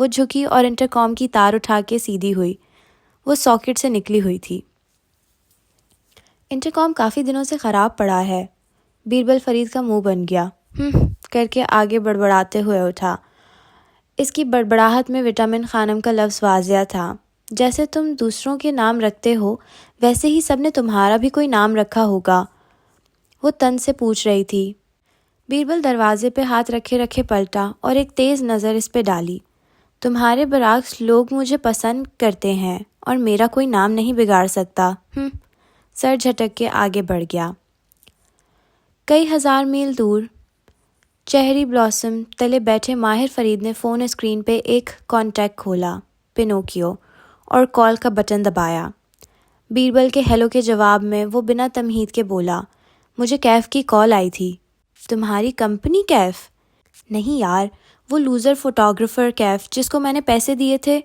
وہ جھکی اور انٹرکام کی تار اٹھا کے سیدھی ہوئی. وہ ساکٹ سے نکلی ہوئی تھی. انٹرکام کافی دنوں سے خراب پڑا ہے. بیربل فرید کا منہ بن گیا. کر کے آگے بڑبڑاتے ہوئے اٹھا. اس کی بڑبڑاہٹ میں وٹامن خانم کا لفظ واضح تھا. جیسے تم دوسروں کے نام رکھتے ہو ویسے ہی سب نے تمہارا بھی کوئی نام رکھا ہوگا. وہ تن سے پوچھ رہی تھی. بیربل دروازے پہ ہاتھ رکھے رکھے پلٹا اور ایک تیز نظر اس پہ ڈالی. تمہارے برعکس لوگ مجھے پسند کرتے ہیں اور میرا کوئی نام نہیں بگاڑ سکتا. سر جھٹک کے آگے بڑھ گیا. کئی ہزار میل دور چیری بلاسم تلے بیٹھے ماہر فرید نے فون اسکرین پہ ایک کانٹیکٹ کھولا. پینوکیو. اور کال کا بٹن دبایا. بیربل کے ہیلو کے جواب میں وہ بنا تمہید کے بولا. مجھے کیف کی کال آئی تھی. تمہاری کمپنی کیف؟ نہیں یار، وہ لوزر فوٹوگرافر کیف جس کو میں نے پیسے دیے تھے.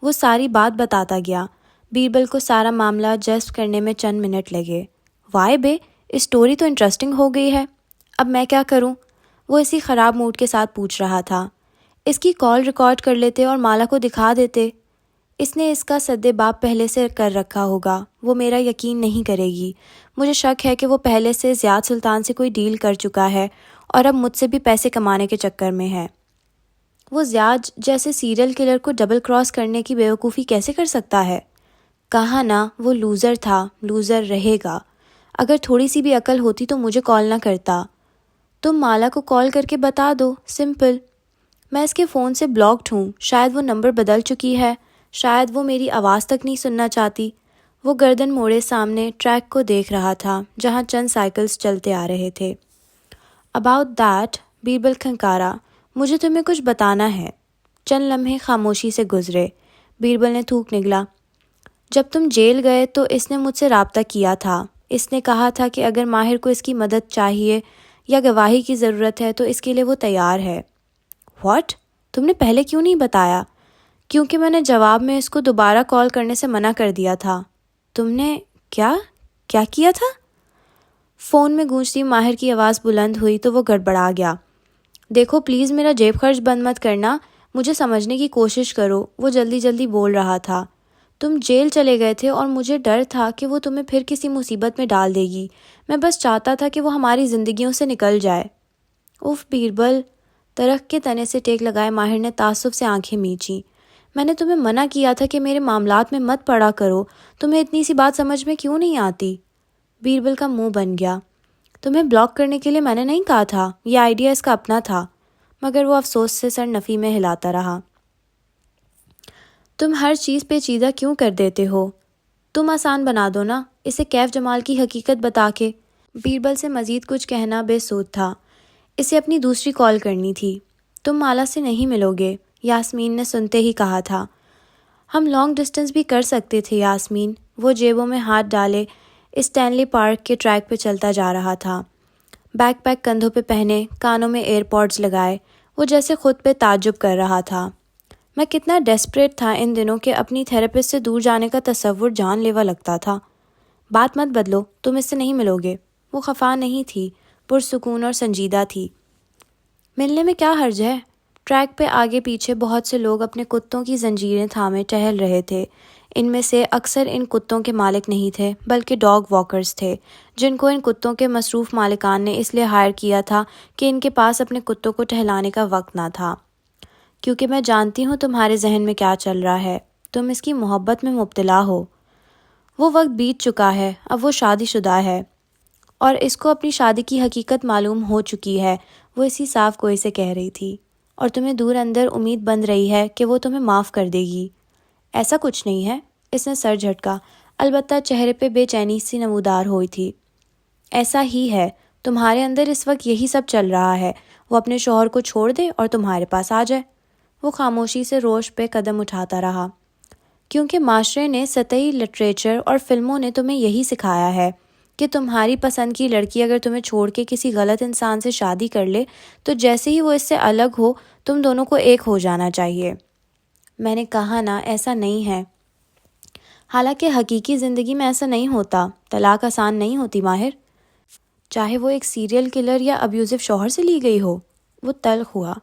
وہ ساری بات بتاتا گیا. بیربل کو سارا معاملہ جذب کرنے میں چند منٹ لگے. وائے بے، اسٹوری تو انٹرسٹنگ ہو گئی ہے. اب میں کیا کروں؟ وہ اسی خراب موڈ کے ساتھ پوچھ رہا تھا. اس کی کال ریکارڈ کر لیتے اور مالا کو دکھا دیتے. اس نے اس کا سدے باب پہلے سے کر رکھا ہوگا. وہ میرا یقین نہیں کرے گی. مجھے شک ہے کہ وہ پہلے سے زیاد سلطان سے کوئی ڈیل کر چکا ہے اور اب مجھ سے بھی پیسے کمانے کے چکر میں ہے. وہ زیاد جیسے سیریل کلر کو ڈبل کراس کرنے کی بیوقوفی کیسے کر سکتا ہے؟ کہا نا وہ لوزر تھا، لوزر رہے گا. اگر تھوڑی سی بھی عقل ہوتی تو مجھے کال نہ کرتا. تم مالا کو کال کر کے بتا دو. سمپل. میں اس کے فون سے بلاکڈ ہوں. شاید وہ نمبر بدل چکی ہے. شاید وہ میری آواز تک نہیں سننا چاہتی. وہ گردن موڑے سامنے ٹریک کو دیکھ رہا تھا جہاں چند سائیکلز چلتے آ رہے تھے. اباؤٹ دیٹ، بیربل کھنکارا، مجھے تمہیں کچھ بتانا ہے. چند لمحے خاموشی سے گزرے. بیربل نے تھوک نگلا. جب تم جیل گئے تو اس نے مجھ سے رابطہ کیا تھا. اس نے کہا تھا کہ اگر ماہر کو اس کی مدد چاہیے یا گواہی کی ضرورت ہے تو اس کے لیے وہ تیار ہے. واٹ؟ تم نے پہلے کیوں نہیں بتایا؟ کیونکہ میں نے جواب میں اس کو دوبارہ کال کرنے سے منع کر دیا تھا. تم نے کیا کیا تھا؟ فون میں گونجتی ماہر کی آواز بلند ہوئی تو وہ گڑبڑا گیا. دیکھو پلیز میرا جیب خرچ بند مت کرنا. مجھے سمجھنے کی کوشش کرو. وہ جلدی جلدی بول رہا تھا. تم جیل چلے گئے تھے اور مجھے ڈر تھا کہ وہ تمہیں پھر کسی مصیبت میں ڈال دے گی. میں بس چاہتا تھا کہ وہ ہماری زندگیوں سے نکل جائے. اف بیربل، درخت کے تنے سے ٹیک لگائے ماہر نے تعصب سے آنکھیں میچیں. میں نے تمہیں منع کیا تھا کہ میرے معاملات میں مت پڑا کرو. تمہیں اتنی سی بات سمجھ میں کیوں نہیں آتی؟ بیربل کا منہ بن گیا. تمہیں بلاک کرنے کے لیے میں نے نہیں کہا تھا. یہ آئیڈیا اس کا اپنا تھا. مگر وہ افسوس سے سر نفی میں ہلاتا رہا. تم ہر چیز پیچیدہ کیوں کر دیتے ہو؟ تم آسان بنا دو نا، اسے کیف جمال کی حقیقت بتا کے. بیربل سے مزید کچھ کہنا بے سود تھا. اسے اپنی دوسری کال کرنی تھی. تم مالا سے نہیں ملو گے، یاسمین نے سنتے ہی کہا تھا. ہم لانگ ڈسٹنس بھی کر سکتے تھے یاسمین. وہ جیبوں میں ہاتھ ڈالے اسٹینلی پارک کے ٹریک پہ چلتا جا رہا تھا. بیک پیک کندھوں پہ پہنے، کانوں میں ایئر پوڈز لگائے، وہ جیسے خود پہ تعجب کر رہا تھا. میں کتنا ڈیسپریٹ تھا ان دنوں کہ اپنی تھراپسٹ سے دور جانے کا تصور جان لیوا لگتا تھا. بات مت بدلو، تم اس سے نہیں ملو گے. وہ خفا نہیں تھی، پرسکون اور سنجیدہ تھی. ملنے میں کیا حرج ہے؟ ٹریک پہ آگے پیچھے بہت سے لوگ اپنے کتوں کی زنجیریں تھامے ٹہل رہے تھے. ان میں سے اکثر ان کتوں کے مالک نہیں تھے بلکہ ڈاگ واکرز تھے جن کو ان کتوں کے مصروف مالکان نے اس لیے ہائر کیا تھا کہ ان کے پاس اپنے کتوں کو ٹہلانے کا وقت نہ تھا. کیونکہ میں جانتی ہوں تمہارے ذہن میں کیا چل رہا ہے. تم اس کی محبت میں مبتلا ہو. وہ وقت بیت چکا ہے. اب وہ شادی شدہ ہے اور اس کو اپنی شادی کی حقیقت معلوم ہو چکی ہے. وہ اسی صاف گوئی سے کہہ رہی تھی. اور تمہیں دور اندر امید بن رہی ہے کہ وہ تمہیں معاف کر دے گی. ایسا کچھ نہیں ہے. اس نے سر جھٹکا. البتہ چہرے پہ بے چینی سی نمودار ہوئی تھی. ایسا ہی ہے. تمہارے اندر اس وقت یہی سب چل رہا ہے. وہ اپنے شوہر کو چھوڑ دے اور تمہارے پاس آ جائے. وہ خاموشی سے روش پہ قدم اٹھاتا رہا. کیونکہ معاشرے نے، سطحی لٹریچر اور فلموں نے تمہیں یہی سکھایا ہے کہ تمہاری پسند کی لڑکی اگر تمہیں چھوڑ کے کسی غلط انسان سے شادی کر لے تو جیسے ہی وہ اس سے الگ ہو تم دونوں کو ایک ہو جانا چاہیے. میں نے کہا نا ایسا نہیں ہے. حالانکہ حقیقی زندگی میں ایسا نہیں ہوتا. طلاق آسان نہیں ہوتی ماہر، چاہے وہ ایک سیریل کلر یا ابیوزو شوہر سے لی گئی ہو. وہ تلخ ہوا.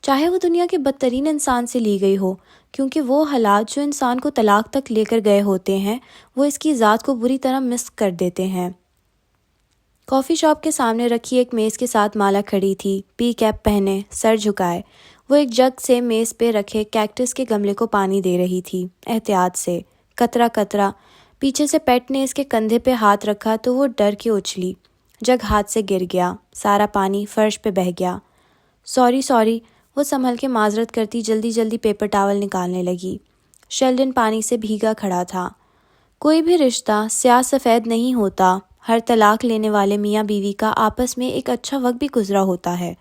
چاہے وہ دنیا کے بدترین انسان سے لی گئی ہو، کیونکہ وہ حالات جو انسان کو طلاق تک لے کر گئے ہوتے ہیں وہ اس کی ذات کو بری طرح مس کر دیتے ہیں۔ کافی شاپ کے سامنے رکھی ایک میز کے ساتھ مالا کھڑی تھی، پی کیپ پہنے، سر جھکائے۔ وہ ایک جگ سے میز پہ رکھے کیکٹس کے گملے کو پانی دے رہی تھی، احتیاط سے، قطرہ قطرہ۔ پیچھے سے پیٹ نے اس کے کندھے پہ ہاتھ رکھا تو وہ ڈر کے اچھلی، جگ ہاتھ سے گر گیا، سارا پانی فرش پہ بہہ گیا۔ سوری، وہ سنبھل کے معذرت کرتی جلدی جلدی پیپر ٹاول نکالنے لگی۔ شیلڈن پانی سے بھیگا کھڑا تھا۔ کوئی بھی رشتہ سیاہ سفید نہیں ہوتا، ہر طلاق لینے والے میاں بیوی کا آپس میں ایک اچھا وقت بھی گزرا ہوتا ہے،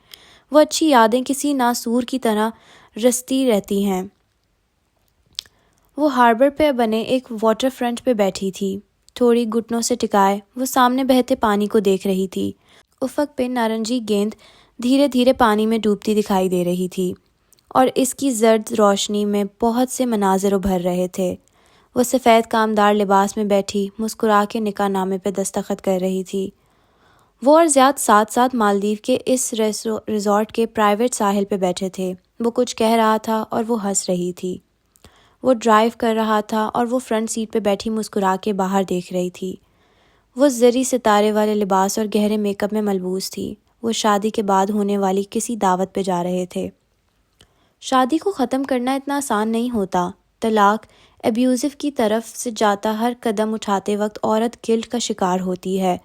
وہ اچھی یادیں کسی ناسور کی طرح رستی رہتی ہیں۔ وہ ہاربر پہ بنے ایک واٹر فرنٹ پہ بیٹھی تھی، تھوڑی گھٹنوں سے ٹکائے وہ سامنے بہتے پانی کو دیکھ رہی تھی۔ افق پہ نارنجی گیند دھیرے دھیرے پانی میں ڈوبتی دکھائی دے رہی تھی اور اس کی زرد روشنی میں بہت سے مناظر ابھر رہے تھے۔ وہ سفید کامدار لباس میں بیٹھی مسکرا کے نکاح نامے پہ دستخط کر رہی تھی۔ وہ اور زیاد ساتھ ساتھ مالدیو کے اس ریزورٹ کے پرائیویٹ ساحل پہ بیٹھے تھے۔ وہ کچھ کہہ رہا تھا اور وہ ہنس رہی تھی۔ وہ ڈرائیو کر رہا تھا اور وہ فرنٹ سیٹ پہ بیٹھی مسکرا کے باہر دیکھ رہی تھی۔ وہ زری ستارے والے لباس اور گہرے میک اپ میں ملبوس تھی۔ وہ شادی کے بعد ہونے والی کسی دعوت پہ جا رہے تھے۔ شادی کو ختم کرنا اتنا آسان نہیں ہوتا۔ طلاق ابیوزو کی طرف سے جاتا ہر قدم اٹھاتے وقت عورت گلٹ کا شکار ہوتی ہے۔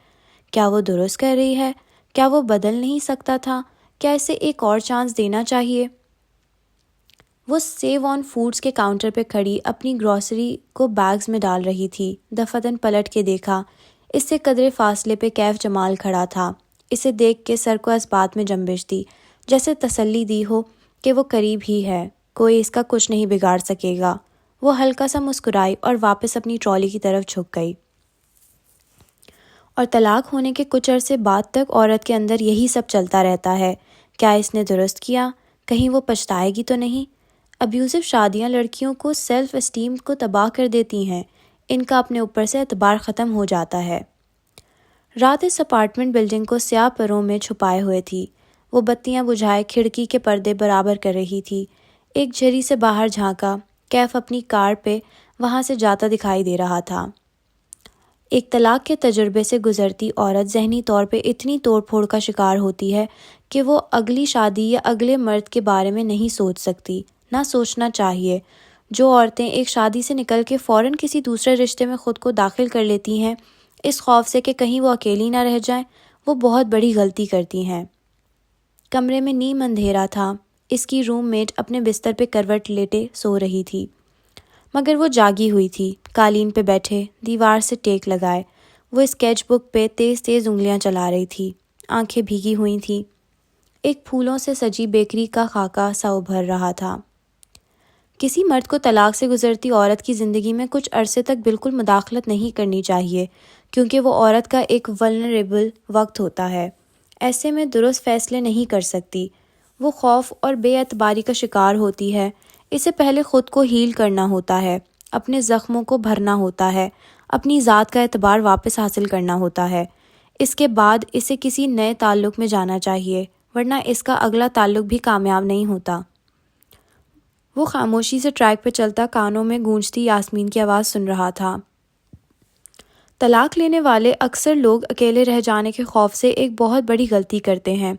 کیا وہ درست کر رہی ہے؟ کیا وہ بدل نہیں سکتا تھا؟ کیا اسے ایک اور چانس دینا چاہیے؟ وہ سیو آن فوڈز کے کاؤنٹر پہ کھڑی اپنی گروسری کو بیگز میں ڈال رہی تھی۔ دفعتاً پلٹ کے دیکھا، اس سے قدرے فاصلے پہ کیف جمال کھڑا تھا۔ اسے دیکھ کے سر کو اس بات میں جنبش دی، جیسے تسلی دی ہو کہ وہ قریب ہی ہے، کوئی اس کا کچھ نہیں بگاڑ سکے گا۔ وہ ہلکا سا مسکرائی اور واپس اپنی ٹرالی کی طرف جھک گئی۔ اور طلاق ہونے کے کچھ عرصے بعد تک عورت کے اندر یہی سب چلتا رہتا ہے، کیا اس نے درست کیا؟ کہیں وہ پچھتائے گی تو نہیں؟ ابیوزو شادیاں لڑکیوں کو سیلف اسٹیم کو تباہ کر دیتی ہیں، ان کا اپنے اوپر سے اعتبار ختم ہو جاتا ہے۔ رات اس اپارٹمنٹ بلڈنگ کو سیاہ پروں میں چھپائے ہوئے تھی۔ وہ بتیاں بجھائے کھڑکی کے پردے برابر کر رہی تھی۔ ایک جھری سے باہر جھانکا، کیف اپنی کار پہ وہاں سے جاتا دکھائی دے رہا تھا۔ ایک طلاق کے تجربے سے گزرتی عورت ذہنی طور پہ اتنی توڑ پھوڑ کا شکار ہوتی ہے کہ وہ اگلی شادی یا اگلے مرد کے بارے میں نہیں سوچ سکتی، نہ سوچنا چاہیے۔ جو عورتیں ایک شادی سے نکل کے فوراً کسی دوسرے رشتے میں خود کو داخل کر لیتی ہیں اس خوف سے کہ کہیں وہ اکیلی نہ رہ جائیں، وہ بہت بڑی غلطی کرتی ہیں۔ کمرے میں نیم اندھیرا تھا۔ اس کی روم میٹ اپنے بستر پہ کروٹ لیٹے سو رہی تھی، مگر وہ جاگی ہوئی تھی۔ قالین پہ بیٹھے، دیوار سے ٹیک لگائے، وہ اسکیچ بک پہ تیز تیز انگلیاں چلا رہی تھی۔ آنکھیں بھیگی ہوئی تھیں۔ ایک پھولوں سے سجی بیکری کا خاکہ سا ابھر رہا تھا۔ کسی مرد کو طلاق سے گزرتی عورت کی زندگی میں کچھ عرصے تک بالکل مداخلت نہیں کرنی چاہیے، کیونکہ وہ عورت کا ایک ولنریبل وقت ہوتا ہے۔ ایسے میں درست فیصلے نہیں کر سکتی۔ وہ خوف اور بے اعتباری کا شکار ہوتی ہے۔ اسے پہلے خود کو ہیل کرنا ہوتا ہے، اپنے زخموں کو بھرنا ہوتا ہے، اپنی ذات کا اعتبار واپس حاصل کرنا ہوتا ہے۔ اس کے بعد اسے کسی نئے تعلق میں جانا چاہیے، ورنہ اس کا اگلا تعلق بھی کامیاب نہیں ہوتا۔ وہ خاموشی سے ٹریک پہ چلتا کانوں میں گونجتی یاسمین کی آواز سن رہا تھا۔ طلاق لینے والے اکثر لوگ اکیلے رہ جانے کے خوف سے ایک بہت بڑی غلطی کرتے ہیں۔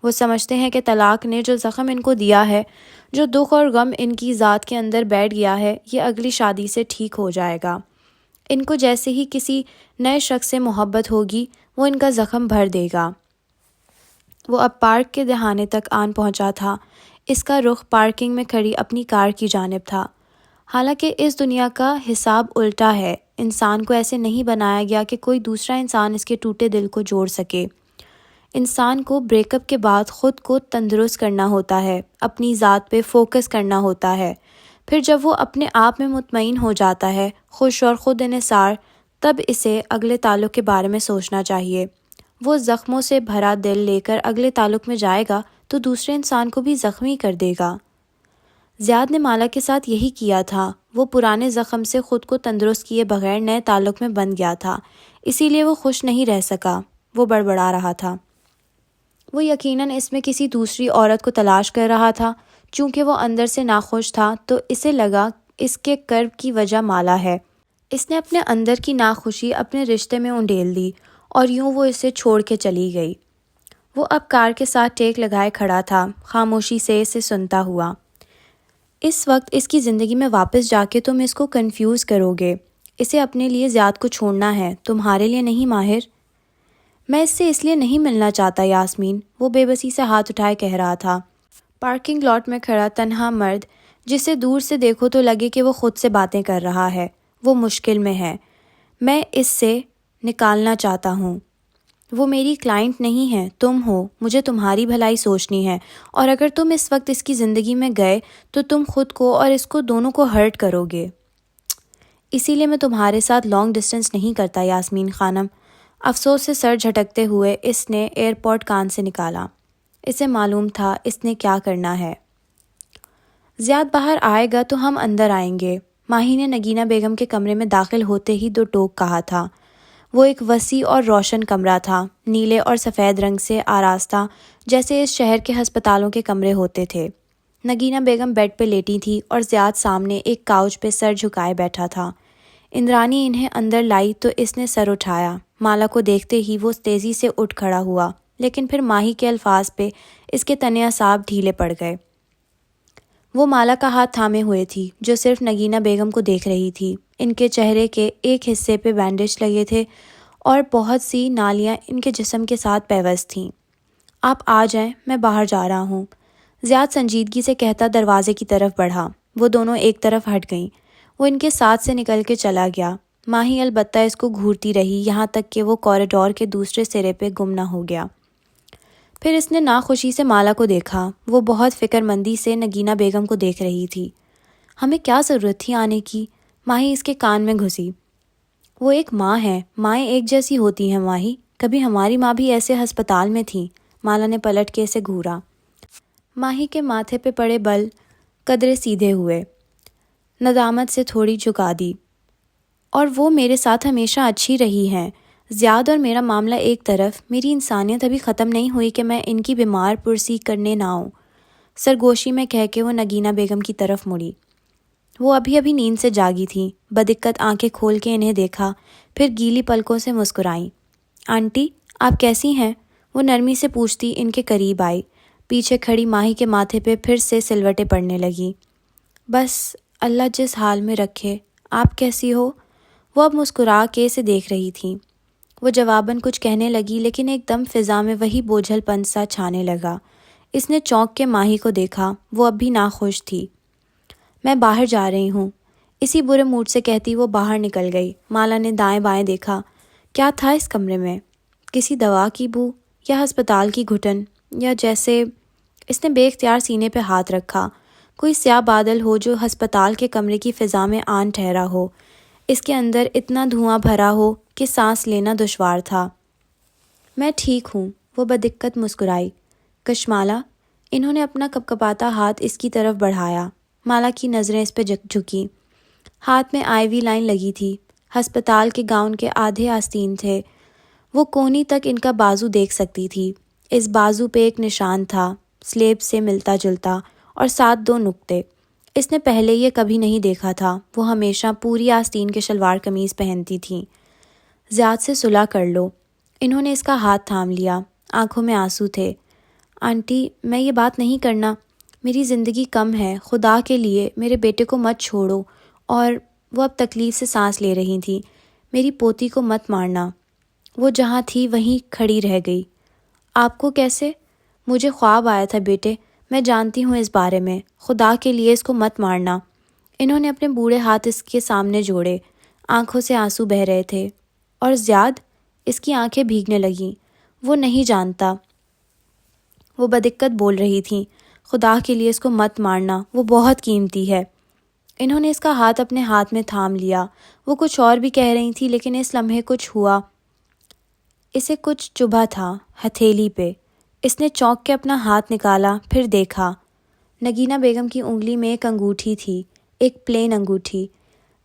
وہ سمجھتے ہیں کہ طلاق نے جو زخم ان کو دیا ہے، جو دکھ اور غم ان کی ذات کے اندر بیٹھ گیا ہے، یہ اگلی شادی سے ٹھیک ہو جائے گا۔ ان کو جیسے ہی کسی نئے شخص سے محبت ہوگی، وہ ان کا زخم بھر دے گا۔ وہ اب پارک کے دہانے تک آن پہنچا تھا۔ اس کا رخ پارکنگ میں کھڑی اپنی کار کی جانب تھا۔ حالانکہ اس دنیا کا حساب الٹا ہے، انسان کو ایسے نہیں بنایا گیا کہ کوئی دوسرا انسان اس کے ٹوٹے دل کو جوڑ سکے۔ انسان کو بریک اپ کے بعد خود کو تندرست کرنا ہوتا ہے، اپنی ذات پہ فوکس کرنا ہوتا ہے۔ پھر جب وہ اپنے آپ میں مطمئن ہو جاتا ہے، خوش اور خود انحصار، تب اسے اگلے تعلق کے بارے میں سوچنا چاہیے۔ وہ زخموں سے بھرا دل لے کر اگلے تعلق میں جائے گا تو دوسرے انسان کو بھی زخمی کر دے گا۔ زیاد نے مالا کے ساتھ یہی کیا تھا۔ وہ پرانے زخم سے خود کو تندرست کیے بغیر نئے تعلق میں بند گیا تھا، اسی لیے وہ خوش نہیں رہ سکا۔ وہ بڑبڑا رہا تھا، وہ یقیناً اس میں کسی دوسری عورت کو تلاش کر رہا تھا۔ چونکہ وہ اندر سے ناخوش تھا تو اسے لگا اس کے کرب کی وجہ مالا ہے۔ اس نے اپنے اندر کی ناخوشی اپنے رشتے میں انڈیل دی اور یوں وہ اسے چھوڑ کے چلی گئی۔ وہ اب کار کے ساتھ ٹیک لگائے کھڑا تھا، خاموشی سے اسے سنتا ہوا۔ اس وقت اس کی زندگی میں واپس جا کے تم اس کو کنفیوز کرو گے۔ اسے اپنے لیے زیاد کو چھوڑنا ہے، تمہارے لیے نہیں ماہر۔ میں اس لیے نہیں ملنا چاہتا یاسمین، وہ بے بسی سے ہاتھ اٹھائے کہہ رہا تھا۔ پارکنگ لاٹ میں کھڑا تنہا مرد جسے دور سے دیکھو تو لگے کہ وہ خود سے باتیں کر رہا ہے، وہ مشکل میں ہے۔ میں اس سے نکالنا چاہتا ہوں۔ وہ میری کلائنٹ نہیں ہے، تم ہو، مجھے تمہاری بھلائی سوچنی ہے، اور اگر تم اس وقت اس کی زندگی میں گئے تو تم خود کو اور اس کو دونوں کو ہرٹ کرو گے۔ اسی لیے میں تمہارے ساتھ لانگ ڈسٹنس نہیں کرتا یاسمین خانم۔ افسوس سے سر جھٹکتے ہوئے اس نے ایئرپورٹ کان سے نکالا۔ اسے معلوم تھا اس نے کیا کرنا ہے۔ زیاد باہر آئے گا تو ہم اندر آئیں گے، ماہی نے نگینہ بیگم کے کمرے میں داخل ہوتے ہی دو ٹوک کہا تھا۔ وہ ایک وسیع اور روشن کمرہ تھا، نیلے اور سفید رنگ سے آراستہ، جیسے اس شہر کے ہسپتالوں کے کمرے ہوتے تھے۔ نگینہ بیگم بیڈ پہ لیٹی تھی اور زیاد سامنے ایک کاؤچ پہ سر جھکائے بیٹھا تھا۔ اندرانی انہیں اندر لائی تو اس نے سر اٹھایا۔ مالا کو دیکھتے ہی وہ تیزی سے اٹھ کھڑا ہوا، لیکن پھر ماہی کے الفاظ پہ اس کے تنے اعصاب ڈھیلے پڑ گئے۔ وہ مالا کا ہاتھ تھامے ہوئے تھی جو صرف نگینہ بیگم کو دیکھ رہی تھی۔ ان کے چہرے کے ایک حصے پہ بینڈیج لگے تھے اور بہت سی نالیاں ان کے جسم کے ساتھ پیوست تھیں۔ آپ آ جائیں، میں باہر جا رہا ہوں، زیاد سنجیدگی سے کہتا دروازے کی طرف بڑھا۔ وہ دونوں ایک طرف ہٹ گئیں۔ وہ ان کے ساتھ سے نکل کے چلا گیا۔ ماہی البتہ اس کو گھورتی رہی یہاں تک کہ وہ کوریڈور کے دوسرے سرے پہ گم نہ ہو گیا۔ پھر اس نے ناخوشی سے مالا کو دیکھا۔ وہ بہت فکر مندی سے نگینہ بیگم کو دیکھ رہی تھی۔ ہمیں کیا ضرورت تھی آنے کی؟ ماہی اس کے کان میں گھسی۔ وہ ایک ماں ہے، مائیں ایک جیسی ہوتی ہیں ماہی، کبھی ہماری ماں بھی ایسے ہسپتال میں تھی۔ مالا نے پلٹ کے اسے گھورا۔ ماہی کے ماتھے پہ پڑے بل قدرے سیدھے ہوئے، ندامت سے تھوڑی جھکا دی۔ اور وہ میرے ساتھ ہمیشہ اچھی رہی ہیں۔ زیاد اور میرا معاملہ ایک طرف، میری انسانیت ابھی ختم نہیں ہوئی کہ میں ان کی بیمار پرسی کرنے نہ آؤں، سرگوشی میں کہہ کے وہ نگینہ بیگم کی طرف مڑی۔ وہ ابھی نیند سے جاگی تھیں، بدقت آنکھیں کھول کے انہیں دیکھا، پھر گیلی پلکوں سے مسکرائیں۔ آنٹی آپ کیسی ہیں؟ وہ نرمی سے پوچھتی ان کے قریب آئی۔ پیچھے کھڑی ماہی کے ماتھے پہ پھر سے سلوٹیں پڑنے لگیں۔ بس اللہ جس حال میں رکھے، آپ کیسی ہو؟ وہ اب مسکرا کے اسے دیکھ رہی تھیں۔ وہ جواباً کچھ کہنے لگی لیکن ایک دم فضا میں وہی بوجھل پن سا چھانے لگا۔ اس نے چونک کے ماہی کو دیکھا، وہ اب بھی ناخوش تھی۔ میں باہر جا رہی ہوں، اسی برے موڈ سے کہتی وہ باہر نکل گئی۔ مالا نے دائیں بائیں دیکھا۔ کیا تھا اس کمرے میں؟ کسی دوا کی بو یا ہسپتال کی گھٹن، یا جیسے اس نے بے اختیار سینے پہ ہاتھ رکھا، کوئی سیاہ بادل ہو جو ہسپتال کے کمرے کی فضا میں آن ٹھہرا ہو، اس کے اندر اتنا دھواں بھرا ہو کہ سانس لینا دشوار تھا۔ میں ٹھیک ہوں، وہ بدقت مسکرائی۔ کشمالا، انہوں نے اپنا کپکپاتا ہاتھ اس کی طرف بڑھایا۔ مالا کی نظریں اس پہ جھکیں۔ ہاتھ میں آئی وی لائن لگی تھی۔ ہسپتال کے گاؤن کے آدھے آستین تھے۔ وہ کونی تک ان کا بازو دیکھ سکتی تھی۔ اس بازو پہ ایک نشان تھا، سلیب سے ملتا جلتا، اور ساتھ دو نقطے۔ اس نے پہلے یہ کبھی نہیں دیکھا تھا۔ وہ ہمیشہ پوری آستین کے شلوار قمیض پہنتی تھیں۔ زیاد سے صلح کر لو۔ انہوں نے اس کا ہاتھ تھام لیا، آنکھوں میں آنسو تھے۔ آنٹی میں یہ بات نہیں کرنا، میری زندگی کم ہے، خدا کے لیے میرے بیٹے کو مت چھوڑو۔ اور وہ اب تکلیف سے سانس لے رہی تھیں۔ میری پوتی کو مت مارنا۔ وہ جہاں تھی وہیں کھڑی رہ گئی۔ آپ کو کیسے؟ مجھے خواب آیا تھا بیٹے، میں جانتی ہوں اس بارے میں، خدا کے لیے اس کو مت مارنا۔ انہوں نے اپنے بوڑھے ہاتھ اس کے سامنے جوڑے، آنکھوں سے آنسو بہہ رہے تھے۔ اور زیاد؟ اس کی آنکھیں بھیگنے لگیں۔ وہ نہیں جانتا، وہ بدقت بول رہی تھیں۔ خدا کے لیے اس کو مت مارنا، وہ بہت قیمتی ہے۔ انہوں نے اس کا ہاتھ اپنے ہاتھ میں تھام لیا۔ وہ کچھ اور بھی کہہ رہی تھی لیکن اس لمحے کچھ ہوا۔ اسے کچھ چبھا تھا ہتھیلی پہ۔ اس نے چونک کے اپنا ہاتھ نکالا، پھر دیکھا۔ نگینہ بیگم کی انگلی میں ایک انگوٹھی تھی، ایک پلین انگوٹھی۔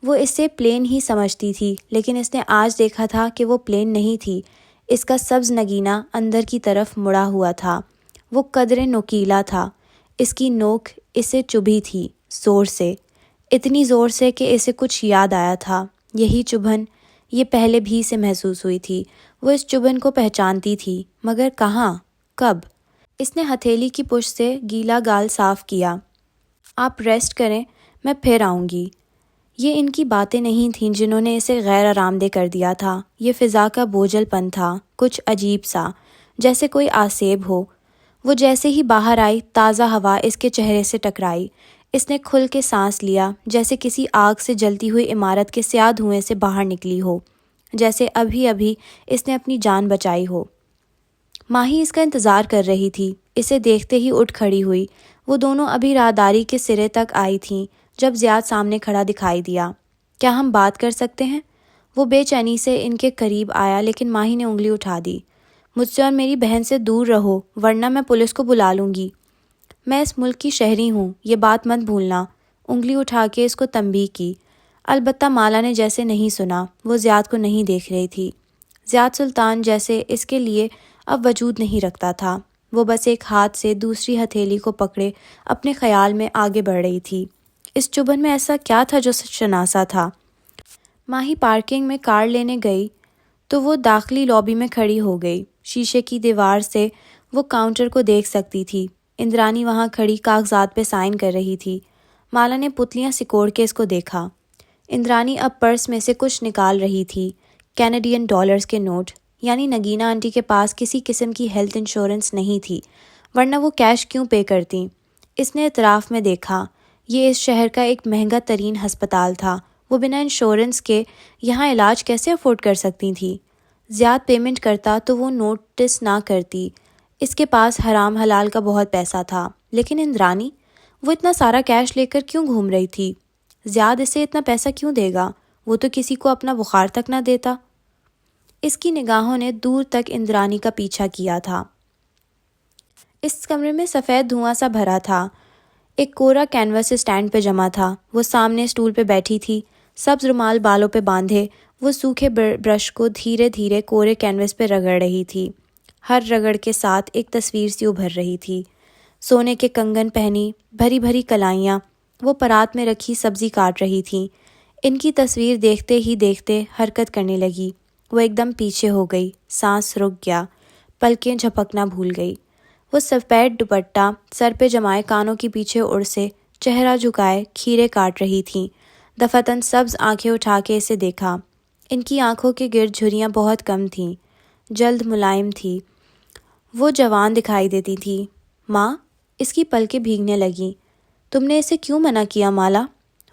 وہ اسے پلین ہی سمجھتی تھی لیکن اس نے آج دیکھا تھا کہ وہ پلین نہیں تھی۔ اس کا سبز نگینہ اندر کی طرف مڑا ہوا تھا، وہ قدرے نوکیلا تھا، اس کی نوک اسے چبھی تھی زور سے، اتنی زور سے کہ اسے کچھ یاد آیا تھا۔ یہی چبھن یہ پہلے بھی سے محسوس ہوئی تھی، وہ اس چبھن کو پہچانتی تھی، مگر کہاں، کب؟ اس نے ہتھیلی کی پشت سے گیلا گال صاف کیا۔ آپ ریسٹ کریں، میں پھر آؤں گی۔ یہ ان کی باتیں نہیں تھیں جنہوں نے اسے غیر آرام دہ کر دیا تھا، یہ فضا کا بوجھل پن تھا، کچھ عجیب سا، جیسے کوئی آسیب ہو۔ وہ جیسے ہی باہر آئی، تازہ ہوا اس کے چہرے سے ٹکرائی، اس نے کھل کے سانس لیا، جیسے کسی آگ سے جلتی ہوئی عمارت کے سیاہ دھوئیں سے باہر نکلی ہو، جیسے ابھی ابھی اس نے اپنی جان بچائی ہو۔ ماہی اس کا انتظار کر رہی تھی، اسے دیکھتے ہی اٹھ کھڑی ہوئی۔ وہ دونوں ابھی راہداری کے سرے تک آئی تھیں جب زیاد سامنے کھڑا دکھائی دیا۔ کیا ہم بات کر سکتے ہیں؟ وہ بے چینی سے ان کے قریب آیا، لیکن ماہی نے انگلی اٹھا دی۔ مجھ سے اور میری بہن سے دور رہو، ورنہ میں پولیس کو بلا لوں گی۔ میں اس ملک کی شہری ہوں، یہ بات مت بھولنا۔ انگلی اٹھا کے اس کو تنبیہ کی۔ البتہ مالا نے جیسے نہیں سنا، وہ زیاد کو نہیں دیکھ رہی تھی۔ زیاد سلطان جیسے اس کے لیے اب وجود نہیں رکھتا تھا، وہ بس ایک ہاتھ سے دوسری ہتھیلی کو پکڑے اپنے خیال میں آگے بڑھ رہی تھی۔ اس چبھن میں ایسا کیا تھا جو شناسا تھا؟ ماہی پارکنگ میں کار لینے گئی تو وہ داخلی لابی میں کھڑی ہو گئی۔ شیشے کی دیوار سے وہ کاؤنٹر کو دیکھ سکتی تھی۔ اندرانی وہاں کھڑی کاغذات پہ سائن کر رہی تھی۔ مالا نے پتلیاں سکوڑ کے اس کو دیکھا۔ اندرانی اب پرس میں سے کچھ نکال رہی تھی، کینیڈین ڈالرز کے نوٹ، یعنی نگینہ آنٹی کے پاس کسی قسم کی ہیلتھ انشورنس نہیں تھی، ورنہ وہ کیش کیوں پے کرتی؟ اس نے اطراف میں دیکھا، یہ اس شہر کا ایک مہنگا ترین ہسپتال تھا، وہ بنا انشورنس کے یہاں علاج کیسے افورڈ کر سکتی تھی؟ زیاد پیمنٹ کرتا تو وہ نوٹس نہ کرتی، اس کے پاس حرام حلال کا بہت پیسہ تھا، لیکن اندرانی، وہ اتنا سارا کیش لے کر کیوں گھوم رہی تھی؟ زیاد اسے اتنا پیسہ کیوں دے گا؟ وہ تو کسی کو اپنا بخار تک نہ دیتا۔ اس کی نگاہوں نے دور تک اندرانی کا پیچھا کیا تھا۔ اس کمرے میں سفید دھواں سا بھرا تھا، ایک کورا کینوس اسٹینڈ پہ جمع تھا، وہ سامنے اسٹول پہ بیٹھی تھی، سبز رومال بالوں پہ باندھے، وہ سوکھے برش کو دھیرے دھیرے کورے کینوس پہ رگڑ رہی تھی، ہر رگڑ کے ساتھ ایک تصویر سی ابھر رہی تھی، سونے کے کنگن پہنی، بھری بھری کلائیاں، وہ پرات میں رکھی سبزی کاٹ رہی تھیں، ان کی تصویر دیکھتے ہی دیکھتے حرکت کرنے لگی، وہ ایک دم پیچھے ہو گئی، سانس رک گیا، پلکیں جھپکنا بھول گئی، وہ سفید دوپٹہ سر پہ جمائے کانوں کے پیچھے اڑ سے چہرہ جھکائے کھیرے کاٹ رہی تھیں، دفعتاً سبز آنکھیں اٹھا کے اسے دیکھا، ان کی آنکھوں کے گرد جھریاں بہت کم تھیں، جلد ملائم تھی، وہ جوان دکھائی دیتی تھی۔ ماں، اس کی پلکیں بھیگنے لگیں۔ تم نے اسے کیوں منع کیا مالا؟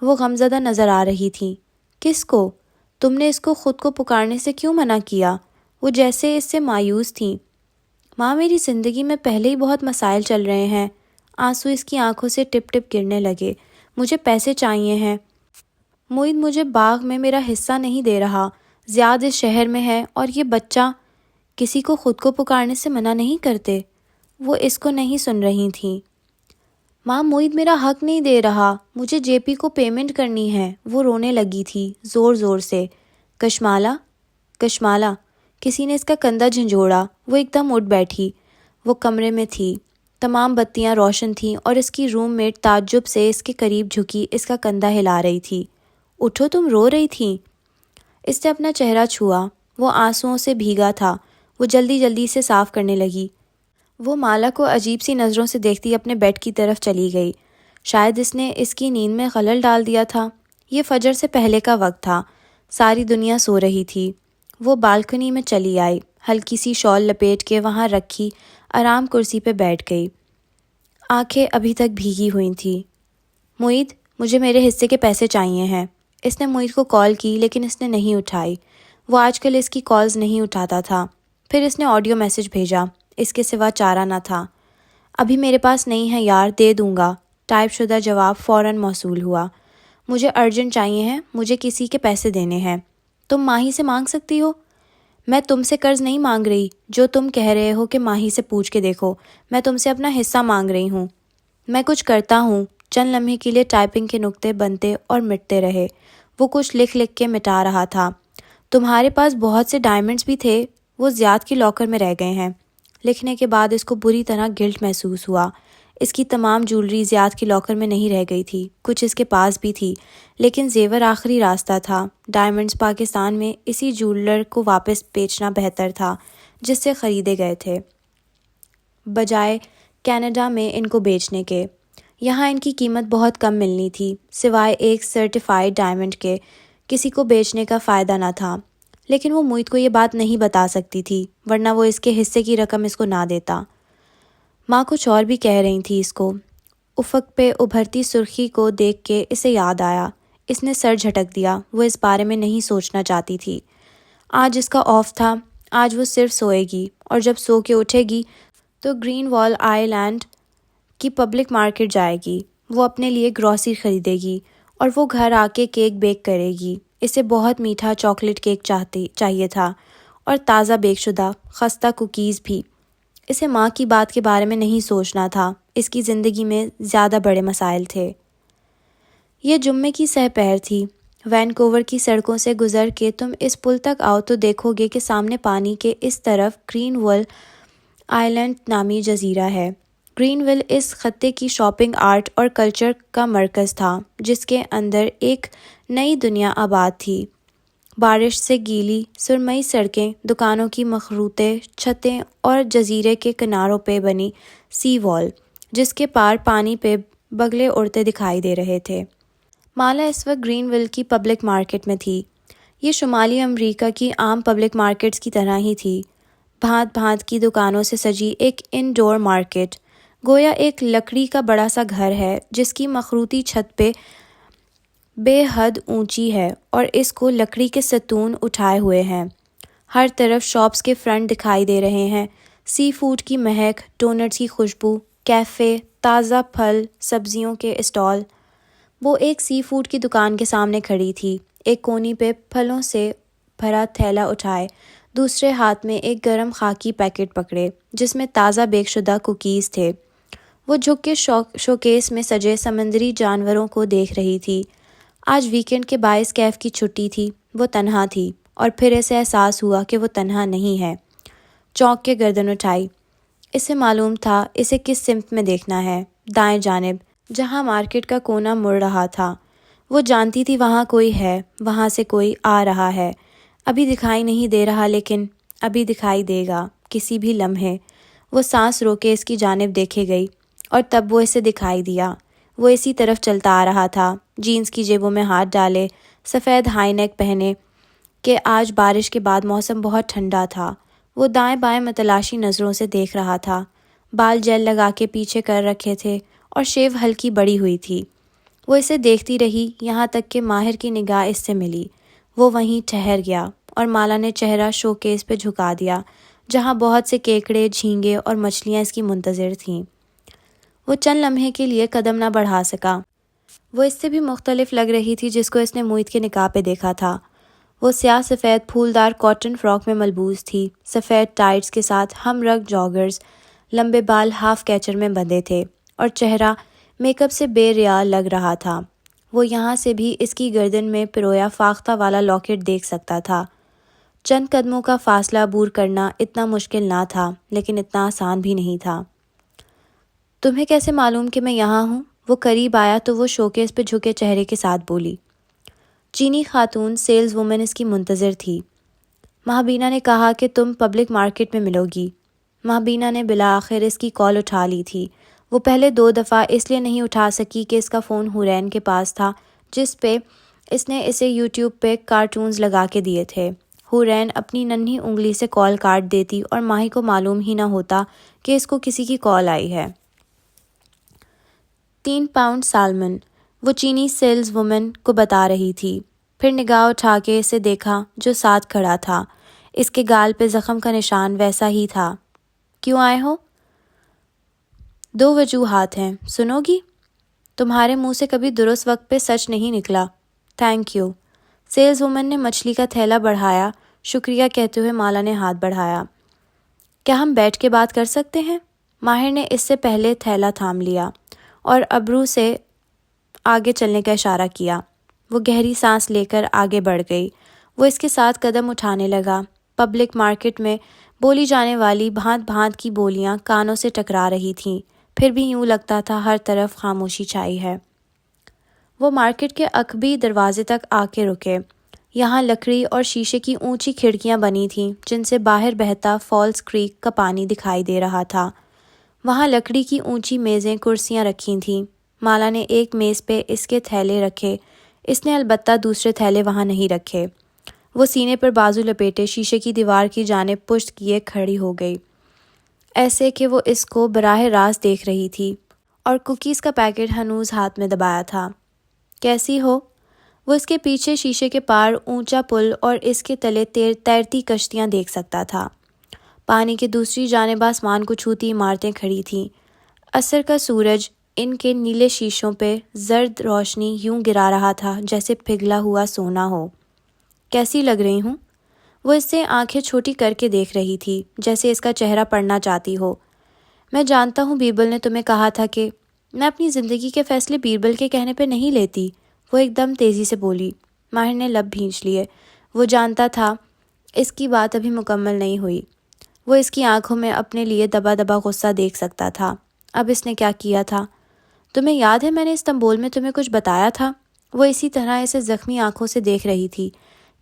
وہ غمزدہ نظر آ رہی تھی۔ کس کو؟ تم نے اس کو خود کو پکارنے سے کیوں منع کیا؟ وہ جیسے اس سے مایوس تھیں۔ ماں، میری زندگی میں پہلے ہی بہت مسائل چل رہے ہیں۔ آنسو اس کی آنکھوں سے ٹپ ٹپ گرنے لگے۔ مجھے پیسے چاہیے ہیں۔ معید مجھے باغ میں میرا حصہ نہیں دے رہا، زیاد اس شہر میں ہے، اور یہ بچہ کسی کو خود کو پکارنے سے منع نہیں کرتے۔ وہ اس کو نہیں سن رہی تھیں۔ ماں، معید میرا حق نہیں دے رہا، مجھے جے پی کو پیمنٹ کرنی ہے۔ وہ رونے لگی تھی زور زور سے۔ کشمالا، کشمالا، کسی نے اس کا کندھا جھنجھوڑا، وہ ایک دم اٹھ بیٹھی۔ وہ کمرے میں تھی، تمام بتیاں روشن تھیں اور اس کی روم میٹ تعجب سے اس کے قریب جھکی اس کا کندھا ہلا رہی تھی۔ اٹھو، تم رو رہی تھیں۔ اس نے اپنا چہرہ چھوا، وہ آنسوؤں سے بھیگا تھا، وہ جلدی جلدی سے صاف کرنے لگی۔ وہ مالا کو عجیب سی نظروں سے دیکھتی اپنے بیڈ کی طرف چلی گئی۔ شاید اس نے اس کی نیند میں خلل ڈال دیا تھا۔ یہ فجر سے پہلے کا وقت تھا، ساری دنیا سو رہی تھی۔ وہ بالکنی میں چلی آئی، ہلکی سی شال لپیٹ کے وہاں رکھی آرام کرسی پہ بیٹھ گئی۔ آنکھیں ابھی تک بھیگی ہوئی تھیں۔ معید، مجھے میرے حصے کے پیسے چاہیے ہیں۔ اس نے معید کو کال کی لیکن اس نے نہیں اٹھائی۔ وہ آج کل اس کی کالز نہیں اٹھاتا تھا۔ پھر اس نے آڈیو میسج بھیجا، اس کے سوا چارہ نہ تھا۔ ابھی میرے پاس نہیں ہے یار، دے دوں گا۔ ٹائپ شدہ جواب فوراً موصول ہوا۔ مجھے ارجنٹ چاہیے ہیں، مجھے کسی کے پیسے دینے ہیں۔ تم ماہی سے مانگ سکتی ہو۔ میں تم سے قرض نہیں مانگ رہی، جو تم کہہ رہے ہو کہ ماہی سے پوچھ کے دیکھو۔ میں تم سے اپنا حصہ مانگ رہی ہوں۔ میں کچھ کرتا ہوں۔ چند لمحے کے لیے ٹائپنگ کے نقطے بنتے اور مٹتے رہے۔ وہ کچھ لکھ لکھ کے مٹا رہا تھا۔ تمہارے پاس بہت سے ڈائمنڈز بھی تھے، وہ زیاد کے لاکر میں رہ گئے ہیں۔ لکھنے کے بعد اس کو بری طرح گلٹ محسوس ہوا۔ اس کی تمام جولری زیاد کے لاکر میں نہیں رہ گئی تھی، کچھ اس کے پاس بھی تھی، لیکن زیور آخری راستہ تھا۔ ڈائمنڈز پاکستان میں اسی جولر کو واپس بیچنا بہتر تھا جس سے خریدے گئے تھے، بجائے کینیڈا میں ان کو بیچنے کے۔ یہاں ان کی قیمت بہت کم ملنی تھی، سوائے ایک سرٹیفائیڈ ڈائمنڈ کے کسی کو بیچنے کا فائدہ نہ تھا، لیکن وہ مویت کو یہ بات نہیں بتا سکتی تھی، ورنہ وہ اس کے حصے کی رقم اس کو نہ دیتا۔ ماں کچھ اور بھی کہہ رہی تھی اس کو۔ افق پہ ابھرتی سرخی کو دیکھ کے اسے یاد آیا۔ اس نے سر جھٹک دیا، وہ اس بارے میں نہیں سوچنا چاہتی تھی۔ آج اس کا آف تھا، آج وہ صرف سوئے گی، اور جب سو کے اٹھے گی تو گرین وال آئی لینڈ کی پبلک مارکیٹ جائے گی۔ وہ اپنے لیے گروسری خریدے گی اور وہ گھر آ کے کیک بیک کرے گی۔ اسے بہت میٹھا چاکلیٹ کیک چاہیے تھا اور تازہ بیک شدہ خستہ کوکیز بھی۔ اسے ماں کی بات کے بارے میں نہیں سوچنا تھا، اس کی زندگی میں زیادہ بڑے مسائل تھے۔ یہ جمعے کی سہ پہر تھی۔ وینکوور کی سڑکوں سے گزر کے تم اس پل تک آؤ تو دیکھو گے کہ سامنے پانی کے اس طرف گرین وال آئی لینڈ نامی جزیرہ ہے۔ گرین ویل اس خطے کی شاپنگ، آرٹ اور کلچر کا مرکز تھا، جس کے اندر ایک نئی دنیا آباد تھی۔ بارش سے گیلی سرمئی سڑکیں، دکانوں کی مخروطے چھتیں اور جزیرے کے کناروں پہ بنی سی وال، جس کے پار پانی پہ بگلے اڑتے دکھائی دے رہے تھے۔ مالا اس وقت گرین ویل کی پبلک مارکیٹ میں تھی۔ یہ شمالی امریکہ کی عام پبلک مارکیٹس کی طرح ہی تھی، بھانت بھانت کی دکانوں سے سجی ایک انڈور مارکیٹ، گویا ایک لکڑی کا بڑا سا گھر ہے جس کی مخروطی چھت پہ بے حد اونچی ہے اور اس کو لکڑی کے ستون اٹھائے ہوئے ہیں۔ ہر طرف شاپس کے فرنٹ دکھائی دے رہے ہیں، سی فوڈ کی مہک، ڈونٹس کی خوشبو، کیفے، تازہ پھل سبزیوں کے اسٹال۔ وہ ایک سی فوڈ کی دکان کے سامنے کھڑی تھی، ایک کونی پہ پھلوں سے بھرا تھیلا اٹھائے، دوسرے ہاتھ میں ایک گرم خاکی پیکٹ پکڑے جس میں تازہ بیک شدہ کوکیز تھے۔ وہ جھک کے شوکیس میں سجے سمندری جانوروں کو دیکھ رہی تھی۔ آج ویکینڈ کے باعث کیف کی چھٹی تھی، وہ تنہا تھی، اور پھر اسے احساس ہوا کہ وہ تنہا نہیں ہے۔ چونک کے گردن اٹھائی۔ اسے معلوم تھا اسے کس سمت میں دیکھنا ہے، دائیں جانب، جہاں مارکیٹ کا کونا مڑ رہا تھا۔ وہ جانتی تھی وہاں کوئی ہے، وہاں سے کوئی آ رہا ہے، ابھی دکھائی نہیں دے رہا لیکن ابھی دکھائی دے گا، کسی بھی لمحے۔ وہ سانس روکے اس کی جانب دیکھے گئی، اور تب وہ اسے دکھائی دیا۔ وہ اسی طرف چلتا آ رہا تھا، جینز کی جیبوں میں ہاتھ ڈالے، سفید ہائی نیک پہنے کہ آج بارش کے بعد موسم بہت ٹھنڈا تھا۔ وہ دائیں بائیں متلاشی نظروں سے دیکھ رہا تھا۔ بال جیل لگا کے پیچھے کر رکھے تھے اور شیو ہلکی بڑی ہوئی تھی۔ وہ اسے دیکھتی رہی یہاں تک کہ ماہر کی نگاہ اس سے ملی۔ وہ وہیں ٹھہر گیا اور مالا نے چہرہ شو کیس پہ جھکا دیا جہاں بہت سے کیکڑے، جھینگے اور مچھلیاں اس کی منتظر تھیں۔ وہ چند لمحے کے لیے قدم نہ بڑھا سکا۔ وہ اس سے بھی مختلف لگ رہی تھی جس کو اس نے مویت کے نکاح پہ دیکھا تھا۔ وہ سیاہ سفید پھولدار کاٹن فراک میں ملبوس تھی، سفید ٹائٹس کے ساتھ ہم رگ جاگرز، لمبے بال ہاف کیچر میں بندھے تھے اور چہرہ میک اپ سے بے ریا لگ رہا تھا۔ وہ یہاں سے بھی اس کی گردن میں پرویا فاختہ والا لاکٹ دیکھ سکتا تھا۔ چند قدموں کا فاصلہ عبور کرنا اتنا مشکل نہ تھا، لیکن اتنا آسان بھی نہیں تھا۔ تمہیں کیسے معلوم کہ میں یہاں ہوں؟ وہ قریب آیا تو وہ شوکیس پہ جھکے چہرے کے ساتھ بولی۔ چینی خاتون سیلز وومن اس کی منتظر تھی۔ مہابینا نے کہا کہ تم پبلک مارکیٹ میں ملو گی۔ مہابینا نے بالآخر اس کی کال اٹھا لی تھی۔ وہ پہلے 2 دفعہ اس لیے نہیں اٹھا سکی کہ اس کا فون حورین کے پاس تھا جس پہ اس نے اسے یوٹیوب پہ کارٹونز لگا کے دیے تھے۔ حورین اپنی ننھی انگلی سے کال کاٹ دیتی اور ماہی کو معلوم ہی نہ ہوتا کہ اس کو کسی کی کال آئی ہے۔ 3 پاؤنڈ سالمن، وہ چینی سیلز وومن کو بتا رہی تھی، پھر نگاہ اٹھا کے اسے دیکھا جو ساتھ کھڑا تھا۔ اس کے گال پہ زخم کا نشان ویسا ہی تھا۔ کیوں آئے ہو؟ 2 وجوہات ہیں، سنو گی؟ تمہارے منہ سے کبھی درست وقت پہ سچ نہیں نکلا۔ Thank you. سیلز وومن نے مچھلی کا تھیلا بڑھایا، شکریہ کہتے ہوئے مالا نے ہاتھ بڑھایا۔ کیا ہم بیٹھ کے بات کر سکتے ہیں؟ ماہر نے اس سے پہلے تھیلا تھام لیا اور ابرو سے آگے چلنے کا اشارہ کیا۔ وہ گہری سانس لے کر آگے بڑھ گئی۔ وہ اس کے ساتھ قدم اٹھانے لگا۔ پبلک مارکیٹ میں بولی جانے والی بھانت بھانت کی بولیاں کانوں سے ٹکرا رہی تھیں، پھر بھی یوں لگتا تھا ہر طرف خاموشی چھائی ہے۔ وہ مارکیٹ کے عقبی دروازے تک آ کے رکے۔ یہاں لکڑی اور شیشے کی اونچی کھڑکیاں بنی تھیں جن سے باہر بہتا فالس کریک کا پانی دکھائی دے رہا تھا۔ وہاں لکڑی کی اونچی میزیں کرسیاں رکھی تھیں۔ مالا نے ایک میز پہ اس کے تھیلے رکھے، اس نے البتہ دوسرے تھیلے وہاں نہیں رکھے۔ وہ سینے پر بازو لپیٹے شیشے کی دیوار کی جانب پشت کیے کھڑی ہو گئی، ایسے کہ وہ اس کو براہ راست دیکھ رہی تھی، اور کوکیز کا پیکٹ ہنوز ہاتھ میں دبایا تھا۔ کیسی ہو؟ وہ اس کے پیچھے شیشے کے پار اونچا پل اور اس کے تلے تیرتی کشتیاں دیکھ سکتا تھا۔ پانی کے دوسری جانب آسمان کو چھوتی عمارتیں کھڑی تھیں۔ عصر کا سورج ان کے نیلے شیشوں پہ زرد روشنی یوں گرا رہا تھا جیسے پگھلا ہوا سونا ہو۔ کیسی لگ رہی ہوں؟ وہ اس سے آنکھیں چھوٹی کر کے دیکھ رہی تھی جیسے اس کا چہرہ پڑھنا چاہتی ہو۔ میں جانتا ہوں بیربل نے تمہیں کہا تھا کہ… میں اپنی زندگی کے فیصلے بیربل کے کہنے پہ نہیں لیتی، وہ ایک دم تیزی سے بولی۔ ماہر نے لب بھینچ لیے۔ وہ جانتا تھا اس کی بات ابھی مکمل نہیں ہوئی۔ وہ اس کی آنکھوں میں اپنے لیے دبا دبا غصہ دیکھ سکتا تھا۔ اب اس نے کیا کیا تھا؟ تمہیں یاد ہے میں نے استنبول میں تمہیں کچھ بتایا تھا؟ وہ اسی طرح اسے زخمی آنکھوں سے دیکھ رہی تھی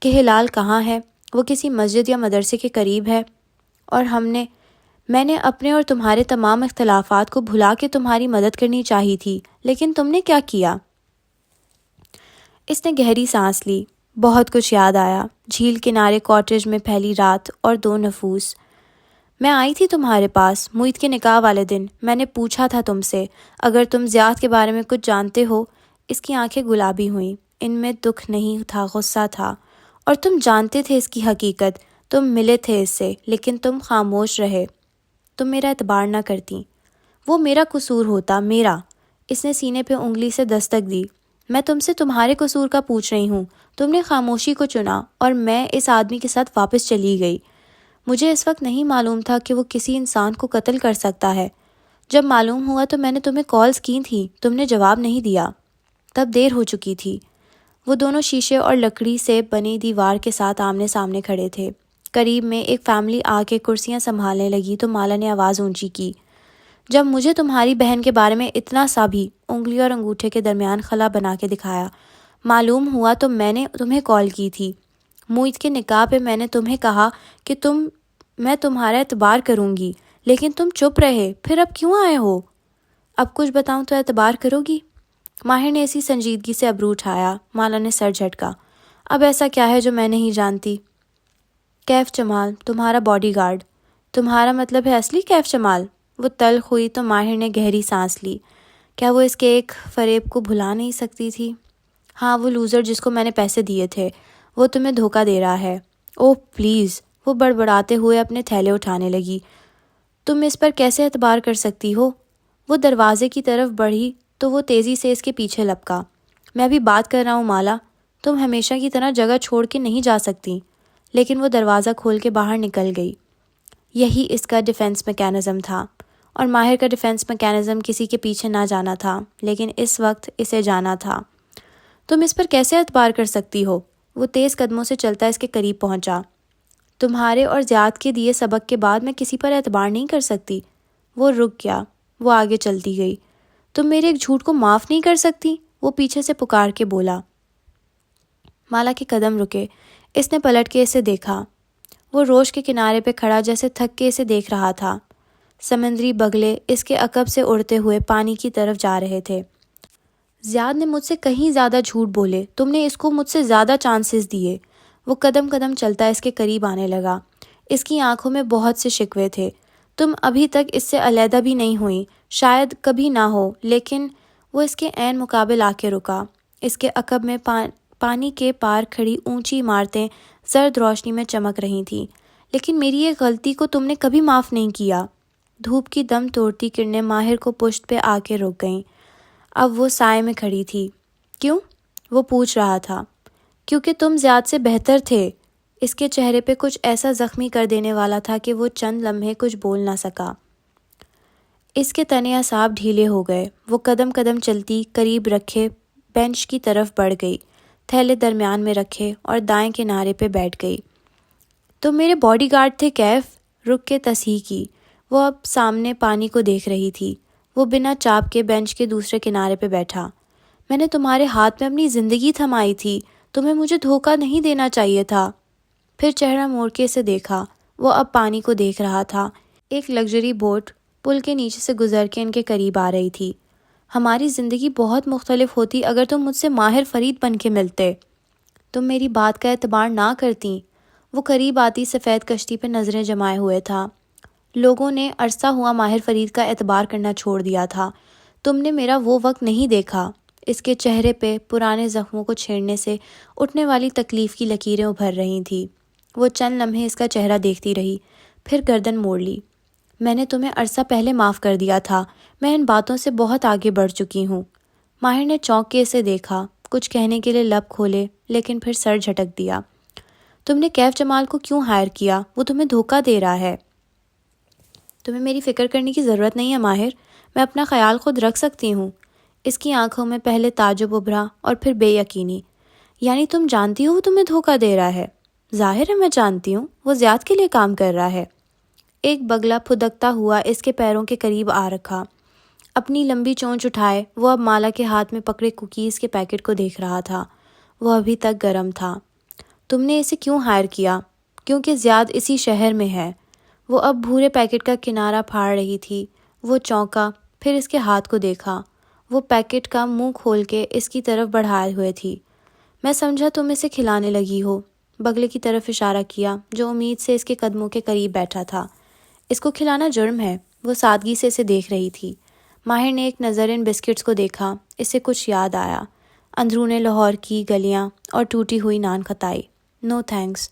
کہ ہلال کہاں ہے، وہ کسی مسجد یا مدرسے کے قریب ہے، اور میں نے اپنے اور تمہارے تمام اختلافات کو بھلا کے تمہاری مدد کرنی چاہی تھی، لیکن تم نے کیا کیا؟ اس نے گہری سانس لی۔ بہت کچھ یاد آیا، جھیل کنارے کاٹیج میں پہلی رات اور 2 نفوس۔ میں آئی تھی تمہارے پاس مویت کے نکاح والے دن، میں نے پوچھا تھا تم سے اگر تم زیاد کے بارے میں کچھ جانتے ہو۔ اس کی آنکھیں گلابی ہوئیں، ان میں دکھ نہیں تھا، غصہ تھا، اور تم جانتے تھے اس کی حقیقت، تم ملے تھے اس سے، لیکن تم خاموش رہے، تم میرا اعتبار نہ کرتی۔ وہ میرا قصور ہوتا، میرا۔ اس نے سینے پہ انگلی سے دستک دی۔ میں تم سے تمہارے قصور کا پوچھ رہی ہوں، تم نے خاموشی کو چنا اور میں اس آدمی کے ساتھ واپس چلی گئی۔ مجھے اس وقت نہیں معلوم تھا کہ وہ کسی انسان کو قتل کر سکتا ہے۔ جب معلوم ہوا تو میں نے تمہیں کالز کی تھیں، تم نے جواب نہیں دیا، تب دیر ہو چکی تھی۔ وہ دونوں شیشے اور لکڑی سے بنی دیوار کے ساتھ آمنے سامنے کھڑے تھے۔ قریب میں ایک فیملی آ کے کرسیاں سنبھالنے لگی تو مالا نے آواز اونچی کی، جب مجھے تمہاری بہن کے بارے میں اتنا سا بھی، انگلی اور انگوٹھے کے درمیان خلا بنا کے دکھایا، معلوم ہوا تو میں نے تمہیں کال کی تھی۔ مویت کے نکاح پہ میں نے تمہیں کہا کہ میں تمہارا اعتبار کروں گی، لیکن تم چپ رہے، پھر اب کیوں آئے ہو؟ اب کچھ بتاؤں تو اعتبار کرو گی؟ ماہر نے اسی سنجیدگی سے ابرو اٹھایا۔ مالا نے سر جھٹکا۔ اب ایسا کیا ہے جو میں نہیں جانتی؟ کیف جمال، تمہارا باڈی گارڈ۔ تمہارا مطلب ہے اصلی کیف جمال؟ وہ تلخ ہوئی تو ماہر نے گہری سانس لی۔ کیا وہ اس کے ایک فریب کو بھلا نہیں سکتی تھی؟ ہاں، وہ لوزر جس کو میں نے پیسے دیے تھے، وہ تمہیں دھوکہ دے رہا ہے۔ اوہ پلیز، وہ بڑبڑاتے ہوئے اپنے تھیلے اٹھانے لگی۔ تم اس پر کیسے اعتبار کر سکتی ہو؟ وہ دروازے کی طرف بڑھی تو وہ تیزی سے اس کے پیچھے لپکا۔ میں بھی بات کر رہا ہوں مالا، تم ہمیشہ کی طرح جگہ چھوڑ کے نہیں جا سکتی۔ لیکن وہ دروازہ کھول کے باہر نکل گئی۔ یہی اس کا ڈیفنس میکینزم تھا، اور ماہر کا ڈیفنس میکینزم کسی کے پیچھے نہ جانا تھا، لیکن اس وقت اسے جانا تھا۔ تم اس پر کیسے اعتبار کر سکتی ہو؟ وہ تیز قدموں سے چلتا اس کے قریب پہنچا۔ تمہارے اور زیاد کے دیے سبق کے بعد میں کسی پر اعتبار نہیں کر سکتی۔ وہ رک گیا، وہ آگے چلتی گئی۔ تم میرے ایک جھوٹ کو معاف نہیں کر سکتی؟ وہ پیچھے سے پکار کے بولا۔ مالا کے قدم رکے، اس نے پلٹ کے اسے دیکھا۔ وہ روش کے کنارے پہ کھڑا جیسے تھک کے اسے دیکھ رہا تھا۔ سمندری بگلے اس کے عقب سے اڑتے ہوئے پانی کی طرف جا رہے تھے۔ زیاد نے مجھ سے کہیں زیادہ جھوٹ بولے، تم نے اس کو مجھ سے زیادہ چانسز دیے۔ وہ قدم قدم چلتا اس کے قریب آنے لگا۔ اس کی آنکھوں میں بہت سے شکوے تھے۔ تم ابھی تک اس سے علیحدہ بھی نہیں ہوئی، شاید کبھی نہ ہو، لیکن… وہ اس کے عین مقابل آ کے رکا۔ اس کے عقب میں پانی کے پار کھڑی اونچی عمارتیں زرد روشنی میں چمک رہی تھیں۔ لیکن میری ایک غلطی کو تم نے کبھی معاف نہیں کیا۔ دھوپ کی دم توڑتی کرنیں ماہر کو پشت پہ آ کے رک گئیں۔ اب وہ سائے میں کھڑی تھی۔ کیوں؟ وہ پوچھ رہا تھا۔ کیونکہ تم زیاد سے بہتر تھے۔ اس کے چہرے پہ کچھ ایسا زخمی کر دینے والا تھا کہ وہ چند لمحے کچھ بول نہ سکا۔ اس کے تنے اعصاب ڈھیلے ہو گئے۔ وہ قدم قدم چلتی قریب رکھے بینچ کی طرف بڑھ گئی، تھیلے درمیان میں رکھے اور دائیں کنارے پہ بیٹھ گئی۔ تم میرے باڈی گارڈ تھے کیف، رک کے تصحیح کی۔ وہ اب سامنے پانی کو دیکھ رہی تھی۔ وہ بنا چاپ کے بینچ کے دوسرے کنارے پہ بیٹھا۔ میں نے تمہارے ہاتھ میں اپنی زندگی تھمائی تھی، تمہیں مجھے دھوکہ نہیں دینا چاہیے تھا۔ پھر چہرہ موڑ کے اسے دیکھا۔ وہ اب پانی کو دیکھ رہا تھا۔ ایک لگژری بوٹ پل کے نیچے سے گزر کے ان کے قریب آ رہی تھی۔ ہماری زندگی بہت مختلف ہوتی اگر تم مجھ سے ماہر فرید بن کے ملتے۔ تم میری بات کا اعتبار نہ کرتی۔ وہ قریب آتی سفید کشتی پہ نظریں جمائے ہوئے تھا۔ لوگوں نے عرصہ ہوا ماہر فرید کا اعتبار کرنا چھوڑ دیا تھا۔ تم نے میرا وہ وقت نہیں دیکھا۔ اس کے چہرے پہ پرانے زخموں کو چھیڑنے سے اٹھنے والی تکلیف کی لکیریں ابھر رہی تھیں۔ وہ چند لمحے اس کا چہرہ دیکھتی رہی، پھر گردن موڑ لی۔ میں نے تمہیں عرصہ پہلے معاف کر دیا تھا، میں ان باتوں سے بہت آگے بڑھ چکی ہوں۔ ماہر نے چونک کے اسے دیکھا، کچھ کہنے کے لیے لب کھولے لیکن پھر سر جھٹک دیا۔ تم نے کیف جمال کو کیوں ہائر کیا؟ وہ تمہیں دھوکہ دے رہا ہے۔ تمہیں میری فکر کرنے کی ضرورت نہیں ہے ماہر، میں اپنا خیال خود رکھ سکتی ہوں۔ اس کی آنکھوں میں پہلے تعجب ابھرا اور پھر بے یقینی۔ یعنی تم جانتی ہو وہ تمہیں دھوکہ دے رہا ہے؟ ظاہر ہے میں جانتی ہوں، وہ زیاد کے لیے کام کر رہا ہے۔ ایک بگلا پھدکتا ہوا اس کے پیروں کے قریب آ رکھا۔ اپنی لمبی چونچ اٹھائے وہ اب مالا کے ہاتھ میں پکڑے کوکیز کے پیکٹ کو دیکھ رہا تھا۔ وہ ابھی تک گرم تھا۔ تم نے اسے کیوں ہائر کیا؟ کیونکہ زیاد اسی شہر میں ہے۔ وہ اب بھورے پیکٹ کا کنارہ پھاڑ رہی تھی۔ وہ چونکا، پھر اس کے ہاتھ کو دیکھا۔ وہ پیکٹ کا منہ کھول کے اس کی طرف بڑھائے ہوئے تھی۔ میں سمجھا تم اسے کھلانے لگی ہو۔ بگلے کی طرف اشارہ کیا جو امید سے اس کے قدموں کے قریب بیٹھا تھا۔ اس کو کھلانا جرم ہے۔ وہ سادگی سے اسے دیکھ رہی تھی۔ ماہر نے ایک نظر ان بسکٹس کو دیکھا۔ اسے کچھ یاد آیا۔ اندرون لاہور کی گلیاں اور ٹوٹی ہوئی نان کھتائی۔ نو تھینکس،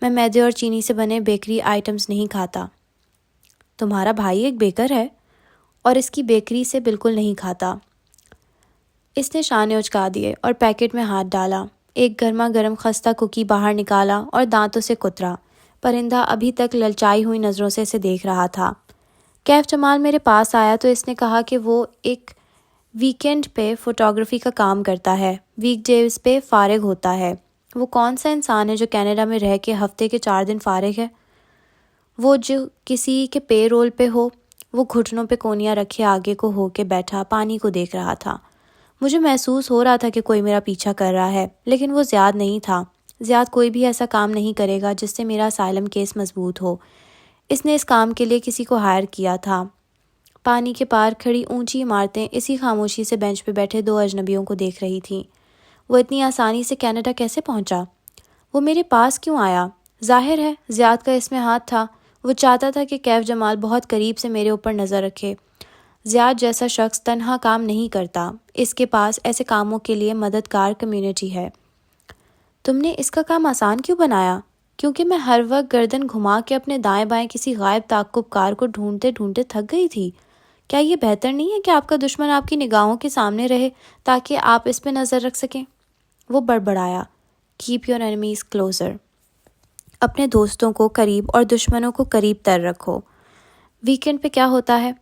میں میدے اور چینی سے بنے بیکری آئٹمز نہیں کھاتا۔ تمہارا بھائی ایک بیکر ہے اور اس کی بیکری سے بالکل نہیں کھاتا۔ اس نے شانے اچکا دیے اور پیکٹ میں ہاتھ ڈالا۔ ایک گرما گرم خستہ کوکی باہر نکالا اور دانتوں سے کترا۔ پرندہ ابھی تک للچائی ہوئی نظروں سے اسے دیکھ رہا تھا۔ کیف جمال میرے پاس آیا تو اس نے کہا کہ وہ ایک ویکینڈ پہ فوٹوگرافی کا کام کرتا ہے، ویک ڈیز پہ فارغ ہوتا ہے۔ وہ کون سا انسان ہے جو کینیڈا میں رہ کے ہفتے کے 4 دن فارغ ہے؟ وہ جو کسی کے پے رول پہ ہو۔ وہ گھٹنوں پہ کونیاں رکھے آگے کو ہو کے بیٹھا پانی کو دیکھ رہا تھا۔ مجھے محسوس ہو رہا تھا کہ کوئی میرا پیچھا کر رہا ہے، لیکن وہ زیاد نہیں تھا۔ زیاد کوئی بھی ایسا کام نہیں کرے گا جس سے میرا اسائلم کیس مضبوط ہو۔ اس نے اس کام کے لیے کسی کو ہائر کیا تھا۔ پانی کے پار کھڑی اونچی عمارتیں اسی خاموشی سے بینچ پہ بیٹھے 2 اجنبیوں کو دیکھ رہی تھیں۔ وہ اتنی آسانی سے کینیڈا کیسے پہنچا؟ وہ میرے پاس کیوں آیا؟ ظاہر ہے زیاد کا اس میں ہاتھ تھا۔ وہ چاہتا تھا کہ کیف جمال بہت قریب سے میرے اوپر نظر رکھے۔ زیاد جیسا شخص تنہا کام نہیں کرتا، اس کے پاس ایسے کاموں کے لیے مددگار کمیونٹی ہے۔ تم نے اس کا کام آسان کیوں بنایا؟ کیونکہ میں ہر وقت گردن گھما کے اپنے دائیں بائیں کسی غائب تعقب کار کو ڈھونڈتے ڈھونڈتے تھک گئی تھی۔ کیا یہ بہتر نہیں ہے کہ آپ کا دشمن آپ کی نگاہوں کے سامنے رہے تاکہ آپ اس پہ نظر رکھ سکیں؟ وہ بڑبڑایا، کیپ یور اینیمیز کلوزر۔ اپنے دوستوں کو قریب اور دشمنوں کو قریب تر رکھو۔ ویکینڈ پہ کیا ہوتا ہے؟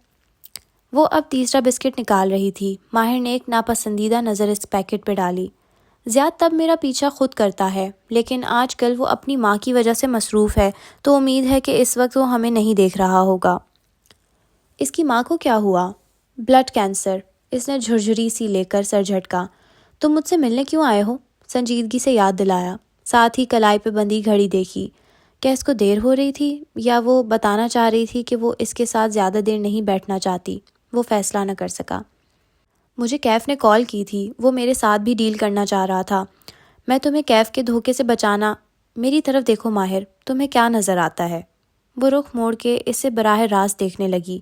وہ اب تیسرا بسکٹ نکال رہی تھی۔ ماہر نے ایک ناپسندیدہ نظر اس پیکٹ پہ ڈالی۔ زیاد تب میرا پیچھا خود کرتا ہے، لیکن آج کل وہ اپنی ماں کی وجہ سے مصروف ہے تو امید ہے کہ اس وقت وہ ہمیں نہیں دیکھ رہا ہوگا۔ اس کی ماں کو کیا ہوا؟ Blood cancer. اس نے جھرجھری سی لے کر سر جھٹکا۔ تم مجھ سے ملنے کیوں آئے ہو؟ سنجیدگی سے یاد دلایا، ساتھ ہی کلائی پہ بندھی گھڑی دیکھی۔ کیا اس کو دیر ہو رہی تھی یا وہ بتانا چاہ رہی تھی کہ وہ اس کے ساتھ زیادہ دیر نہیں بیٹھنا چاہتی؟ وہ فیصلہ نہ کر سکا۔ مجھے کیف نے کال کی تھی، وہ میرے ساتھ بھی ڈیل کرنا چاہ رہا تھا۔ میں تمہیں کیف کے دھوکے سے بچانا۔ میری طرف دیکھو ماہر، تمہیں کیا نظر آتا ہے؟ وہ رخ موڑ کے اسے براہ راست دیکھنے لگی۔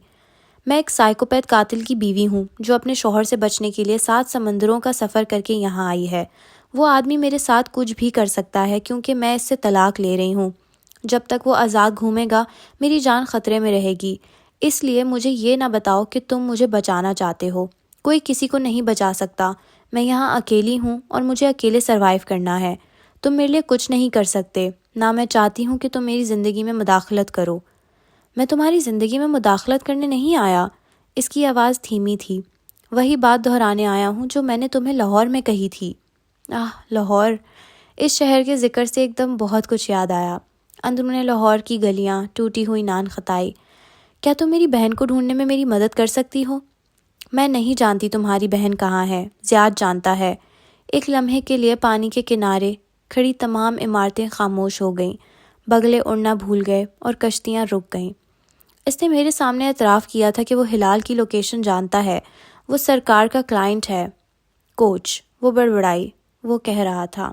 میں ایک سائیکوپیتھ قاتل کی بیوی ہوں جو اپنے شوہر سے بچنے کے لیے 7 سمندروں کا سفر کر کے یہاں آئی ہے۔ وہ آدمی میرے ساتھ کچھ بھی کر سکتا ہے کیونکہ میں اس سے طلاق لے رہی ہوں۔ جب تک وہ آزاد گھومے گا میری جان خطرے میں رہے گی۔ اس لیے مجھے یہ نہ بتاؤ کہ تم مجھے بچانا چاہتے ہو۔ کوئی کسی کو نہیں بچا سکتا۔ میں یہاں اکیلی ہوں اور مجھے اکیلے سروائیو کرنا ہے۔ تم میرے لیے کچھ نہیں کر سکتے، نہ میں چاہتی ہوں کہ تم میری زندگی میں مداخلت کرو۔ میں تمہاری زندگی میں مداخلت کرنے نہیں آیا۔ اس کی آواز دھیمی تھی۔ وہی بات دہرانے آیا ہوں جو میں نے تمہیں لاہور میں کہی تھی۔ لاہور! اس شہر کے ذکر سے ایک دم بہت کچھ یاد آیا۔ اندرون لاہور کی گلیاں، ٹوٹی ہوئی نان خطائی۔ کیا تم میری بہن کو ڈھونڈنے میں میری مدد کر سکتی ہو؟ میں نہیں جانتی تمہاری بہن کہاں ہے، زیاد جانتا ہے۔ ایک لمحے کے لیے پانی کے کنارے کھڑی تمام عمارتیں خاموش ہو گئیں، بگلے اڑنا بھول گئے اور کشتیاں رک گئیں۔ اس نے میرے سامنے اعتراف کیا تھا کہ وہ ہلال کی لوکیشن جانتا ہے، وہ سرکار کا کلائنٹ ہے۔ کوچ، وہ بڑبڑائی، وہ کہہ رہا تھا،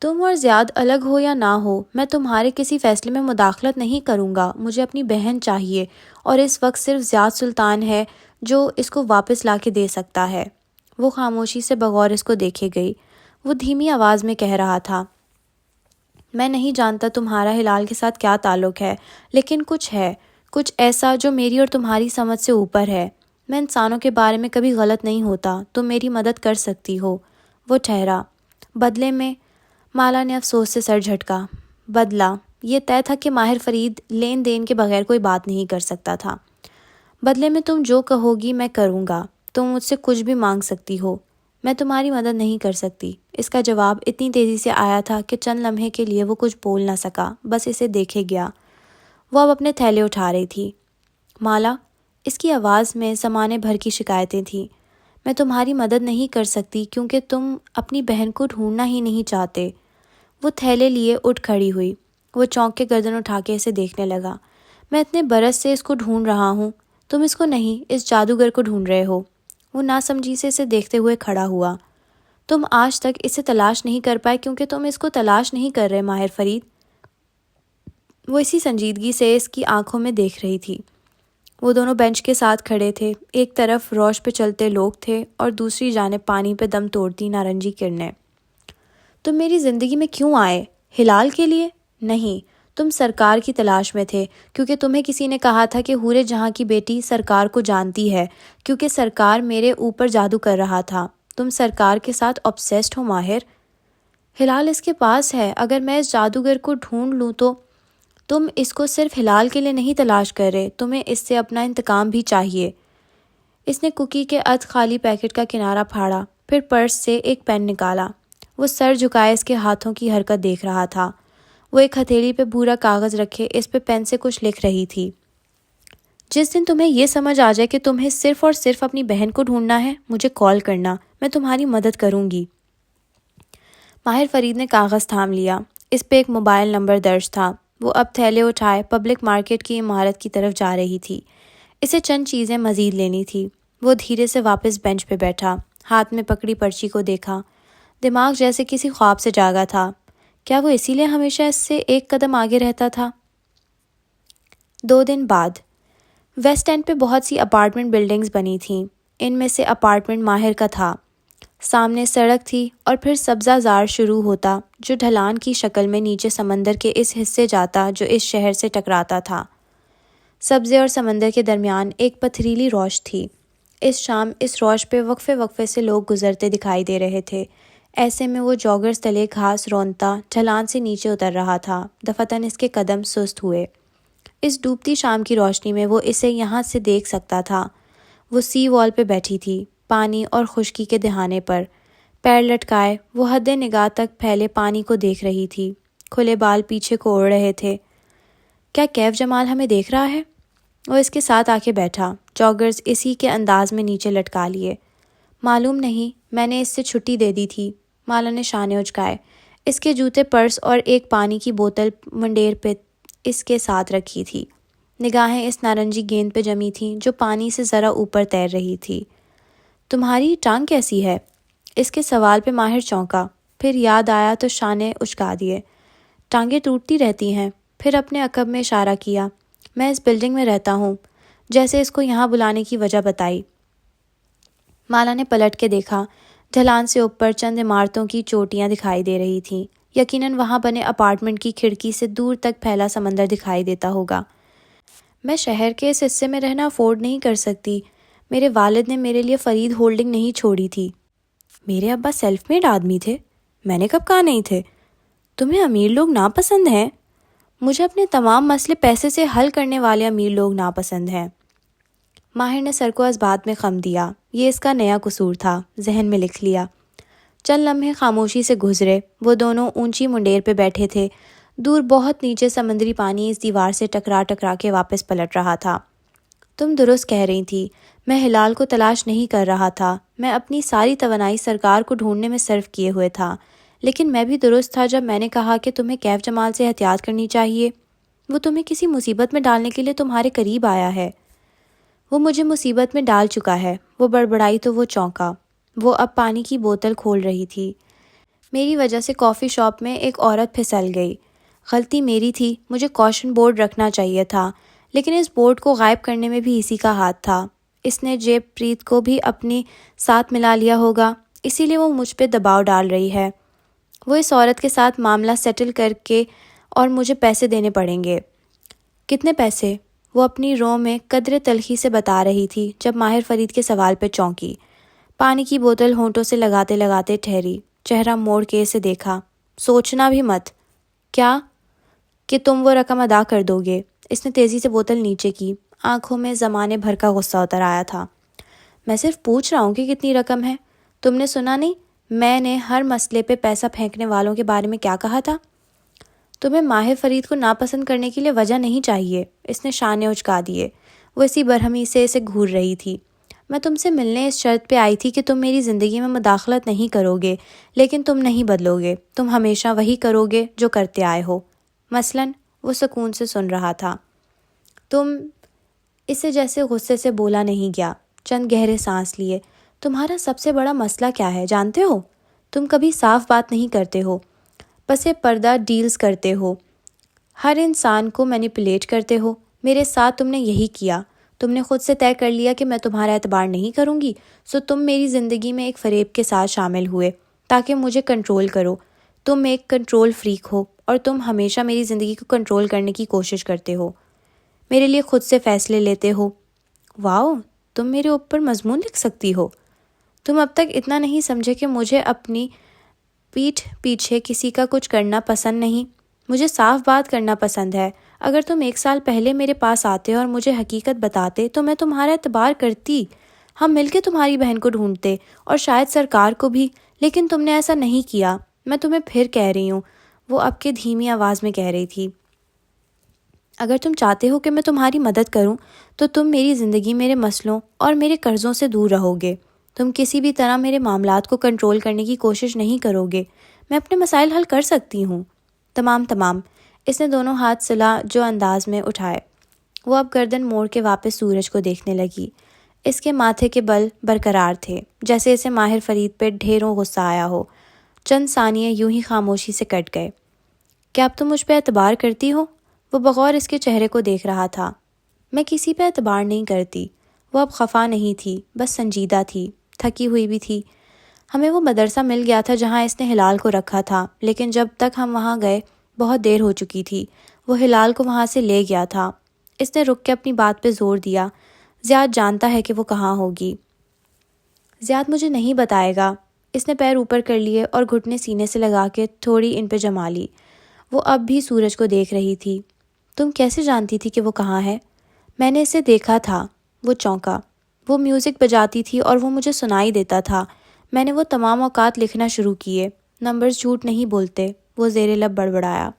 تم اور زیاد الگ ہو یا نہ ہو، میں تمہارے کسی فیصلے میں مداخلت نہیں کروں گا۔ مجھے اپنی بہن چاہیے اور اس وقت صرف زیاد سلطان ہے جو اس کو واپس لا کے دے سکتا ہے۔ وہ خاموشی سے بغور اس کو دیکھے گئی۔ وہ دھیمی آواز میں کہہ رہا تھا، میں نہیں جانتا تمہارا ہلال کے ساتھ کیا تعلق ہے، لیکن کچھ ہے، کچھ ایسا جو میری اور تمہاری سمجھ سے اوپر ہے۔ میں انسانوں کے بارے میں کبھی غلط نہیں ہوتا، تم میری مدد کر سکتی ہو۔ وہ ٹھہرا۔ بدلے میں، مالا نے افسوس سے سر جھٹکا۔ بدلہ، یہ طے تھا کہ ماہر فرید لین دین کے بغیر کوئی بات نہیں کر سکتا تھا۔ بدلے میں تم جو کہو گی میں کروں گا، تم مجھ سے کچھ بھی مانگ سکتی ہو، میں تمہاری مدد نہیں کر سکتی۔ اس کا جواب اتنی تیزی سے آیا تھا کہ چند لمحے کے لیے وہ کچھ بول نہ سکا، بس اسے دیکھے گیا۔ وہ اب اپنے تھیلے اٹھا رہی تھی۔ مالا، اس کی آواز میں زمانے بھر کی شکایتیں تھیں۔ میں تمہاری مدد نہیں کر سکتی کیونکہ تم اپنی بہن کو ڈھونڈنا ہی نہیں چاہتے۔ وہ تھیلے لیے اٹھ کھڑی ہوئی۔ وہ چونک کے گردن اٹھا کے اسے دیکھنے لگا۔ میں اتنے برس سے اس کو ڈھونڈ رہا ہوں، تم اس کو نہیں، اس جادوگر کو ڈھونڈ رہے ہو۔ وہ ناسمجھی سے اسے دیکھتے ہوئے کھڑا ہوا۔ تم آج تک اسے تلاش نہیں کر پائے کیونکہ تم اس کو تلاش نہیں کر رہے ماہر فرید۔ وہ اسی سنجیدگی سے اس کی آنکھوں میں دیکھ رہی تھی۔ وہ دونوں بینچ کے ساتھ کھڑے تھے، ایک طرف روش پہ چلتے لوگ تھے اور دوسری جانب پانی پہ دم توڑتی نارنجی کرنیں۔ تم میری زندگی میں کیوں آئے؟ ہلال کے لیے؟ نہیں، تم سرکار کی تلاش میں تھے کیونکہ تمہیں کسی نے کہا تھا کہ حورِ جہاں کی بیٹی سرکار کو جانتی ہے، کیونکہ سرکار میرے اوپر جادو کر رہا تھا۔ تم سرکار کے ساتھ obsessed ہو ماہر۔ ہلال اس کے پاس ہے، اگر میں اس جادوگر کو ڈھونڈ لوں تو تم اس کو صرف ہلال کے لیے نہیں تلاش کر رہے، تمہیں اس سے اپنا انتقام بھی چاہیے۔ اس نے کوکی کے خالی پیکٹ کا کنارہ پھاڑا، پھر پرس سے ایک پین نکالا۔ وہ سر جھکائے اس کے ہاتھوں کی حرکت دیکھ رہا تھا۔ وہ ایک ہتھیلی پہ بھورا کاغذ رکھے اس پہ پین سے کچھ لکھ رہی تھی۔ جس دن تمہیں یہ سمجھ آ جائے کہ تمہیں صرف اور صرف اپنی بہن کو ڈھونڈنا ہے، مجھے کال کرنا، میں تمہاری مدد کروں گی۔ ماہر فرید نے کاغذ تھام لیا۔ اس پہ ایک موبائل نمبر درج تھا۔ وہ اب تھیلے اٹھائے پبلک مارکیٹ کی عمارت کی طرف جا رہی تھی۔ اسے چند چیزیں مزید لینی تھی۔ وہ دھیرے سے واپس بینچ پہ بیٹھا، ہاتھ میں پکڑی پرچی کو دیکھا۔ دماغ جیسے کسی خواب سے جاگا تھا۔ کیا وہ اسی لیے ہمیشہ اس سے ایک قدم آگے رہتا تھا؟ 2 دن بعد ویسٹ اینڈ پہ بہت سی اپارٹمنٹ بلڈنگز بنی تھیں۔ ان میں سے اپارٹمنٹ ماہر کا تھا۔ سامنے سڑک تھی اور پھر سبزہ زار شروع ہوتا جو ڈھلان کی شکل میں نیچے سمندر کے اس حصے جاتا جو اس شہر سے ٹکراتا تھا۔ سبزے اور سمندر کے درمیان ایک پتھریلی روش تھی۔ اس شام اس روش پہ وقفے وقفے سے لوگ گزرتے دکھائی دے رہے تھے۔ ایسے میں وہ جاگرز تلے گھاس رونتا ڈھلان سے نیچے اتر رہا تھا۔ دفعتاً اس کے قدم سست ہوئے۔ اس ڈوبتی شام کی روشنی میں وہ اسے یہاں سے دیکھ سکتا تھا۔ وہ سی وال پہ بیٹھی تھی، پانی اور خشکی کے دہانے پر پیر لٹکائے وہ حد نگاہ تک پھیلے پانی کو دیکھ رہی تھی۔ کھلے بال پیچھے کو اڑ رہے تھے۔ کیا کیف جمال ہمیں دیکھ رہا ہے؟ وہ اس کے ساتھ آ کے بیٹھا، جاگرز اسی کے انداز میں نیچے لٹکا لیے۔ معلوم نہیں، میں نے اس سے چھٹی دے دی تھی۔ مالا نے شانے اچکائے۔ اس کے جوتے، پرس اور ایک پانی کی بوتل منڈیر پہ اس کے ساتھ رکھی تھی۔ نگاہیں اس نارنجی گیند پہ جمی تھیں جو پانی سے ذرا اوپر تیر رہی تھی۔ تمہاری ٹانگ کیسی ہے؟ اس کے سوال پہ ماہر چونکا، پھر یاد آیا تو شانے اچکا دیے۔ ٹانگیں ٹوٹتی رہتی ہیں۔ پھر اپنے عقب میں اشارہ کیا۔ میں اس بلڈنگ میں رہتا ہوں، جیسے اس کو یہاں بلانے کی وجہ بتائی۔ مالا نے پلٹ کے دیکھا۔ ڈھلان سے اوپر چند عمارتوں کی چوٹیاں دکھائی دے رہی تھیں۔ یقیناً وہاں بنے اپارٹمنٹ کی کھڑکی سے دور تک پھیلا سمندر دکھائی دیتا ہوگا۔ میں شہر کے اس حصے میں رہنا افورڈ نہیں کر سکتی۔ میرے والد نے میرے لیے فرید ہولڈنگ نہیں چھوڑی تھی۔ میرے ابا سیلف میڈ آدمی تھے؟ میں نے کب کہا نہیں تھے؟ تمہیں امیر لوگ ناپسند ہیں؟ مجھے اپنے تمام مسئلے پیسے سے حل کرنے والے امیر لوگ ناپسند ہیں۔ ماہر نے سر کو اسبات میں خم دیا۔ یہ اس کا نیا قصور تھا، ذہن میں لکھ لیا۔ چند لمحے خاموشی سے گزرے۔ وہ دونوں اونچی منڈیر پہ بیٹھے تھے، دور بہت نیچے سمندری پانی اس دیوار سے ٹکرا کے واپس پلٹ رہا تھا۔ تم درست کہہ رہی تھی، میں ہلال کو تلاش نہیں کر رہا تھا، میں اپنی ساری توانائی سرکار کو ڈھونڈنے میں صرف کیے ہوئے تھا۔ لیکن میں بھی درست تھا جب میں نے کہا کہ تمہیں کیف جمال سے احتیاط کرنی چاہیے۔ وہ تمہیں کسی مصیبت میں ڈالنے کے لیے تمہارے قریب آیا ہے۔ وہ مجھے مصیبت میں ڈال چکا ہے، وہ بڑبڑائی تو وہ چونکا۔ وہ اب پانی کی بوتل کھول رہی تھی۔ میری وجہ سے کافی شاپ میں ایک عورت پھسل گئی۔ غلطی میری تھی، مجھے کوشن بورڈ رکھنا چاہیے تھا، لیکن اس بورڈ کو غائب کرنے میں بھی اسی کا ہاتھ تھا۔ اس نے جے پریت کو بھی اپنی ساتھ ملا لیا ہوگا، اسی لیے وہ مجھ پہ دباؤ ڈال رہی ہے۔ وہ اس عورت کے ساتھ معاملہ سیٹل کر کے اور مجھے پیسے دینے پڑیں گے۔ کتنے پیسے؟ وہ اپنی رو میں قدرے تلخی سے بتا رہی تھی جب ماہر فرید کے سوال پہ چونکی۔ پانی کی بوتل ہونٹوں سے لگاتے ٹھہری، چہرہ موڑ کے اسے دیکھا۔ سوچنا بھی مت۔ کیا؟ کہ تم وہ رقم ادا کر دو گے؟ اس نے تیزی سے بوتل نیچے کی، آنکھوں میں زمانے بھر کا غصہ اتر آیا تھا۔ میں صرف پوچھ رہا ہوں کہ کتنی رقم ہے۔ تم نے سنا نہیں میں نے ہر مسئلے پہ پیسہ پھینکنے والوں کے بارے میں کیا کہا تھا؟ تمہیں ماہر فرید کو ناپسند کرنے کے لیے وجہ نہیں چاہیے۔ اس نے شانے اچکا دیے۔ وہ اسی برہمی سے اسے گھور رہی تھی۔ میں تم سے ملنے اس شرط پہ آئی تھی کہ تم میری زندگی میں مداخلت نہیں کرو گے، لیکن تم نہیں بدلو گے، تم ہمیشہ وہی کرو گے جو کرتے آئے ہو۔ مثلاً وہ سکون سے سن رہا تھا۔ تم اسے جیسے غصے سے بولا نہیں گیا، چند گہرے سانس لیے۔ تمہارا سب سے بڑا مسئلہ کیا ہے جانتے ہو؟ تم کبھی صاف بات نہیں کرتے ہو، پسے پردہ ڈیلز کرتے ہو، ہر انسان کو مینیپولیٹ کرتے ہو۔ میرے ساتھ تم نے یہی کیا۔ تم نے خود سے طے کر لیا کہ میں تمہارا اعتبار نہیں کروں گی، سو تم میری زندگی میں ایک فریب کے ساتھ شامل ہوئے تاکہ مجھے کنٹرول کرو۔ تم ایک کنٹرول فریک ہو اور تم ہمیشہ میری زندگی کو کنٹرول کرنے کی کوشش کرتے ہو، میرے لیے خود سے فیصلے لیتے ہو۔ واؤ، تم میرے اوپر مضمون لکھ سکتی ہو۔ تم اب تک اتنا نہیں سمجھے کہ مجھے اپنی پیٹھ پیچھے کسی کا کچھ کرنا پسند نہیں۔ مجھے صاف بات کرنا پسند ہے۔ اگر تم 1 سال پہلے میرے پاس آتے اور مجھے حقیقت بتاتے تو میں تمہارا اعتبار کرتی، ہم مل کے تمہاری بہن کو ڈھونڈتے اور شاید سرکار کو بھی، لیکن تم نے ایسا نہیں کیا۔ میں تمہیں پھر کہہ رہی ہوں، وہ اب کے دھیمی آواز میں کہہ رہی تھی، اگر تم چاہتے ہو کہ میں تمہاری مدد کروں تو تم میری زندگی، میرے مسئلوں اور میرے قرضوں سے دور رہو گے۔ تم کسی بھی طرح میرے معاملات کو کنٹرول کرنے کی کوشش نہیں کرو گے۔ میں اپنے مسائل حل کر سکتی ہوں۔ تمام۔ اس نے دونوں ہاتھ صلاح جو انداز میں اٹھائے۔ وہ اب گردن موڑ کے واپس سورج کو دیکھنے لگی۔ اس کے ماتھے کے بل برقرار تھے، جیسے اسے ماہر فرید پہ ڈھیروں غصہ آیا ہو۔ چند ثانیے یوں ہی خاموشی سے کٹ گئے۔ کیا اب تم مجھ پہ اعتبار کرتی ہو؟ وہ بغور اس کے چہرے کو دیکھ رہا تھا۔ میں کسی پہ اعتبار نہیں کرتی۔ وہ اب خفا نہیں تھی، بس سنجیدہ تھی، تھکی ہوئی بھی تھی۔ ہمیں وہ مدرسہ مل گیا تھا جہاں اس نے ہلال کو رکھا تھا، لیکن جب تک ہم وہاں گئے بہت دیر ہو چکی تھی۔ وہ ہلال کو وہاں سے لے گیا تھا۔ اس نے رک کے اپنی بات پہ زور دیا۔ زیاد جانتا ہے کہ وہ کہاں ہوگی۔ زیاد مجھے نہیں بتائے گا۔ اس نے پیر اوپر کر لیے اور گھٹنے سینے سے لگا کے تھوڑی ان پہ جما لی۔ وہ اب بھی سورج کو دیکھ رہی تھی۔ تم کیسے جانتی تھی کہ وہ کہاں ہے؟ میں نے اسے دیکھا تھا۔ وہ چونکا۔ وہ میوزک بجاتی تھی اور وہ مجھے سنائی دیتا تھا۔ میں نے وہ تمام اوقات لکھنا شروع کیے۔ نمبرز جھوٹ نہیں بولتے، وہ زیر لب بڑبڑایا۔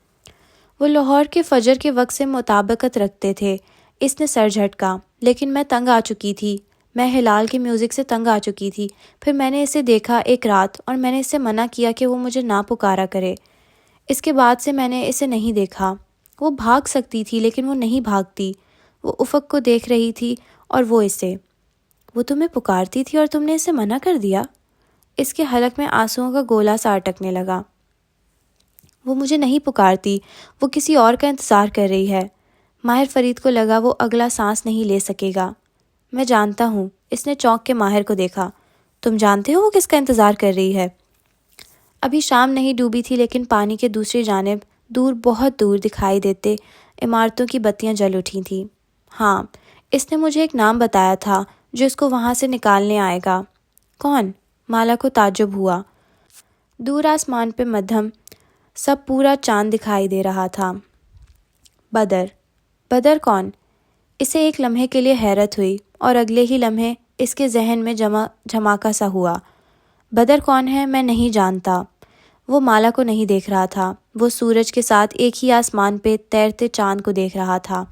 وہ لاہور کے فجر کے وقت سے مطابقت رکھتے تھے۔ اس نے سر جھٹکا۔ لیکن میں تنگ آ چکی تھی۔ میں ہلال کے میوزک سے تنگ آ چکی تھی۔ پھر میں نے اسے دیکھا ایک رات اور میں نے اسے منع کیا کہ وہ مجھے نہ پکارا کرے۔ اس کے بعد سے میں نے اسے نہیں دیکھا۔ وہ بھاگ سکتی تھی لیکن وہ نہیں بھاگتی۔ وہ افق کو دیکھ رہی تھی اور وہ اسے۔ وہ تمہیں پکارتی تھی اور تم نے اسے منع کر دیا؟ اس کے حلق میں آنسوؤں کا گولا سا اٹکنے لگا۔ وہ مجھے نہیں پکارتی، وہ کسی اور کا انتظار کر رہی ہے۔ ماہر فرید کو لگا وہ اگلا سانس نہیں لے سکے گا۔ میں جانتا ہوں۔ اس نے چونک کے ماہر کو دیکھا۔ تم جانتے ہو وہ کس کا انتظار کر رہی ہے؟ ابھی شام نہیں ڈوبی تھی لیکن پانی کے دوسری جانب دور، بہت دور دکھائی دیتے عمارتوں کی بتیاں جل اٹھی تھیں۔ ہاں، اس نے مجھے ایک نام بتایا تھا جو اس کو وہاں سے نکالنے آئے گا۔ کون؟ مالا کو تعجب ہوا۔ دور آسمان پہ مدھم سب پورا چاند دکھائی دے رہا تھا۔ بدر۔ بدر کون؟ اسے ایک لمحے کے لیے حیرت ہوئی اور اگلے ہی لمحے اس کے ذہن میں جھماکا سا ہوا۔ بدر کون ہے؟ میں نہیں جانتا۔ وہ مالا کو نہیں دیکھ رہا تھا، وہ سورج کے ساتھ ایک ہی آسمان پہ تیرتے چاند کو دیکھ رہا تھا۔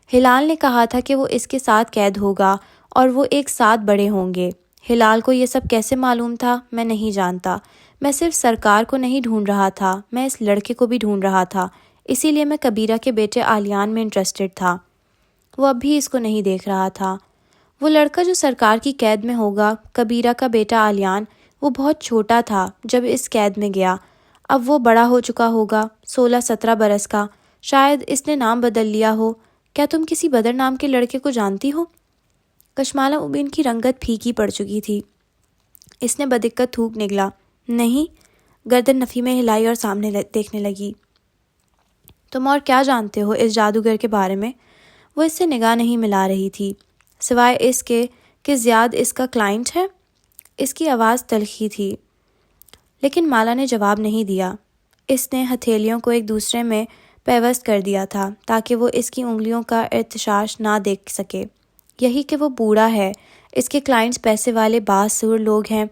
ہلال نے کہا تھا کہ وہ اس کے ساتھ قید ہوگا اور وہ ایک ساتھ بڑے ہوں گے۔ ہلال کو یہ سب کیسے معلوم تھا میں نہیں جانتا۔ میں صرف سرکار کو نہیں ڈھونڈ رہا تھا، میں اس لڑکے کو بھی ڈھونڈ رہا تھا، اسی لیے میں کبیرہ کے بیٹے آلیان میں انٹرسٹڈ تھا۔ وہ اب بھی اس کو نہیں دیکھ رہا تھا۔ وہ لڑکا جو سرکار کی قید میں ہوگا، کبیرہ کا بیٹا آلیان، وہ بہت چھوٹا تھا جب اس قید میں گیا۔ اب وہ بڑا ہو چکا ہوگا، 16-17 برس کا، شاید اس نے نام بدل لیا ہو۔ کیا تم کسی بدر نام کے لڑکے کو جانتی ہو؟ کشمالہ مبین کی رنگت پھیکی پڑ چکی تھی۔ اس نے بدقت تھوک نگلا۔ نہیں، گردن نفی میں ہلائی اور سامنے دیکھنے لگی۔ تم اور کیا جانتے ہو اس جادوگر کے بارے میں؟ وہ اس سے نگاہ نہیں ملا رہی تھی، سوائے اس کے کہ زیاد اس کا کلائنٹ ہے۔ اس کی آواز تلخی تھی، لیکن مالا نے جواب نہیں دیا۔ اس نے ہتھیلیوں کو ایک دوسرے میں پیوست کر دیا تھا تاکہ وہ اس کی انگلیوں کا ارتشاش نہ دیکھ سکے۔ یہی کہ وہ بوڑھا ہے، اس کے کلائنٹس پیسے والے باسور لوگ ہیں۔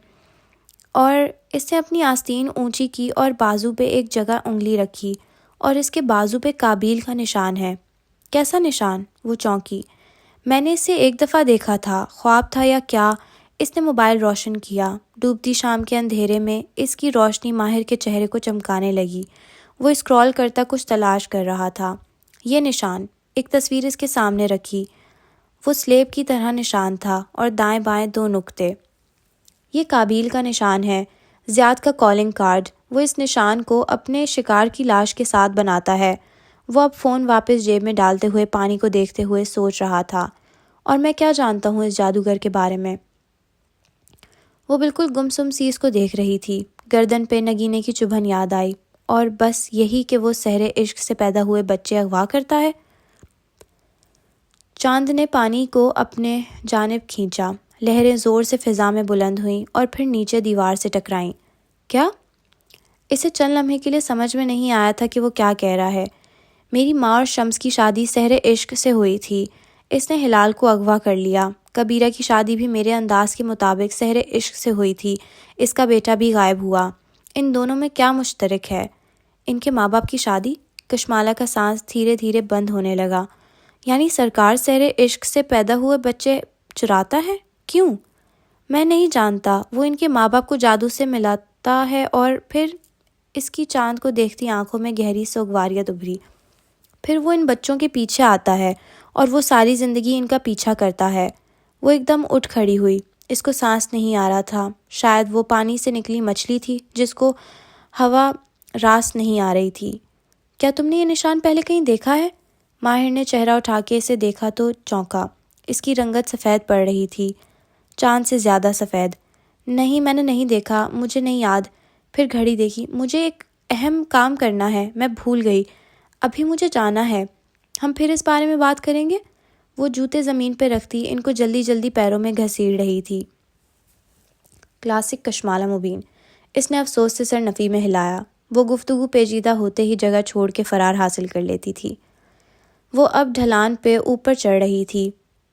اور اس نے اپنی آستین اونچی کی اور بازو پہ ایک جگہ انگلی رکھی، اور اس کے بازو پہ کابیل کا نشان ہے۔ کیسا نشان؟ وہ چونکی۔ میں نے اسے ایک دفعہ دیکھا تھا، خواب تھا یا کیا؟ اس نے موبائل روشن کیا۔ ڈوبتی شام کے اندھیرے میں اس کی روشنی ماہر کے چہرے کو چمکانے لگی۔ وہ اسکرول کرتا کچھ تلاش کر رہا تھا۔ یہ نشان، ایک تصویر اس کے سامنے رکھی۔ وہ سلیب کی طرح نشان تھا اور دائیں بائیں 2 نقطے۔ یہ کابیل کا نشان ہے، زیاد کا کالنگ کارڈ۔ وہ اس نشان کو اپنے شکار کی لاش کے ساتھ بناتا ہے۔ وہ اب فون واپس جیب میں ڈالتے ہوئے پانی کو دیکھتے ہوئے سوچ رہا تھا، اور میں کیا جانتا ہوں اس جادوگر کے بارے میں؟ وہ بالکل گمسم سی اس کو دیکھ رہی تھی۔ گردن پہ نگینے کی چبھن یاد آئی، اور بس یہی کہ وہ سحر عشق سے پیدا ہوئے بچے اغوا کرتا ہے۔ چاند نے پانی کو اپنے جانب کھینچا، لہریں زور سے فضا میں بلند ہوئیں اور پھر نیچے دیوار سے ٹکرائیں۔ کیا؟ اسے چند لمحے کے لیے سمجھ میں نہیں آیا تھا کہ وہ کیا کہہ رہا ہے۔ میری ماں اور شمس کی شادی سحر عشق سے ہوئی تھی۔ اس نے ہلال کو اغوا کر لیا۔ کبیرہ کی شادی بھی میرے انداز کے مطابق سحر عشق سے ہوئی تھی۔ اس کا بیٹا بھی غائب ہوا۔ ان دونوں میں کیا مشترک ہے؟ ان کے ماں باپ کی شادی؟ کشمالہ کا سانس دھیرے دھیرے بند ہونے لگا۔ یعنی سرکار سحر عشق سے پیدا ہوئے بچے چراتا ہے؟ کیوں؟ میں نہیں جانتا۔ وہ ان کے ماں باپ کو جادو سے ملاتا ہے اور پھر اس کی چاند کو دیکھتی آنکھوں میں گہری سوگواریت ابھری۔ پھر وہ ان بچوں کے پیچھے آتا ہے اور وہ ساری زندگی ان کا پیچھا کرتا ہے۔ وہ ایک دم اٹھ کھڑی ہوئی۔ اس کو سانس نہیں آ رہا تھا۔ شاید وہ پانی سے نکلی مچھلی تھی جس کو ہوا راست نہیں آ رہی تھی۔ کیا تم نے یہ نشان پہلے کہیں دیکھا ہے؟ ماہر نے چہرہ اٹھا کے اسے دیکھا تو چونکا۔ اس کی رنگت سفید پڑ رہی تھی، چاند سے زیادہ سفید۔ نہیں، میں نے نہیں دیکھا، مجھے نہیں یاد۔ پھر گھڑی دیکھی۔ مجھے ایک اہم کام کرنا ہے، میں بھول گئی، ابھی مجھے جانا ہے۔ ہم پھر اس بارے میں بات کریں گے۔ وہ جوتے زمین پہ رکھتی ان کو جلدی جلدی پیروں میں گھسیڑ رہی تھی۔ کلاسک کشمالہ مبین، اس نے افسوس سے سر نفی میں ہلایا۔ وہ گفتگو پیچیدہ ہوتے ہی جگہ چھوڑ کے فرار حاصل کر لیتی تھی۔ وہ اب ڈھلان پہ اوپر چڑھ رہی تھی۔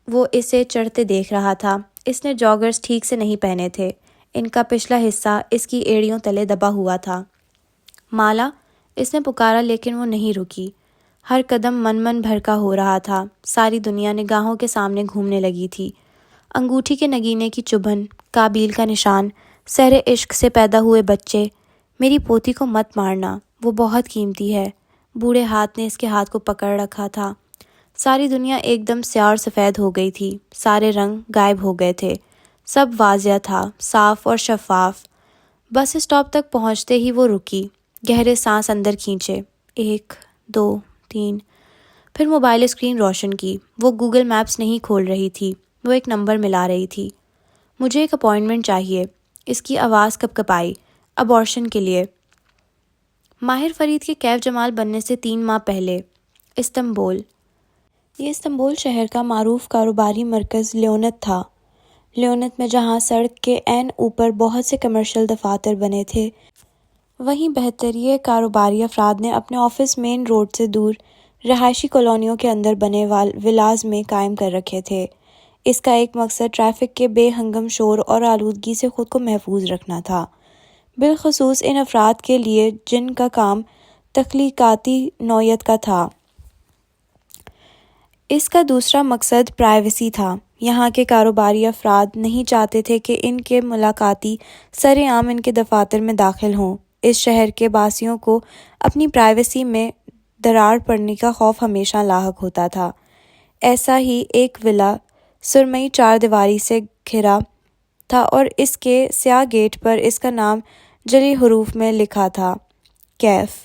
وہ اسے چڑھتے دیکھ رہا تھا۔ اس نے جاگرز ٹھیک سے نہیں پہنے تھے، ان کا پچھلا حصہ اس کی ایڑیوں تلے دبا ہوا تھا۔ مالا، اس نے پکارا لیکن وہ نہیں رکی۔ ہر قدم من بھرکا ہو رہا تھا۔ ساری دنیا نگاہوں کے سامنے گھومنے لگی تھی۔ انگوٹھی کے نگینے کی چبھن، کابیل کا نشان، سحر عشق سے پیدا ہوئے بچے۔ میری پوتی کو مت مارنا، وہ بہت قیمتی ہے۔ بوڑھے ہاتھ نے اس کے ہاتھ کو پکڑ رکھا تھا۔ ساری دنیا ایک دم سیاہ اور سفید ہو گئی تھی، سارے رنگ غائب ہو گئے تھے، سب واضح تھا، صاف اور شفاف۔ بس اسٹاپ تک پہنچتے ہی وہ رکی، گہرے سانس اندر کھینچے۔ 1 2 3۔ پھر موبائل اسکرین روشن کی۔ وہ گوگل میپس نہیں کھول رہی تھی، وہ ایک نمبر ملا رہی تھی۔ مجھے ایک اپائنٹمنٹ چاہیے۔ اس کی آواز کپکپائی۔ ابارشن کے لیے۔ ماہر فرید کے کیف جمال بننے سے 3 ماہ پہلے۔ استنبول۔ یہ استنبول شہر کا معروف کاروباری مرکز لیونت تھا۔ لیونت میں جہاں سڑک کے عین اوپر بہت سے کمرشل دفاتر بنے تھے، وہیں بہتریے کاروباری افراد نے اپنے آفس مین روڈ سے دور رہائشی کالونیوں کے اندر بنے ولاز میں قائم کر رکھے تھے۔ اس کا ایک مقصد ٹریفک کے بے ہنگم شور اور آلودگی سے خود کو محفوظ رکھنا تھا، بالخصوص ان افراد کے لیے جن کا کام تخلیقاتی نوعیت کا تھا۔ اس کا دوسرا مقصد پرائیویسی تھا۔ یہاں کے کاروباری افراد نہیں چاہتے تھے کہ ان کے ملاقاتی سر عام ان کے دفاتر میں داخل ہوں۔ اس شہر کے باسیوں کو اپنی پرائیویسی میں درار پڑنے کا خوف ہمیشہ لاحق ہوتا تھا۔ ایسا ہی ایک ولا سرمئی 4 دیواری سے گھرا تھا اور اس کے سیاہ گیٹ پر اس کا نام جلی حروف میں لکھا تھا، کیف۔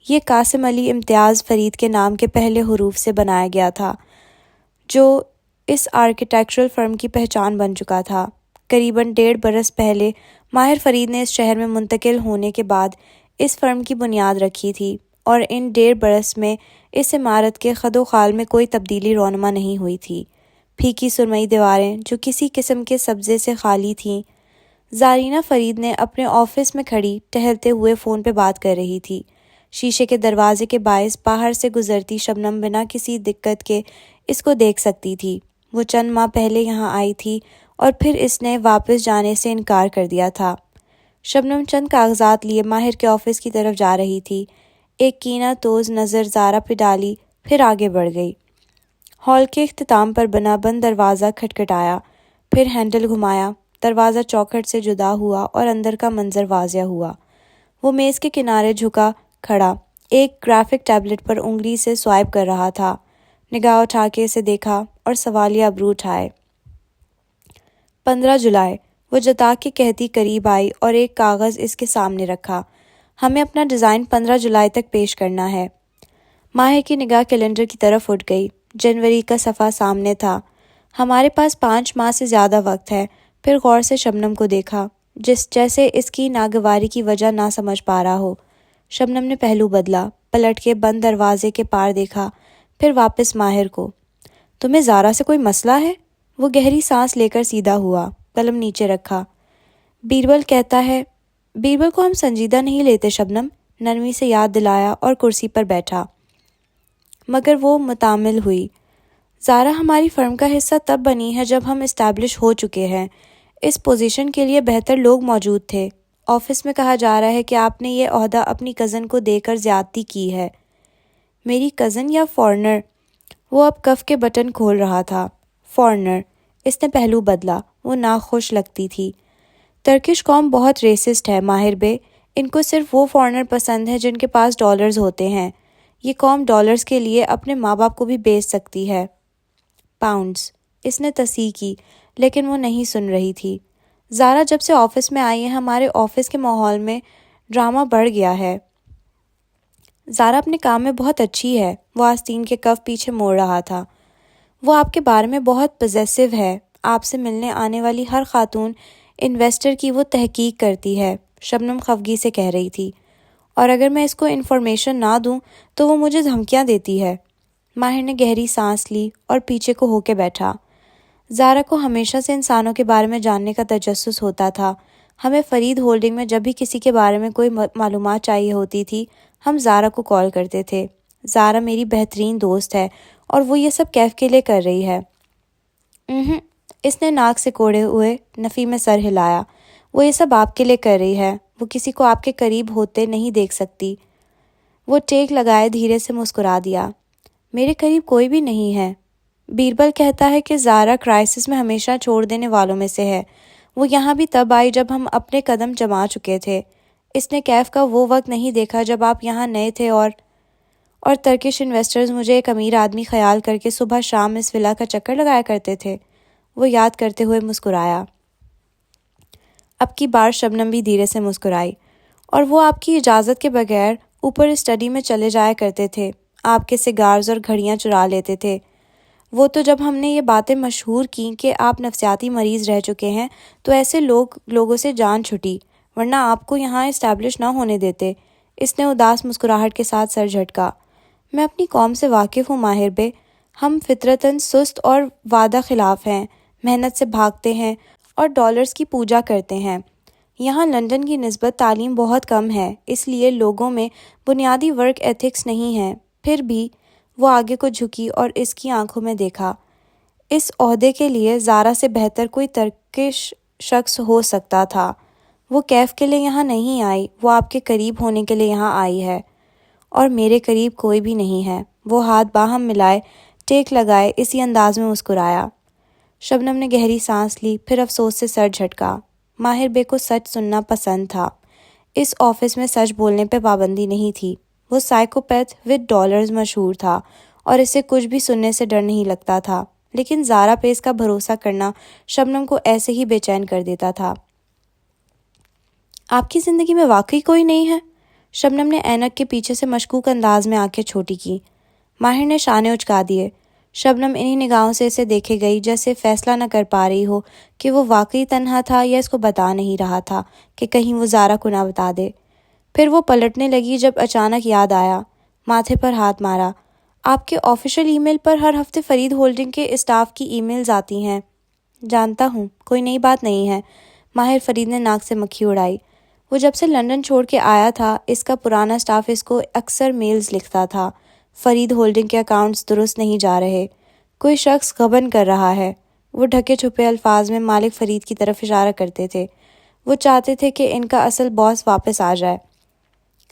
یہ قاسم علی امتیاز فرید کے نام کے پہلے حروف سے بنایا گیا تھا، جو اس آرکیٹیکچرل فرم کی پہچان بن چکا تھا۔ قریباً 1.5 برس پہلے ماہر فرید نے اس شہر میں منتقل ہونے کے بعد اس فرم کی بنیاد رکھی تھی، اور ان 1.5 برس میں اس عمارت کے خد و خال میں کوئی تبدیلی رونما نہیں ہوئی تھی۔ پھیکی سرمئی دیواریں جو کسی قسم کے سبزے سے خالی تھیں۔ زارینہ فرید نے اپنے آفس میں کھڑی ٹہلتے ہوئے فون پہ بات کر رہی تھی۔ شیشے کے دروازے کے باعث باہر سے گزرتی شبنم بنا کسی دقت کے اس کو دیکھ سکتی تھی۔ وہ چند ماہ پہلے یہاں آئی تھی اور پھر اس نے واپس جانے سے انکار کر دیا تھا۔ شبنم چند کاغذات لیے ماہر کے آفس کی طرف جا رہی تھی۔ ایک کینہ توز نظر زارا پہ ڈالی، پھر آگے بڑھ گئی۔ ہال کے اختتام پر بنا بند دروازہ کھٹکھٹایا، پھر ہینڈل گھمایا، دروازہ چوکھٹ سے جدا ہوا اور اندر کا منظر واضح ہوا۔ وہ میز کے کنارے جھکا کھڑا ایک گرافک ٹیبلٹ پر انگلی سے سوائپ کر رہا تھا۔ نگاہ اٹھا کے اسے دیکھا اور سوالیہ ابرو اٹھائے۔ 15 جولائی، وہ جتا کے کہتی قریب آئی اور ایک کاغذ اس کے سامنے رکھا۔ ہمیں اپنا ڈیزائن 15 جولائی تک پیش کرنا ہے۔ ماہر کی نگاہ کیلنڈر کی طرف اٹھ گئی۔ جنوری کا صفحہ سامنے تھا۔ ہمارے پاس 5 ماہ سے زیادہ وقت ہے۔ پھر غور سے شبنم کو دیکھا، جیسے اس کی ناگواری کی وجہ نہ سمجھ پا رہا ہو۔ شبنم نے پہلو بدلا، پلٹ کے بند دروازے کے پار دیکھا، پھر واپس ماہر کو۔ تمہیں زارا سے کوئی مسئلہ ہے؟ وہ گہری سانس لے کر سیدھا ہوا، قلم نیچے رکھا۔ بیربل کہتا ہے۔ بیربل کو ہم سنجیدہ نہیں لیتے شبنم، نرمی سے یاد دلایا اور کرسی پر بیٹھا۔ مگر وہ متامل ہوئی۔ زارا ہماری فرم کا حصہ تب بنی ہے جب ہم اسٹیبلش ہو چکے ہیں۔ اس پوزیشن کے لیے بہتر لوگ موجود تھے۔ آفس میں کہا جا رہا ہے کہ آپ نے یہ عہدہ اپنی کزن کو دے کر زیادتی کی ہے۔ میری کزن یا فورنر؟ وہ اب کف کے بٹن کھول رہا تھا۔ فورنر۔ اس نے پہلو بدلا، وہ ناخوش لگتی تھی۔ ترکش قوم بہت ریسسٹ ہے ماہر بے، ان کو صرف وہ فورنر پسند ہے جن کے پاس ڈالرز ہوتے ہیں۔ یہ قوم ڈالرز کے لیے اپنے ماں باپ کو بھی بیچ سکتی ہے۔ پاؤنڈز۔ اس نے تصحیح کی، لیکن وہ نہیں سن رہی تھی۔ زارا جب سے آفس میں آئی ہے ہمارے آفس کے ماحول میں ڈرامہ بڑھ گیا ہے۔ زارا اپنے کام میں بہت اچھی ہے۔ وہ آستین کے کف پیچھے موڑ رہا تھا۔ وہ آپ کے بارے میں بہت پوزیسو ہے۔ آپ سے ملنے آنے والی ہر خاتون انویسٹر کی وہ تحقیق کرتی ہے، شبنم خفگی سے کہہ رہی تھی۔ اور اگر میں اس کو انفارمیشن نہ دوں تو وہ مجھے دھمکیاں دیتی ہے۔ ماہر نے گہری سانس لی اور پیچھے کو ہو کے بیٹھا۔ زارا کو ہمیشہ سے انسانوں کے بارے میں جاننے کا تجسس ہوتا تھا۔ ہمیں فرید ہولڈنگ میں جب بھی کسی کے بارے میں کوئی معلومات چاہیے ہوتی تھی، ہم زارا کو کال کرتے تھے۔ زارا میری بہترین دوست ہے اور وہ یہ سب کیف کے لیے کر رہی ہے۔ اس نے ناک سے کوڑے ہوئے نفی میں سر ہلایا۔ وہ یہ سب آپ کے لیے کر رہی ہے۔ وہ کسی کو آپ کے قریب ہوتے نہیں دیکھ سکتی۔ وہ ٹیک لگائے دھیرے سے مسکرا دیا۔ میرے قریب کوئی بھی نہیں ہے۔ بیربل کہتا ہے کہ زارا کرائسس میں ہمیشہ چھوڑ دینے والوں میں سے ہے۔ وہ یہاں بھی تب آئی جب ہم اپنے قدم جما چکے تھے۔ اس نے کیف کا وہ وقت نہیں دیکھا جب آپ یہاں نئے تھے اور ترکش انویسٹرز مجھے ایک امیر آدمی خیال کر کے صبح شام اس ولا کا چکر لگایا کرتے تھے۔ وہ یاد کرتے ہوئے مسکرایا۔ اب کی بار شبنم بھی دھیرے سے مسکرائی۔ اور وہ آپ کی اجازت کے بغیر اوپر اسٹڈی میں چلے جایا کرتے تھے، آپ کے سگارز اور گھڑیاں چرا لیتے تھے۔ وہ تو جب ہم نے یہ باتیں مشہور کیں کہ آپ نفسیاتی مریض رہ چکے ہیں تو ایسے لوگوں سے جان چھٹی، ورنہ آپ کو یہاں اسٹیبلش نہ ہونے دیتے۔ اس نے اداس مسکراہٹ کے ساتھ سر جھٹکا۔ میں اپنی قوم سے واقف ہوں ماہر بے۔ ہم فطرتاً سست اور وعدہ خلاف ہیں، محنت سے بھاگتے ہیں اور ڈالرز کی پوجا کرتے ہیں۔ یہاں لندن کی نسبت تعلیم بہت کم ہے، اس لیے لوگوں میں بنیادی ورک ایتھکس نہیں ہے۔ پھر بھی وہ آگے کو جھکی اور اس کی آنکھوں میں دیکھا۔ اس عہدے کے لیے زارا سے بہتر کوئی ترکش شخص ہو سکتا تھا۔ وہ کیف کے لیے یہاں نہیں آئی، وہ آپ کے قریب ہونے کے لیے یہاں آئی ہے۔ اور میرے قریب کوئی بھی نہیں ہے۔ وہ ہاتھ باہم ملائے، ٹیک لگائے اسی انداز میں مسکرایا۔ شبنم نے گہری سانس لی، پھر افسوس سے سر جھٹکا۔ ماہر بے کو سچ سننا پسند تھا۔ اس آفس میں سچ بولنے پہ پابندی نہیں تھی۔ وہ سائیکوپیتھ ود ڈالرز مشہور تھا اور اسے کچھ بھی سننے سے ڈر نہیں لگتا تھا، لیکن زارا پہ اس کا بھروسہ کرنا شبنم کو ایسے ہی بے چین کر دیتا تھا۔ آپ کی زندگی میں واقعی کوئی نہیں ہے؟ شبنم نے اینک کے پیچھے سے مشکوک انداز میں آنکھیں چھوٹی کی۔ ماہر نے شانے اچکا دیے۔ شبنم انہی نگاہوں سے اسے دیکھے گئی جیسے فیصلہ نہ کر پا رہی ہو کہ وہ واقعی تنہا تھا یا اس کو بتا نہیں رہا تھا کہ کہیں وہ زارا کو نہ بتا دے۔ پھر وہ پلٹنے لگی جب اچانک یاد آیا۔ ماتھے پر ہاتھ مارا۔ آپ کے آفیشیل ای میل پر ہر ہفتے فرید ہولڈنگ کے اسٹاف کی ای میلز آتی ہیں۔ جانتا ہوں، کوئی نئی بات نہیں ہے۔ ماہر فرید نے ناک سے مکھی اڑائی۔ وہ جب سے لندن چھوڑ کے آیا تھا، اس کا پرانا اسٹاف اس کو اکثر میلز لکھتا تھا۔ فرید ہولڈنگ کے اکاؤنٹس درست نہیں جا رہے، کوئی شخص غبن کر رہا ہے۔ وہ ڈھکے چھپے الفاظ میں مالک فرید کی طرف اشارہ کرتے تھے۔ وہ چاہتے تھے کہ ان کا اصل باس واپس آ جائے۔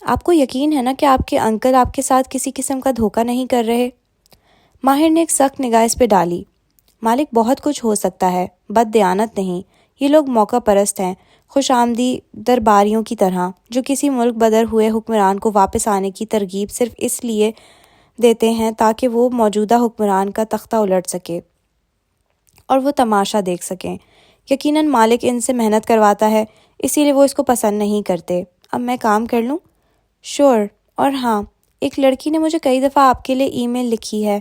آپ کو یقین ہے نا کہ آپ کے انکل آپ کے ساتھ کسی قسم کا دھوکہ نہیں کر رہے؟ ماہر نے ایک سخت نگاہ اس پہ ڈالی۔ مالک بہت کچھ ہو سکتا ہے، بد دیانت نہیں۔ یہ لوگ موقع پرست ہیں، خوش آمدی درباریوں کی طرح، جو کسی ملک بدر ہوئے حکمران کو واپس آنے کی ترغیب صرف اس لیے دیتے ہیں تاکہ وہ موجودہ حکمران کا تختہ الٹ سکے اور وہ تماشا دیکھ سکیں۔ یقیناً مالک ان سے محنت کرواتا ہے، اسی لیے وہ اس کو پسند نہیں کرتے۔ اب میں کام کر لوں؟ شور۔ اور ہاں، ایک لڑکی نے مجھے کئی دفعہ آپ کے لیے ای میل لکھی ہے،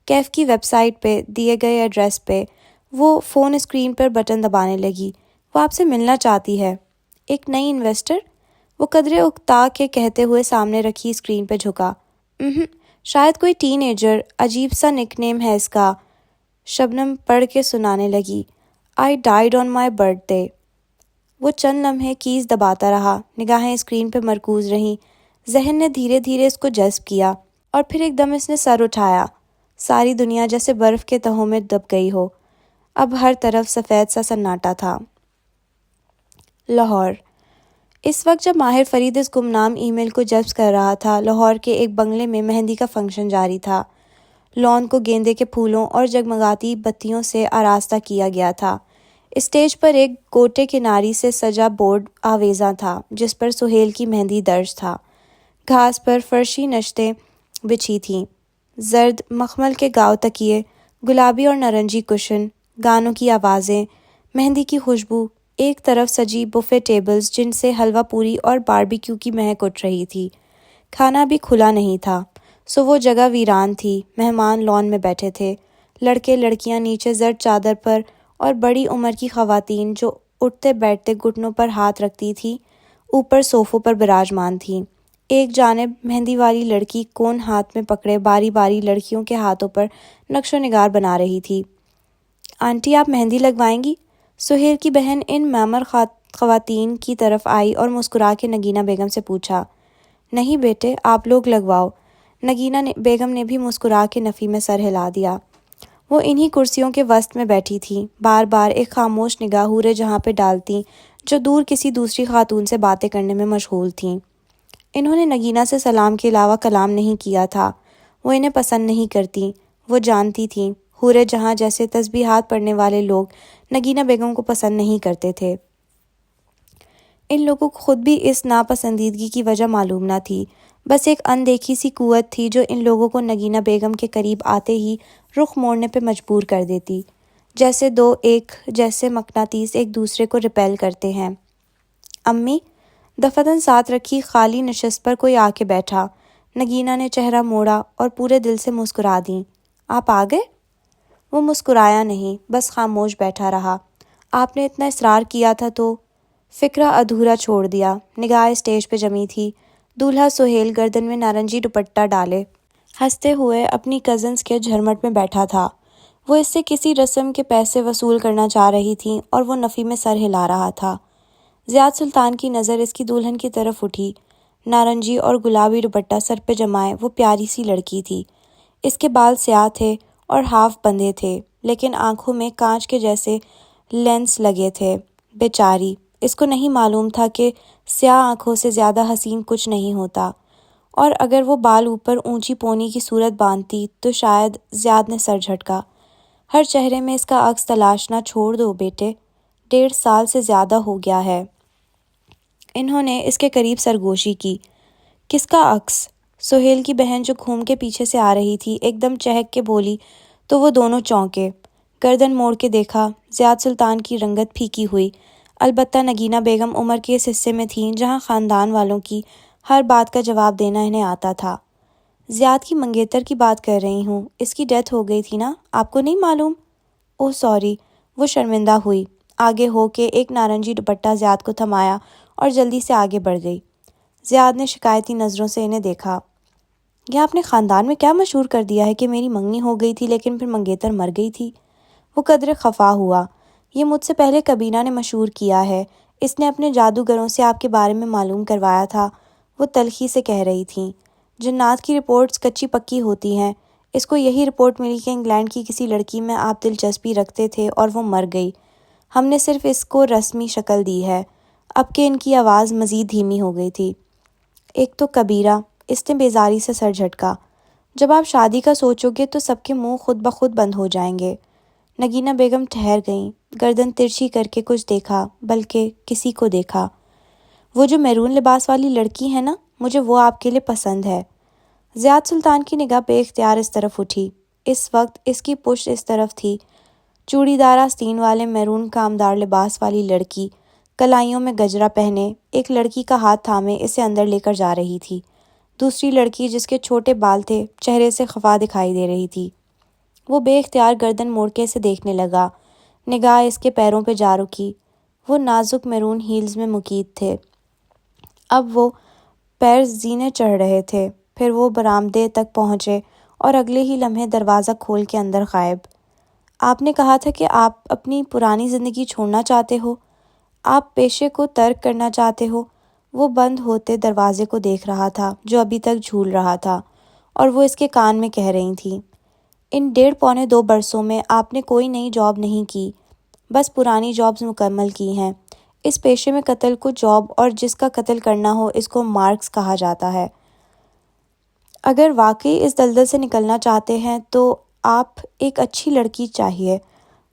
کیف کی ویب سائٹ پہ دیے گئے ایڈریس پہ۔ وہ فون اسکرین پر بٹن دبانے لگی۔ وہ آپ سے ملنا چاہتی ہے۔ ایک نئی انویسٹر؟ وہ قدرے اکتا کے کہتے ہوئے سامنے رکھی اسکرین پہ جھکا۔ شاید کوئی ٹین ایجر، عجیب سا نک نیم ہے اس کا۔ شبنم پڑھ کے سنانے لگی۔ I died on my birthday۔ وہ چند لمحے کیز دباتا رہا، نگاہیں اسکرین پہ مرکوز رہیں۔ ذہن نے دھیرے دھیرے اس کو جذب کیا اور پھر ایک دم اس نے سر اٹھایا۔ ساری دنیا جیسے برف کے تہوں میں دب گئی ہو۔ اب ہر طرف سفید سا سناٹا تھا۔ لاہور۔ اس وقت جب ماہر فرید اس گمنام ای میل کو جذب کر رہا تھا، لاہور کے ایک بنگلے میں مہندی کا فنکشن جاری تھا۔ لان کو گیندے کے پھولوں اور جگمگاتی بتیوں سے آراستہ کیا گیا تھا۔ اسٹیج پر ایک گوٹے کناری سے سجا بورڈ آویزاں تھا جس پر سہیل کی مہندی درج تھا۔ گھاس پر فرشی نشتیں بچھی تھیں، زرد مخمل کے گاؤ تکیے، گلابی اور نارنجی کشن، گانوں کی آوازیں، مہندی کی خوشبو، ایک طرف سجی بفے ٹیبلز جن سے حلوہ پوری اور باربیکیو کی مہک اٹھ رہی تھی۔ کھانا بھی کھلا نہیں تھا، سو وہ جگہ ویران تھی۔ مہمان لان میں بیٹھے تھے، لڑکے لڑکیاں نیچے زرد چادر پر، اور بڑی عمر کی خواتین جو اٹھتے بیٹھتے گھٹنوں پر ہاتھ رکھتی تھیں اوپر صوفوں پر براجمان تھیں۔ ایک جانب مہندی والی لڑکی کون ہاتھ میں پکڑے باری باری لڑکیوں کے ہاتھوں پر نقش و نگار بنا رہی تھی۔ آنٹی، آپ مہندی لگوائیں گی؟ سہیل کی بہن ان معمر خواتین کی طرف آئی اور مسکرا کے نگینہ بیگم سے پوچھا۔ نہیں بیٹے، آپ لوگ لگواؤ۔ نگینہ بیگم نے بھی مسکرا کے نفی میں سر ہلا دیا۔ وہ انہی کرسیوں کے وسط میں بیٹھی تھیں، بار بار ایک خاموش نگاہ حورے جہاں پہ ڈالتیں جو دور کسی دوسری خاتون سے باتیں کرنے میں مشغول تھیں۔ انہوں نے نگینہ سے سلام کے علاوہ کلام نہیں کیا تھا۔ وہ انہیں پسند نہیں کرتیں۔ وہ جانتی تھیں حورے جہاں جیسے تسبیحات پڑھنے والے لوگ نگینہ بیگم کو پسند نہیں کرتے تھے۔ ان لوگوں کو خود بھی اس ناپسندیدگی کی وجہ معلوم نہ تھی، بس ایک اندیکھی سی قوت تھی جو ان لوگوں کو نگینہ بیگم کے قریب آتے ہی رخ موڑنے پہ مجبور کر دیتی، جیسے دو ایک جیسے مقناطیس ایک دوسرے کو ریپیل کرتے ہیں۔ امی، دفتن ساتھ رکھی خالی نشست پر کوئی آ کے بیٹھا۔ نگینہ نے چہرہ موڑا اور پورے دل سے مسکرا دیں۔ آپ آ گئے؟ وہ مسکرایا نہیں، بس خاموش بیٹھا رہا۔ آپ نے اتنا اصرار کیا تھا تو؟ فکرہ ادھورا چھوڑ دیا۔ نگاہ اسٹیج پہ جمی تھی۔ دولہا سہیل گردن میں نارنجی دوپٹہ ڈالے ہنستے ہوئے اپنی کزنز کے جھرمٹ میں بیٹھا تھا۔ وہ اس سے کسی رسم کے پیسے وصول کرنا چاہ رہی تھیں اور وہ نفی میں سر ہلا رہا تھا۔ زیاد سلطان کی نظر اس کی دلہن کی طرف اٹھی۔ نارنجی اور گلابی دوپٹہ سر پہ جمائے وہ پیاری سی لڑکی تھی۔ اس کے بال سیاہ تھے اور ہاف بندھے تھے، لیکن آنکھوں میں کانچ کے جیسے لینس لگے تھے۔ بیچاری، اس کو نہیں معلوم تھا کہ سیاہ آنکھوں سے زیادہ حسین کچھ نہیں ہوتا، اور اگر وہ بال اوپر اونچی پونی کی صورت باندھتی تو شاید زیاد نے سر جھٹکا۔ ہر چہرے میں اس کا عکس تلاشنا چھوڑ دو بیٹے، 1.5 سال سے زیادہ ہو گیا ہے۔ انہوں نے اس کے قریب سرگوشی کی۔ کس کا عکس؟ سہیل کی بہن جو گھوم کے پیچھے سے آ رہی تھی ایک دم چہک کے بولی تو وہ دونوں چونکے۔ گردن موڑ کے دیکھا، زیاد سلطان کی رنگت پھیکی ہوئی، البتہ نگینہ بیگم عمر کے اس حصے میں تھیں جہاں خاندان والوں کی ہر بات کا جواب دینا انہیں آتا تھا۔ زیاد کی منگیتر کی بات کر رہی ہوں، اس کی ڈیتھ ہو گئی تھی نا، آپ کو نہیں معلوم؟ اوہ سوری، وہ شرمندہ ہوئی، آگے ہو کے ایک نارنجی دوپٹہ زیاد کو تھمایا اور جلدی سے آگے بڑھ گئی۔ زیاد نے شکایتی نظروں سے انہیں دیکھا۔ یہ آپ نے خاندان میں کیا مشہور کر دیا ہے کہ میری منگنی ہو گئی تھی لیکن پھر منگیتر مر گئی تھی؟ وہ قدرے خفا ہوا۔ یہ مجھ سے پہلے کبینہ نے مشہور کیا ہے، اس نے اپنے جادوگروں سے آپ کے بارے میں معلوم کروایا تھا، وہ تلخی سے کہہ رہی تھیں۔ جنات کی رپورٹس کچی پکی ہوتی ہیں، اس کو یہی رپورٹ ملی کہ انگلینڈ کی کسی لڑکی میں آپ دلچسپی رکھتے تھے اور وہ مر گئی۔ ہم نے صرف اس کو رسمی شکل دی ہے، اب کہ ان کی آواز مزید دھیمی ہو گئی تھی۔ ایک تو کبیرہ، اس نے بیزاری سے سر جھٹکا، جب آپ شادی کا سوچو گے تو سب کے منہ خود بخود بند ہو جائیں گے۔ نگینہ بیگم ٹھہر گئیں، گردن ترچھی کر کے کچھ دیکھا، بلکہ کسی کو دیکھا۔ وہ جو میرون لباس والی لڑکی ہے نا، مجھے وہ آپ کے لیے پسند ہے۔ زیاد سلطان کی نگاہ بے اختیار اس طرف اٹھی۔ اس وقت اس کی پشت اس طرف تھی۔ چوڑی دار آستین والے میرون کامدار لباس والی لڑکی، کلائیوں میں گجرا پہنے، ایک لڑکی کا ہاتھ تھامے اسے اندر لے کر جا رہی تھی۔ دوسری لڑکی جس کے چھوٹے بال تھے چہرے سے خفا دکھائی دے رہی تھی۔ وہ بے اختیار گردن موڑ کے اسے دیکھنے لگا، نگاہ اس کے پیروں پہ جا رکی۔ وہ نازک میرون ہیلز میں مقید تھے، اب وہ پیر زینے چڑھ رہے تھے۔ پھر وہ برآمدے تک پہنچے اور اگلے ہی لمحے دروازہ کھول کے اندر غائب۔ آپ نے کہا تھا کہ آپ اپنی پرانی زندگی چھوڑنا چاہتے ہو، آپ پیشے کو ترک کرنا چاہتے ہو۔ وہ بند ہوتے دروازے کو دیکھ رہا تھا جو ابھی تک جھول رہا تھا، اور وہ اس کے کان میں کہہ رہی تھیں، ان 1.5 پونے 2 برسوں میں آپ نے کوئی نئی جاب نہیں کی، بس پرانی جابز مکمل کی ہیں۔ اس پیشے میں قتل کو جاب اور جس کا قتل کرنا ہو اس کو مارکس کہا جاتا ہے۔ اگر واقعی اس دلدل سے نکلنا چاہتے ہیں تو آپ ایک اچھی لڑکی چاہیے،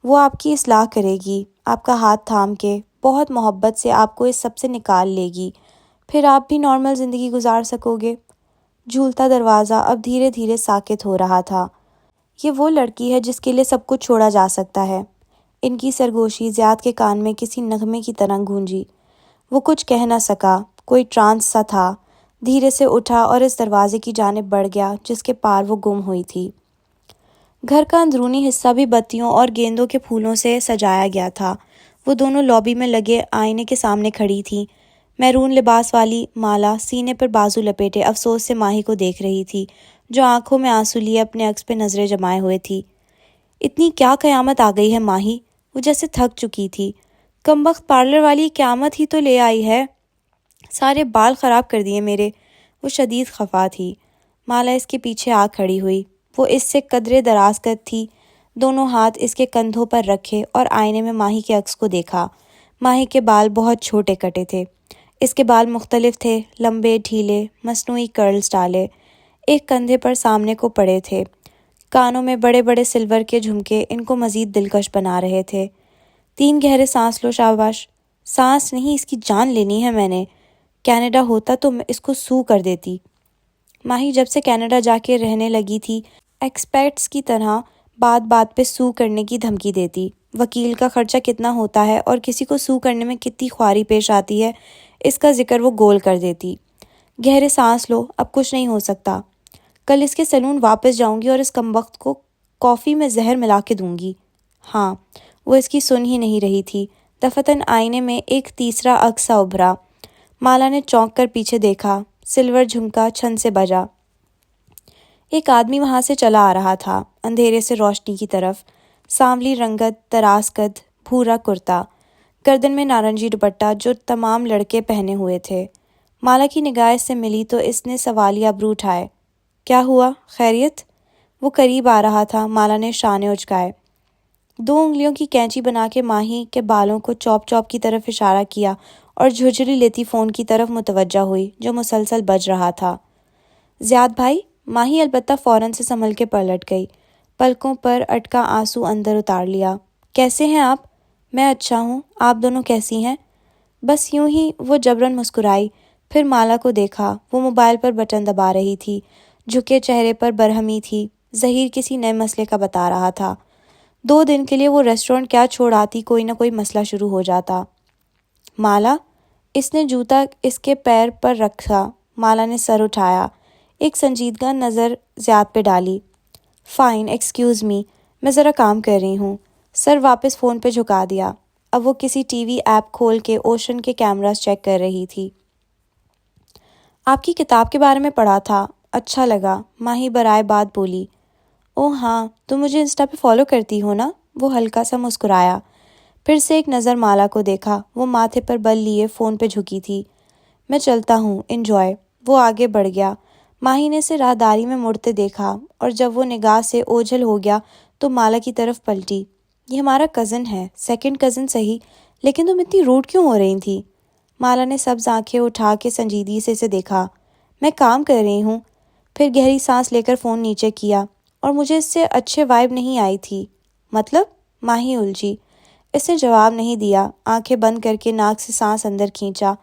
وہ آپ کی اصلاح کرے گی، آپ کا ہاتھ تھام کے بہت محبت سے آپ کو اس سب سے نکال لے گی، پھر آپ بھی نارمل زندگی گزار سکو گے۔ جھولتا دروازہ اب دھیرے دھیرے ساکت ہو رہا تھا۔ یہ وہ لڑکی ہے جس کے لیے سب کچھ چھوڑا جا سکتا ہے۔ ان کی سرگوشی زیاد کے کان میں کسی نغمے کی طرح گونجی۔ وہ کچھ کہہ نہ سکا، کوئی ٹرانس سا تھا، دھیرے سے اٹھا اور اس دروازے کی جانب بڑھ گیا جس کے پار وہ گم ہوئی تھی۔ گھر کا اندرونی حصہ بھی بتیوں اور گیندوں کے پھولوں سے سجایا گیا تھا۔ وہ دونوں لابی میں لگے آئینے کے سامنے کھڑی تھیں۔ میرون لباس والی مالا سینے پر بازو لپیٹے افسوس سے ماہی کو دیکھ رہی تھی جو آنکھوں میں آنسو لیے اپنے عکس پہ نظریں جمائے ہوئے تھی۔ اتنی کیا قیامت آ گئی ہے ماہی؟ وہ جیسے تھک چکی تھی۔ کمبخت پارلر والی قیامت ہی تو لے آئی ہے، سارے بال خراب کر دیے میرے۔ وہ شدید خفا تھی۔ مالا اس کے پیچھے آ کھڑی ہوئی، وہ اس سے قدرے دراز قد تھی، دونوں ہاتھ اس کے کندھوں پر رکھے اور آئینے میں ماہی کے عکس کو دیکھا۔ ماہی کے بال بہت چھوٹے کٹے تھے، اس کے بال مختلف تھے، لمبے ڈھیلے مصنوعی کرلز ڈالے، ایک کندھے پر سامنے کو پڑے تھے۔ کانوں میں بڑے بڑے سلور کے جھمکے ان کو مزید دلکش بنا رہے تھے۔ 3 گہرے سانس لو، شاباش۔ سانس نہیں، اس کی جان لینی ہے میں نے۔ کینیڈا ہوتا تو میں اس کو سو کر دیتی۔ ماہی جب سے کینیڈا جا کے رہنے لگی تھی ایکسپیٹس کی طرح بات بات پہ سو کرنے کی دھمکی دیتی، وکیل کا خرچہ کتنا ہوتا ہے اور کسی کو سو کرنے میں کتنی خواری پیش آتی ہے اس کا ذکر وہ گول کر دیتی۔ گہرے سانس لو، اب کچھ نہیں ہو سکتا۔ کل اس کے سیلون واپس جاؤں گی اور اس کمبخت کو کافی میں زہر ملا کے دوں گی۔ ہاں، وہ اس کی سن ہی نہیں رہی تھی۔ دفتن آئینے میں ایک تیسرا عکس سا ابھرا۔ مالا نے چونک کر پیچھے دیکھا، سلور جھمکا چھن سے بجا۔ ایک آدمی وہاں سے چلا آ رہا تھا، اندھیرے سے روشنی کی طرف۔ سانولی رنگت، دراز قد، بھورا کرتا، گردن میں نارنجی دوپٹہ جو تمام لڑکے پہنے ہوئے تھے۔ مالا کی نگاہ اس سے ملی تو اس نے سوالیہ ابرو اٹھائے۔ کیا ہوا، خیریت؟ وہ قریب آ رہا تھا، مالا نے شانے اچکائے۔ 2 انگلیوں کی کینچی بنا کے ماہی کے بالوں کو چوپ چوپ کی طرف اشارہ کیا اور جھرجھری لیتی فون کی طرف متوجہ ہوئی جو مسلسل بج رہا تھا۔ زیاد بھائی؟ ماہی البتہ فوراً سے سنبھل کے پلٹ گئی، پلکوں پر اٹکا آنسو اندر اتار لیا۔ کیسے ہیں آپ؟ میں اچھا ہوں، آپ دونوں کیسی ہیں؟ بس یوں ہی، وہ جبراً مسکرائی، پھر مالا کو دیکھا، وہ موبائل پر بٹن دبا رہی تھی، جھکے چہرے پر برہمی تھی، ظہیر کسی نئے مسئلے کا بتا رہا تھا۔ 2 دن کے لیے وہ ریسٹورنٹ کیا چھوڑ آتی، کوئی نہ کوئی مسئلہ شروع ہو جاتا۔ مالا؟ اس نے جوتا اس کے پیر پر رکھا۔ مالا نے سر اٹھایا، ایک سنجیدگی نظر زیاد پہ ڈالی۔ فائن، ایکسکیوز می، میں ذرا کام کر رہی ہوں۔ سر واپس فون پہ جھکا دیا۔ اب وہ کسی ٹی وی ایپ کھول کے اوشن کے کیمراز چیک کر رہی تھی۔ آپ کی کتاب کے بارے میں پڑھا تھا، اچھا لگا، ماہی برائے بات بولی۔ اوہ ہاں، تم مجھے انسٹا پہ فالو کرتی ہو نا؟ وہ ہلکا سا مسکرایا، پھر سے ایک نظر مالا کو دیکھا، وہ ماتھے پر بل لیے فون پہ جھکی تھی۔ میں چلتا ہوں، انجوائے۔ وہ آگے بڑھ گیا۔ ماہی نے اسے راہداری میں مڑتے دیکھا، اور جب وہ نگاہ سے اوجھل ہو گیا تو مالا کی طرف پلٹی۔ یہ ہمارا کزن ہے، سیکنڈ کزن صحیح، لیکن تم اتنی روڈ کیوں ہو رہی تھی؟ مالا نے سبز آنکھیں اٹھا کے سنجیدگی سے اسے دیکھا۔ میں کام کر رہی ہوں۔ پھر گہری سانس لے کر فون نیچے کیا، اور مجھے اس سے اچھے وائب نہیں آئی تھی۔ مطلب؟ ماہی الجھی۔ اس نے جواب نہیں دیا، آنکھیں بند کر کے ناک سے سانس اندر کھینچا،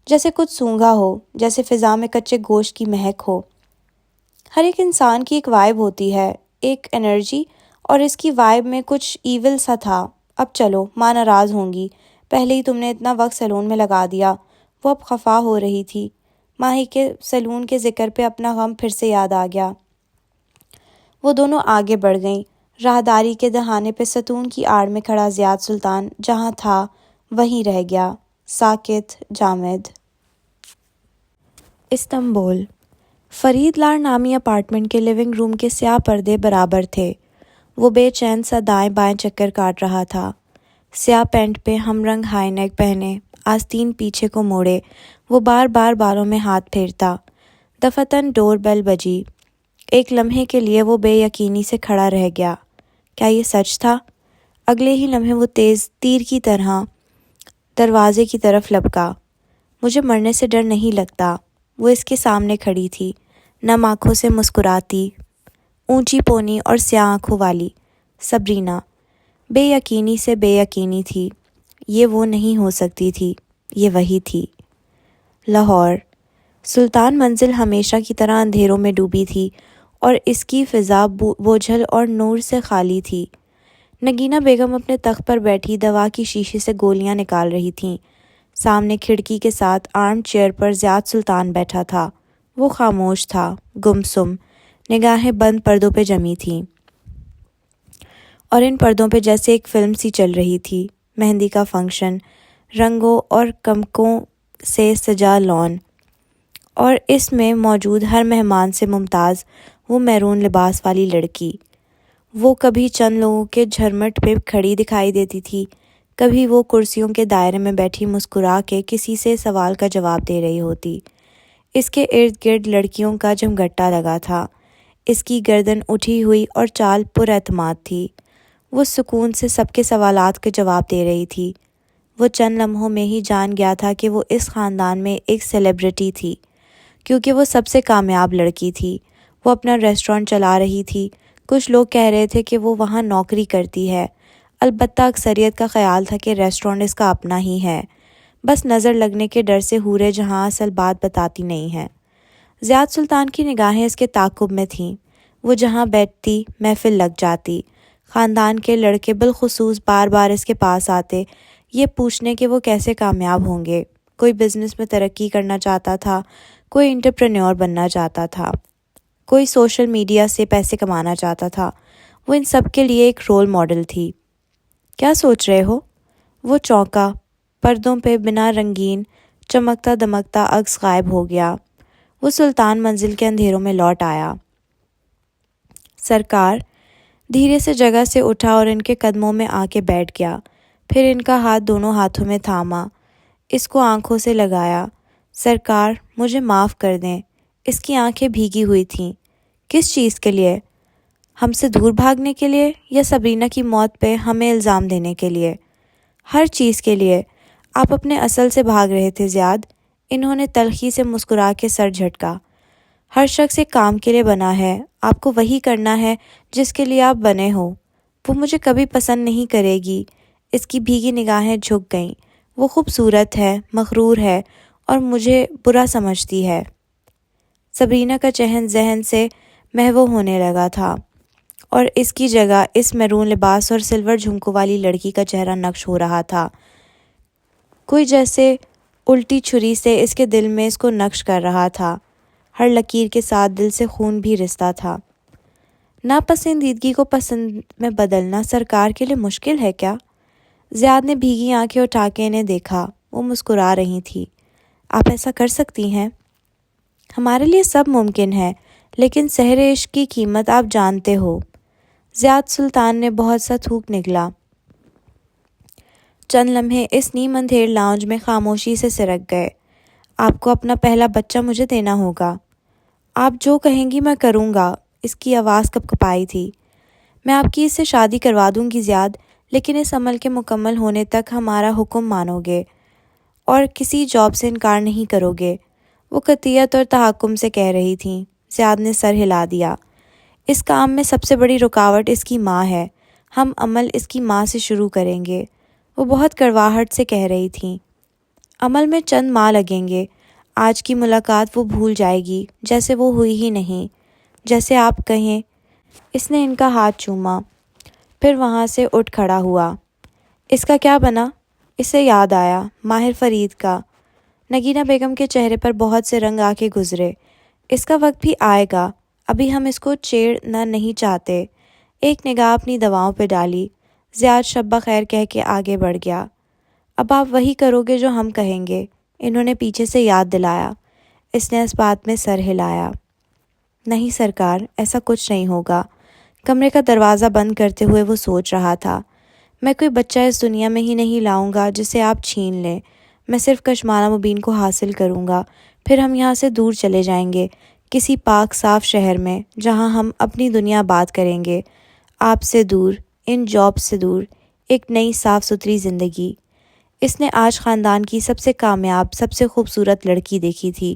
جیسے کچھ سونگھا ہو، جیسے فضا میں کچے گوشت کی مہک ہو۔ ہر ایک انسان کی ایک وائب ہوتی ہے، ایک انرجی، اور اس کی وائب میں کچھ ایول سا تھا۔ اب چلو، ماں ناراض ہوں گی، پہلے ہی تم نے اتنا وقت سیلون میں لگا دیا۔ وہ اب خفا ہو رہی تھی۔ ماہی کے سیلون کے ذکر پہ اپنا غم پھر سے یاد آ گیا۔ وہ دونوں آگے بڑھ گئیں۔ راہداری کے دہانے پہ ستون کی آڑ میں کھڑا زیاد سلطان جہاں تھا وہیں رہ گیا، ساکت، جامد۔ استنبول۔ فرید لار نامی اپارٹمنٹ کے لیونگ روم کے سیاہ پردے برابر تھے۔ وہ بے چین سا دائیں بائیں چکر کاٹ رہا تھا۔ سیاہ پینٹ پہ ہم رنگ ہائی نیک پہنے، آستین پیچھے کو موڑے، وہ بار بار بالوں میں ہاتھ پھیرتا۔ دفعتاً ڈور بیل بجی۔ ایک لمحے کے لیے وہ بے یقینی سے کھڑا رہ گیا۔ کیا یہ سچ تھا؟ اگلے ہی لمحے وہ تیز تیر کی طرح دروازے کی طرف لپکا۔ مجھے مرنے سے ڈر نہیں لگتا۔ وہ اس کے سامنے کھڑی تھی، نم آنکھوں سے مسکراتی، اونچی پونی اور سیاہ آنکھوں والی سبرینا۔ بے یقینی سے بے یقینی تھی۔ یہ وہ نہیں ہو سکتی تھی، یہ وہی تھی۔ لاہور۔ سلطان منزل ہمیشہ کی طرح اندھیروں میں ڈوبی تھی، اور اس کی فضا بوجھل اور نور سے خالی تھی۔ نگینہ بیگم اپنے تخت پر بیٹھی دوا کی شیشے سے گولیاں نکال رہی تھیں۔ سامنے کھڑکی کے ساتھ آرم چیئر پر زیاد سلطان بیٹھا تھا۔ وہ خاموش تھا، گمسم، نگاہیں بند پردوں پہ جمی تھیں، اور ان پردوں پہ جیسے ایک فلم سی چل رہی تھی۔ مہندی کا فنکشن، رنگوں اور کمکوں سے سجا لان، اور اس میں موجود ہر مہمان سے ممتاز وہ میرون لباس والی لڑکی۔ وہ کبھی چند لوگوں کے جھرمٹ پہ کھڑی دکھائی دیتی تھی، کبھی وہ کرسیوں کے دائرے میں بیٹھی مسکرا کے کسی سے سوال کا جواب دے رہی ہوتی۔ اس کے ارد گرد لڑکیوں کا جمگٹا لگا تھا۔ اس کی گردن اٹھی ہوئی اور چال پر اعتماد تھی۔ وہ سکون سے سب کے سوالات کے جواب دے رہی تھی۔ وہ چند لمحوں میں ہی جان گیا تھا کہ وہ اس خاندان میں ایک سیلیبریٹی تھی، کیونکہ وہ سب سے کامیاب لڑکی تھی۔ وہ اپنا ریسٹورانٹ چلا رہی تھی۔ کچھ لوگ کہہ رہے تھے کہ وہ وہاں نوکری کرتی ہے، البتہ اکثریت کا خیال تھا کہ ریسٹورانٹ اس کا اپنا ہی ہے، بس نظر لگنے کے ڈر سے حوریں جہاں اصل بات بتاتی نہیں ہیں۔ زیاد سلطان کی نگاہیں اس کے تعاقب میں تھیں۔ وہ جہاں بیٹھتی محفل لگ جاتی۔ خاندان کے لڑکے بالخصوص بار بار اس کے پاس آتے، یہ پوچھنے کہ وہ کیسے کامیاب ہوں گے۔ کوئی بزنس میں ترقی کرنا چاہتا تھا، کوئی انٹرپرینیور بننا چاہتا تھا، کوئی سوشل میڈیا سے پیسے کمانا چاہتا تھا۔ وہ ان سب کے لیے ایک رول ماڈل تھی۔ کیا سوچ رہے ہو؟ وہ چونکا۔ پردوں پہ بنا رنگین چمکتا دمکتا عکس غائب ہو گیا۔ وہ سلطان منزل کے اندھیروں میں لوٹ آیا۔ سرکار۔ دھیرے سے جگہ سے اٹھا اور ان کے قدموں میں آ کے بیٹھ گیا، پھر ان کا ہاتھ دونوں ہاتھوں میں تھاما، اس کو آنکھوں سے لگایا۔ سرکار، مجھے معاف کر دیں۔ اس کی آنکھیں بھیگی ہوئی تھیں۔ کس چیز کے لیے؟ ہم سے دور بھاگنے کے لیے، یا سبرینا کی موت پہ ہمیں الزام دینے کے لیے؟ ہر چیز کے لیے۔ آپ اپنے اصل سے بھاگ رہے تھے زیاد۔ انہوں نے تلخی سے مسکرا کے سر جھٹکا۔ ہر شخص ایک کام کے لیے بنا ہے، آپ کو وہی کرنا ہے جس کے لیے آپ بنے ہو۔ وہ مجھے کبھی پسند نہیں کرے گی۔ اس کی بھیگی نگاہیں جھک گئیں۔ وہ خوبصورت ہے، مغرور ہے اور مجھے برا سمجھتی ہے۔ سبرینا کا چہن ذہن سے محو ہونے لگا تھا اور اس کی جگہ اس میرون لباس اور سلور جھمکوں والی لڑکی کا چہرہ نقش ہو رہا تھا۔ کوئی جیسے الٹی چھری سے اس کے دل میں اس کو نقش کر رہا تھا۔ ہر لکیر کے ساتھ دل سے خون بھی رستا تھا۔ ناپسندیدگی کو پسند میں بدلنا سرکار کے لیے مشکل ہے کیا؟ زیاد نے بھیگی آنکھیں اٹھا کے انہیں دیکھا۔ وہ مسکرا رہی تھی۔ آپ ایسا کر سکتی ہیں؟ ہمارے لیے سب ممکن ہے، لیکن سحر عشق کی قیمت آپ جانتے ہو۔ زیاد سلطان نے بہت سا تھوک نکلا۔ چند لمحے اس نیم اندھیر لاؤنج میں خاموشی سے سرک گئے۔ آپ کو اپنا پہلا بچہ مجھے دینا ہوگا۔ آپ جو کہیں گی میں کروں گا۔ اس کی آواز کپکپائی تھی۔ میں آپ کی اس سے شادی کروا دوں گی زیاد، لیکن اس عمل کے مکمل ہونے تک ہمارا حکم مانو گے اور کسی جاب سے انکار نہیں کرو گے۔ وہ قطعیت اور تحکم سے کہہ رہی تھیں۔ زیاد نے سر ہلا دیا۔ اس کام میں سب سے بڑی رکاوٹ اس کی ماں ہے۔ ہم عمل اس کی ماں سے شروع کریں گے۔ وہ بہت کڑواہٹ سے کہہ رہی تھیں۔ عمل میں چند ماہ لگیں گے۔ آج کی ملاقات وہ بھول جائے گی جیسے وہ ہوئی ہی نہیں۔ جیسے آپ کہیں۔ اس نے ان کا ہاتھ چوما، پھر وہاں سے اٹھ کھڑا ہوا۔ اس کا کیا بنا؟ اسے یاد آیا ماہر فرید کا۔ نگینہ بیگم کے چہرے پر بہت سے رنگ آ کے گزرے۔ اس کا وقت بھی آئے گا، ابھی ہم اس کو چھیڑنا نہیں چاہتے۔ ایک نگاہ اپنی دواؤں پہ ڈالی۔ زیاد شب بخیر کہہ کے آگے بڑھ گیا۔ اب آپ وہی کرو گے جو ہم کہیں گے، انہوں نے پیچھے سے یاد دلایا۔ اس نے اس بات میں سر ہلایا۔ نہیں سرکار، ایسا کچھ نہیں ہوگا۔ کمرے کا دروازہ بند کرتے ہوئے وہ سوچ رہا تھا۔ میں کوئی بچہ اس دنیا میں ہی نہیں لاؤں گا جسے آپ چھین لیں۔ میں صرف کشمالہ مبین کو حاصل کروں گا، پھر ہم یہاں سے دور چلے جائیں گے، کسی پاک صاف شہر میں جہاں ہم اپنی دنیا آباد کریں گے، آپ سے دور، ان جاب سے دور، ایک نئی صاف ستھری زندگی۔ اس نے آج خاندان کی سب سے کامیاب، سب سے خوبصورت لڑکی دیکھی تھی۔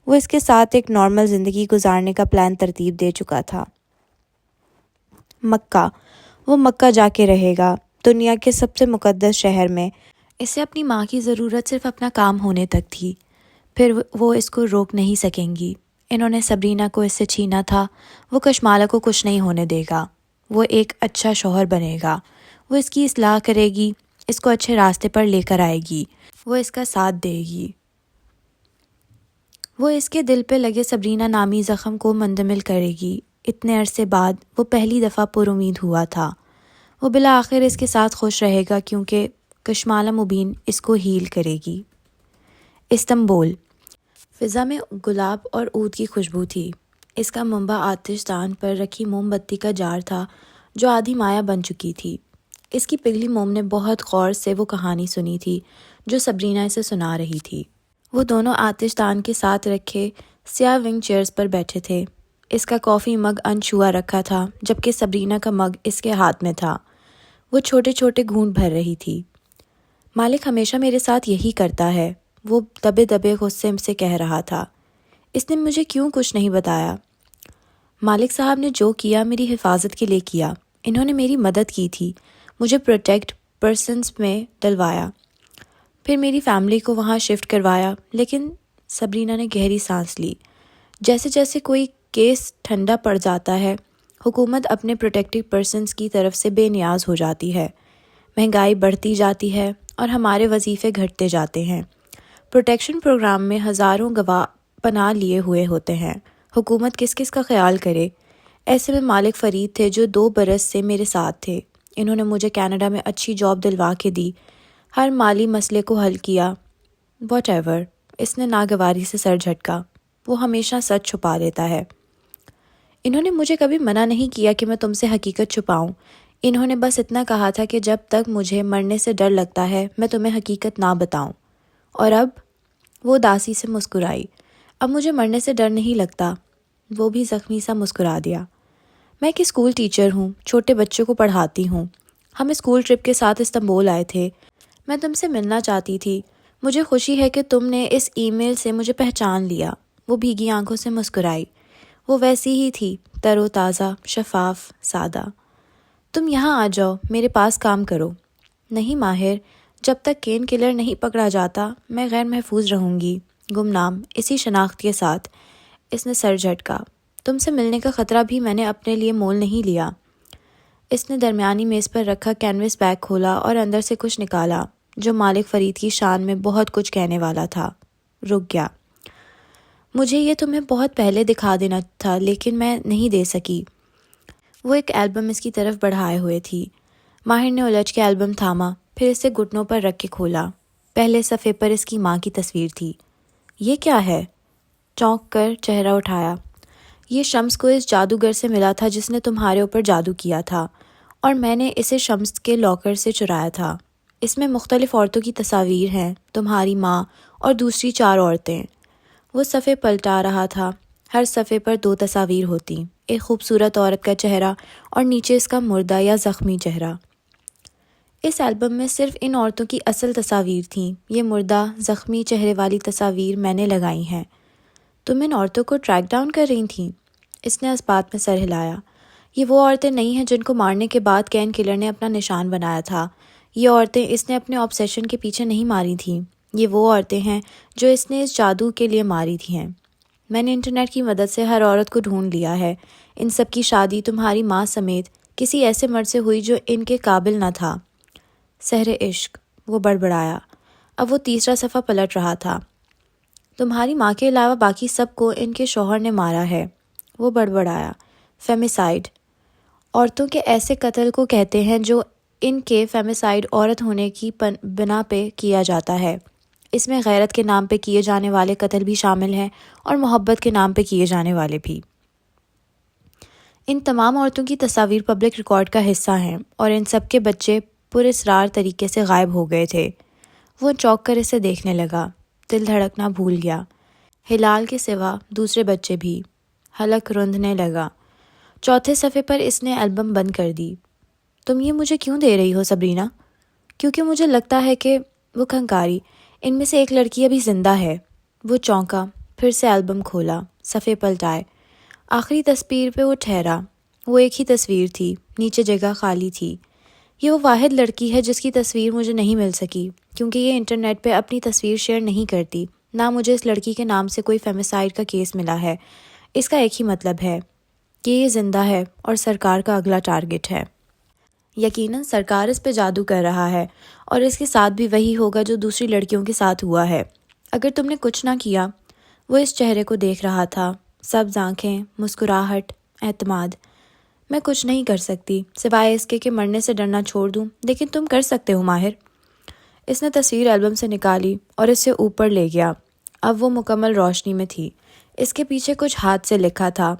وہ اس کے ساتھ ایک نارمل زندگی گزارنے کا پلان ترتیب دے چکا تھا۔ مکہ، وہ مکہ جا کے رہے گا، دنیا کے سب سے مقدس شہر میں۔ اسے اپنی ماں کی ضرورت صرف اپنا کام ہونے تک تھی، پھر وہ اس کو روک نہیں سکیں گی۔ انہوں نے سبرینا کو اس سے چھینا تھا۔ وہ کشمالہ کو کچھ نہیں ہونے دے گا۔ وہ ایک اچھا شوہر بنے گا۔ وہ اس کی اصلاح کرے گی، اس کو اچھے راستے پر لے کر آئے گی۔ وہ اس کا ساتھ دے گی۔ وہ اس کے دل پہ لگے سبرینا نامی زخم کو مندمل کرے گی۔ اتنے عرصے بعد وہ پہلی دفعہ پر امید ہوا تھا۔ وہ بالآخر اس کے ساتھ خوش رہے گا کیونکہ کشمالہ مبین اس کو ہیل کرے گی۔ استنبول، فضا میں گلاب اور عود کی خوشبو تھی۔ اس کا منبع آتش دان پر رکھی موم بتی کا جار تھا جو آدھی مایا بن چکی تھی۔ اس کی پگھلی موم نے بہت غور سے وہ کہانی سنی تھی جو سبرینا اسے سنا رہی تھی۔ وہ دونوں آتش دان کے ساتھ رکھے سیاہ ونگ چیئرز پر بیٹھے تھے۔ اس کا کافی مگ انچھوا رکھا تھا جبکہ سبرینا کا مگ اس کے ہاتھ میں تھا۔ وہ چھوٹے چھوٹے گھونٹ بھر رہی تھی۔ مالک ہمیشہ میرے ساتھ یہی کرتا ہے، وہ دبے دبے غصے سے کہہ رہا تھا۔ اس نے مجھے کیوں کچھ نہیں بتایا؟ مالک صاحب نے جو کیا میری حفاظت کے لیے کیا۔ انہوں نے میری مدد کی تھی، مجھے پروٹیکٹ پرسنز میں ڈلوایا، پھر میری فیملی کو وہاں شفٹ کروایا۔ لیکن سبرینا نے گہری سانس لی۔ جیسے جیسے کوئی کیس ٹھنڈا پڑ جاتا ہے، حکومت اپنے پروٹیکٹڈ پرسنز کی طرف سے بے نیاز ہو جاتی ہے، مہنگائی بڑھتی جاتی ہے اور ہمارے وظیفے گھٹتے جاتے ہیں۔ پروٹیکشن پروگرام میں ہزاروں گواہ پناہ لیے ہوئے ہوتے ہیں، حکومت کس کس کا خیال کرے؟ ایسے میں مالک فرید تھے جو 2 برس سے میرے ساتھ تھے۔ انہوں نے مجھے کینیڈا میں اچھی جاب دلوا کے دی، ہر مالی مسئلے کو حل کیا۔ واٹ ایور، اس نے ناگواری سے سر جھٹکا۔ وہ ہمیشہ سچ چھپا لیتا ہے۔ انہوں نے مجھے کبھی منع نہیں کیا کہ میں تم سے حقیقت چھپاؤں۔ انہوں نے بس اتنا کہا تھا کہ جب تک مجھے مرنے سے ڈر لگتا ہے میں تمہیں حقیقت نہ بتاؤں۔ اور اب؟ وہ اداسی سے مسکرائی۔ اب مجھے مرنے سے ڈر نہیں لگتا۔ وہ بھی زخمی سا مسکرا دیا۔ میں ایک اسکول ٹیچر ہوں، چھوٹے بچوں کو پڑھاتی ہوں۔ ہم اسکول ٹرپ کے ساتھ استنبول آئے تھے۔ میں تم سے ملنا چاہتی تھی۔ مجھے خوشی ہے کہ تم نے اس ای میل سے مجھے پہچان لیا۔ وہ بھیگی آنکھوں سے مسکرائی۔ وہ ویسی ہی تھی، تر و تازہ، شفاف، سادہ۔ تم یہاں آ جاؤ، میرے پاس کام کرو۔ نہیں ماہر، جب تک کین کلر نہیں پکڑا جاتا میں غیر محفوظ رہوں گی، گمنام، اسی شناخت کے ساتھ۔ اس نے سر جھٹکا۔ تم سے ملنے کا خطرہ بھی میں نے اپنے لیے مول نہیں لیا۔ اس نے درمیانی میز پر رکھا کینوس بیگ کھولا اور اندر سے کچھ نکالا جو مالک فرید کی شان میں بہت کچھ کہنے والا تھا۔ رک گیا۔ مجھے یہ تمہیں بہت پہلے دکھا دینا تھا لیکن میں نہیں دے سکی۔ وہ ایک البم اس کی طرف بڑھائے ہوئے تھی۔ ماہر نے الجھ کے البم تھاما، پھر اسے گھٹنوں پر رکھ کے کھولا۔ پہلے صفحے پر اس کی ماں کی تصویر تھی۔ یہ کیا ہے؟ چونک کر چہرہ اٹھایا۔ یہ شمس کو اس جادوگر سے ملا تھا جس نے تمہارے اوپر جادو کیا تھا، اور میں نے اسے شمس کے لاکر سے چرایا تھا۔ اس میں مختلف عورتوں کی تصاویر ہیں، تمہاری ماں اور دوسری 4 عورتیں۔ وہ صفحے پلٹا رہا تھا۔ ہر صفحے پر 2 تصاویر ہوتی، ایک خوبصورت عورت کا چہرہ اور نیچے اس کا مردہ یا زخمی چہرہ۔ اس البم میں صرف ان عورتوں کی اصل تصاویر تھیں، یہ مردہ زخمی چہرے والی تصاویر میں نے لگائی ہیں۔ تم ان عورتوں کو ٹریک ڈاؤن کر رہی تھیں؟ اس نے اس بات میں سر ہلایا۔ یہ وہ عورتیں نہیں ہیں جن کو مارنے کے بعد کین کلر نے اپنا نشان بنایا تھا۔ یہ عورتیں اس نے اپنے آبسیشن کے پیچھے نہیں ماری تھیں۔ یہ وہ عورتیں ہیں جو اس نے اس جادو کے لیے ماری تھی ہیں۔ میں نے انٹرنیٹ کی مدد سے ہر عورت کو ڈھونڈ لیا ہے۔ ان سب کی شادی تمہاری ماں سمیت کسی ایسے مرد سے ہوئی جو ان کے قابل نہ تھا۔ سحر عشق، وہ بڑبڑایا۔ اب وہ تیسرا صفحہ پلٹ رہا تھا۔ تمہاری ماں کے علاوہ باقی سب کو ان کے شوہر نے مارا ہے، وہ بڑبڑایا۔ فیمیسائیڈ، عورتوں کے ایسے قتل کو کہتے ہیں جو ان کے فیمیسائیڈ عورت ہونے کی بنا پہ کیا جاتا ہے۔ اس میں غیرت کے نام پہ کیے جانے والے قتل بھی شامل ہیں اور محبت کے نام پہ کیے جانے والے بھی۔ ان تمام عورتوں کی تصاویر پبلک ریکارڈ کا حصہ ہیں اور ان سب کے بچے پراسرار طریقے سے غائب ہو گئے تھے۔ وہ چونک کر اسے دیکھنے لگا، دل دھڑکنا بھول گیا۔ ہلال کے سوا دوسرے بچے بھی۔ حلق روندنے لگا۔ چوتھے صفحے پر اس نے البم بند کر دی۔ تم یہ مجھے کیوں دے رہی ہو سبرینا؟ کیونکہ مجھے لگتا ہے کہ وہ کھنکاری، ان میں سے ایک لڑکی ابھی زندہ ہے۔ وہ چونکا، پھر سے البم کھولا، صفحے پلٹائے۔ آخری تصویر پہ وہ ٹھہرا۔ وہ ایک ہی تصویر تھی، نیچے جگہ خالی تھی۔ یہ وہ واحد لڑکی ہے جس کی تصویر مجھے نہیں مل سکی کیونکہ یہ انٹرنیٹ پہ اپنی تصویر شیئر نہیں کرتی۔ نہ مجھے اس لڑکی کے نام سے کوئی فیمیسائیڈ کا کیس ملا ہے۔ اس کا ایک ہی مطلب ہے کہ یہ زندہ ہے اور سرکار کا اگلا ٹارگٹ ہے۔ یقیناً سرکار اس پہ جادو کر رہا ہے اور اس کے ساتھ بھی وہی ہوگا جو دوسری لڑکیوں کے ساتھ ہوا ہے۔ اگر تم نے کچھ نہ کیا۔ وہ اس چہرے کو دیکھ رہا تھا، سبز آنکھیں، مسکراہٹ، اعتماد۔ میں کچھ نہیں کر سکتی سوائے اس کے کہ مرنے سے ڈرنا چھوڑ دوں، لیکن تم کر سکتے ہو ماہر۔ اس نے تصویر البم سے نکالی اور اسے اوپر لے گیا۔ اب وہ مکمل روشنی میں تھی۔ اس کے پیچھے کچھ ہاتھ سے لکھا تھا،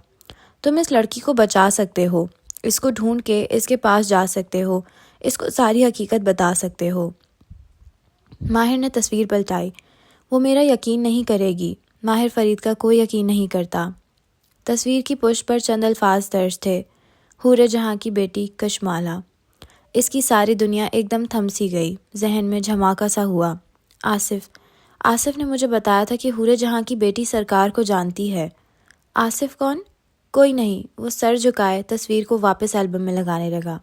تم اس لڑکی کو بچا سکتے ہو، اس کو ڈھونڈ کے اس کے پاس جا سکتے ہو، اس کو ساری حقیقت بتا سکتے ہو۔ ماہر نے تصویر پلٹائی۔ وہ میرا یقین نہیں کرے گی۔ ماہر فرید کا کوئی یقین نہیں کرتا۔ تصویر کی پشت پر چند الفاظ درج تھے، حور جہاں کی بیٹی کشمالہ۔ اس کی ساری دنیا ایک دم تھم سی گئی، ذہن میں جھماکا سا ہوا۔ آصف نے مجھے بتایا تھا کہ حور جہاں کی بیٹی سرکار کو جانتی ہے۔ آصف کون؟ کوئی نہیں۔ وہ سر جھکائے تصویر کو واپس البم میں لگانے لگا۔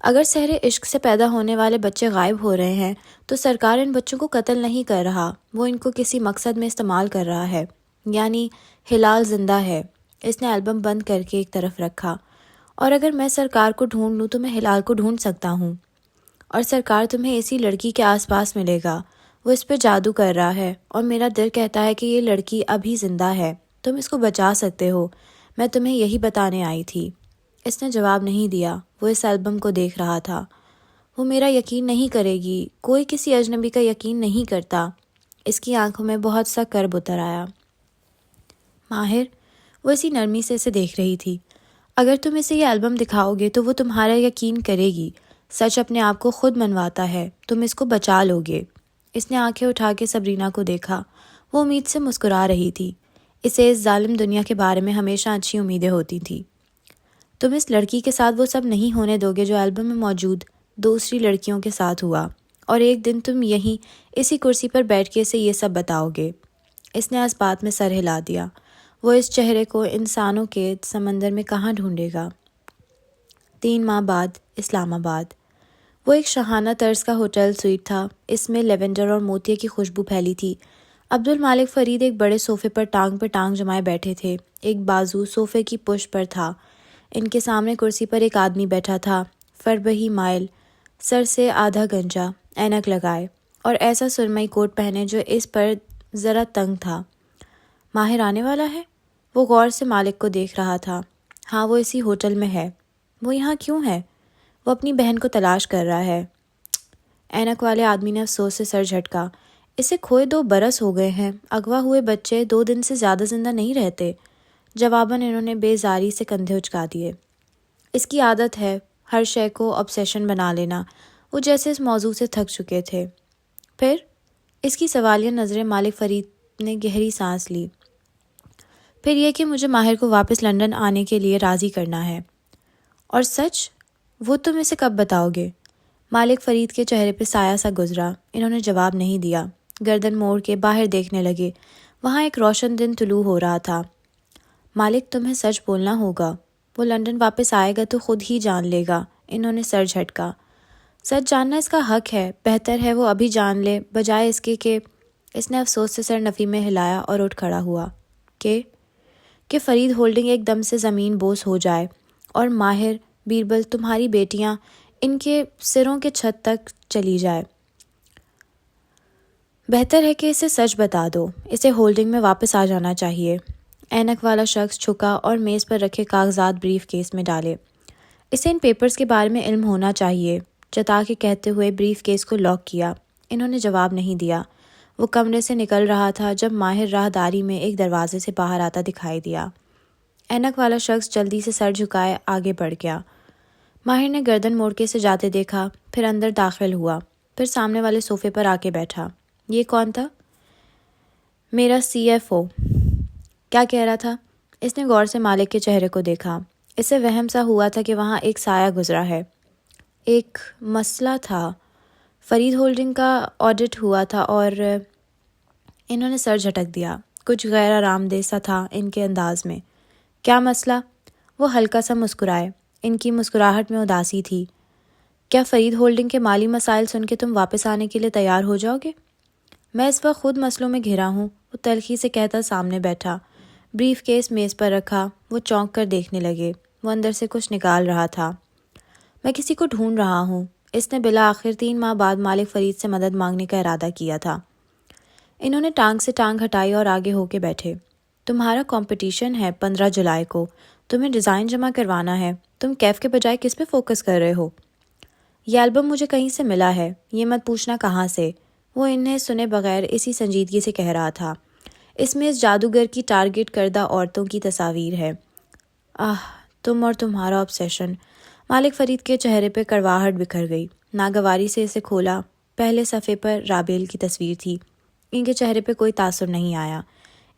اگر سحر عشق سے پیدا ہونے والے بچے غائب ہو رہے ہیں تو سرکار ان بچوں کو قتل نہیں کر رہا، وہ ان کو کسی مقصد میں استعمال کر رہا ہے، یعنی ہلال زندہ ہے۔ اس نے البم بند کر کے ایک طرف رکھا۔ اور اگر میں سرکار کو ڈھونڈ لوں تو میں ہلال کو ڈھونڈ سکتا ہوں، اور سرکار تمہیں اسی لڑکی کے آس پاس ملے گا۔ وہ اس پہ جادو کر رہا ہے اور میرا دل کہتا ہے کہ یہ لڑکی ابھی زندہ ہے، تم اس کو بچا سکتے ہو۔ میں تمہیں یہی بتانے آئی تھی۔ اس نے جواب نہیں دیا۔ وہ اس البم کو دیکھ رہا تھا۔ وہ میرا یقین نہیں کرے گی، کوئی کسی اجنبی کا یقین نہیں کرتا۔ اس کی آنکھوں میں بہت سا کرب اتر آیا۔ ماہر، وہ اسی نرمی سے اسے دیکھ رہی تھی، اگر تم اسے یہ البم دکھاؤ گے تو وہ تمہارا یقین کرے گی۔ سچ اپنے آپ کو خود منواتا ہے، تم اس کو بچا لو گے۔ اس نے آنکھیں اٹھا کے سبرینا کو دیکھا۔ وہ امید سے مسکرا رہی تھی۔ اسے اس ظالم دنیا کے بارے میں ہمیشہ اچھی امیدیں ہوتی تھیں۔ تم اس لڑکی کے ساتھ وہ سب نہیں ہونے دو گے جو البم میں موجود دوسری لڑکیوں کے ساتھ ہوا، اور ایک دن تم یہیں اسی کرسی پر بیٹھ کے اسے یہ سب بتاؤ گے۔ اس نے اس بات میں سر ہلا دیا۔ وہ اس چہرے کو انسانوں کے سمندر میں کہاں ڈھونڈے گا؟ 3 ماہ بعد اسلام آباد۔ وہ ایک شاہانہ طرز کا ہوٹل سوئٹ تھا۔ اس میں لیونڈر اور موتیے کی خوشبو پھیلی تھی۔ عبد المالک فرید ایک بڑے صوفے پر ٹانگ جمائے بیٹھے تھے۔ ایک بازو صوفے کی پشت پر تھا۔ ان کے سامنے کرسی پر ایک آدمی بیٹھا تھا، فربہی مائل، سر سے آدھا گنجا، اینک لگائے اور ایسا سرمئی کوٹ پہنے جو اس پر ذرا تنگ تھا۔ ماہر آنے والا ہے؟ وہ غور سے مالک کو دیکھ رہا تھا۔ ہاں، وہ اسی ہوٹل میں ہے۔ وہ یہاں کیوں ہے؟ وہ اپنی بہن کو تلاش کر رہا ہے۔ اینک والے آدمی نے افسوس سے سر جھٹکا۔ اسے کھوئے 2 برس ہو گئے ہیں۔ اغوا ہوئے بچے 2 دن سے زیادہ زندہ نہیں رہتے۔ جواباً انہوں نے بے زاری سے کندھے اچکا دیے۔ اس کی عادت ہے ہر شے کو obsession بنا لینا۔ وہ جیسے اس موضوع سے تھک چکے تھے۔ پھر اس کی سوالیہ نظریں مالک فرید نے گہری سانس لی۔ پھر یہ کہ مجھے ماہر کو واپس لندن آنے کے لیے راضی کرنا ہے۔ اور سچ؟ وہ تم اسے کب بتاؤ گے؟ مالک فرید کے چہرے پہ سایہ سا گزرا۔ انہوں نے جواب نہیں دیا۔ گردن موڑ کے باہر دیکھنے لگے۔ وہاں ایک روشن دن طلوع ہو رہا تھا۔ مالک، تمہیں سچ بولنا ہوگا۔ وہ لندن واپس آئے گا تو خود ہی جان لے گا۔ انہوں نے سر جھٹکا۔ سچ جاننا اس کا حق ہے۔ بہتر ہے وہ ابھی جان لے بجائے اس کے کہ… اس نے افسوس سے سر نفی میں ہلایا اور اٹھ کھڑا ہوا۔ کہ فرید ہولڈنگ ایک دم سے زمین بوس ہو جائے اور ماہر، بیربل، تمہاری بیٹیاں ان کے سروں کے چھت تک چلی جائے۔ بہتر ہے کہ اسے سچ بتا دو۔ اسے ہولڈنگ میں واپس آ جانا چاہیے۔ اینک والا شخص جھکا اور میز پر رکھے کاغذات بریف کیس میں ڈالے۔ اسے ان پیپرز کے بارے میں علم ہونا چاہیے، جتا کے کہتے ہوئے بریف کیس کو لاک کیا۔ انہوں نے جواب نہیں دیا۔ وہ کمرے سے نکل رہا تھا جب ماہر راہداری میں ایک دروازے سے باہر آتا دکھائی دیا۔ اینک والا شخص جلدی سے سر جھکائے آگے بڑھ گیا۔ ماہر نے گردن موڑ کے اسے جاتے دیکھا، پھر اندر داخل ہوا، پھر سامنے والے صوفے پر آ کے بیٹھا۔ یہ کون تھا؟ میرا CFO۔ کیا کہہ رہا تھا؟ اس نے غور سے مالک کے چہرے کو دیکھا۔ اسے وہم سا ہوا تھا کہ وہاں ایک سایہ گزرا ہے۔ ایک مسئلہ تھا۔ فرید ہولڈنگ کا آڈٹ ہوا تھا اور… انہوں نے سر جھٹک دیا۔ کچھ غیر آرام دہ سا تھا ان کے انداز میں۔ کیا مسئلہ؟ وہ ہلکا سا مسکرائے۔ ان کی مسکراہٹ میں اداسی تھی۔ کیا فرید ہولڈنگ کے مالی مسائل سن کے تم واپس آنے کے لیے تیار ہو جاؤ گے؟ میں اس وقت خود مسئلوں میں گھرا ہوں، وہ تلخی سے کہتا سامنے بیٹھا۔ بریف کیس میز پر رکھا۔ وہ چونک کر دیکھنے لگے۔ وہ اندر سے کچھ نکال رہا تھا۔ میں کسی کو ڈھونڈ رہا ہوں۔ اس نے بالآخر 3 ماہ بعد مالک فرید سے مدد مانگنے کا ارادہ کیا تھا۔ انہوں نے ٹانگ سے ٹانگ ہٹائی اور آگے ہو کے بیٹھے۔ تمہارا کمپٹیشن ہے 15 جولائی کو۔ تمہیں ڈیزائن جمع کروانا ہے۔ تم کیف کے بجائے کس پہ فوکس کر رہے ہو؟ یہ البم مجھے کہیں سے ملا ہے، یہ مت پوچھنا کہاں سے۔ وہ انہیں سنے بغیر اسی سنجیدگی سے کہہ رہا تھا۔ اس میں اس جادوگر کی ٹارگٹ کردہ عورتوں کی تصاویر ہے۔ تم اور تمہارا آبسیشن۔ مالک فرید کے چہرے پہ کڑواہٹ بکھر گئی۔ ناگواری سے اسے کھولا۔ پہلے صفحے پر رابیل کی تصویر تھی۔ ان کے چہرے پہ کوئی تاثر نہیں آیا۔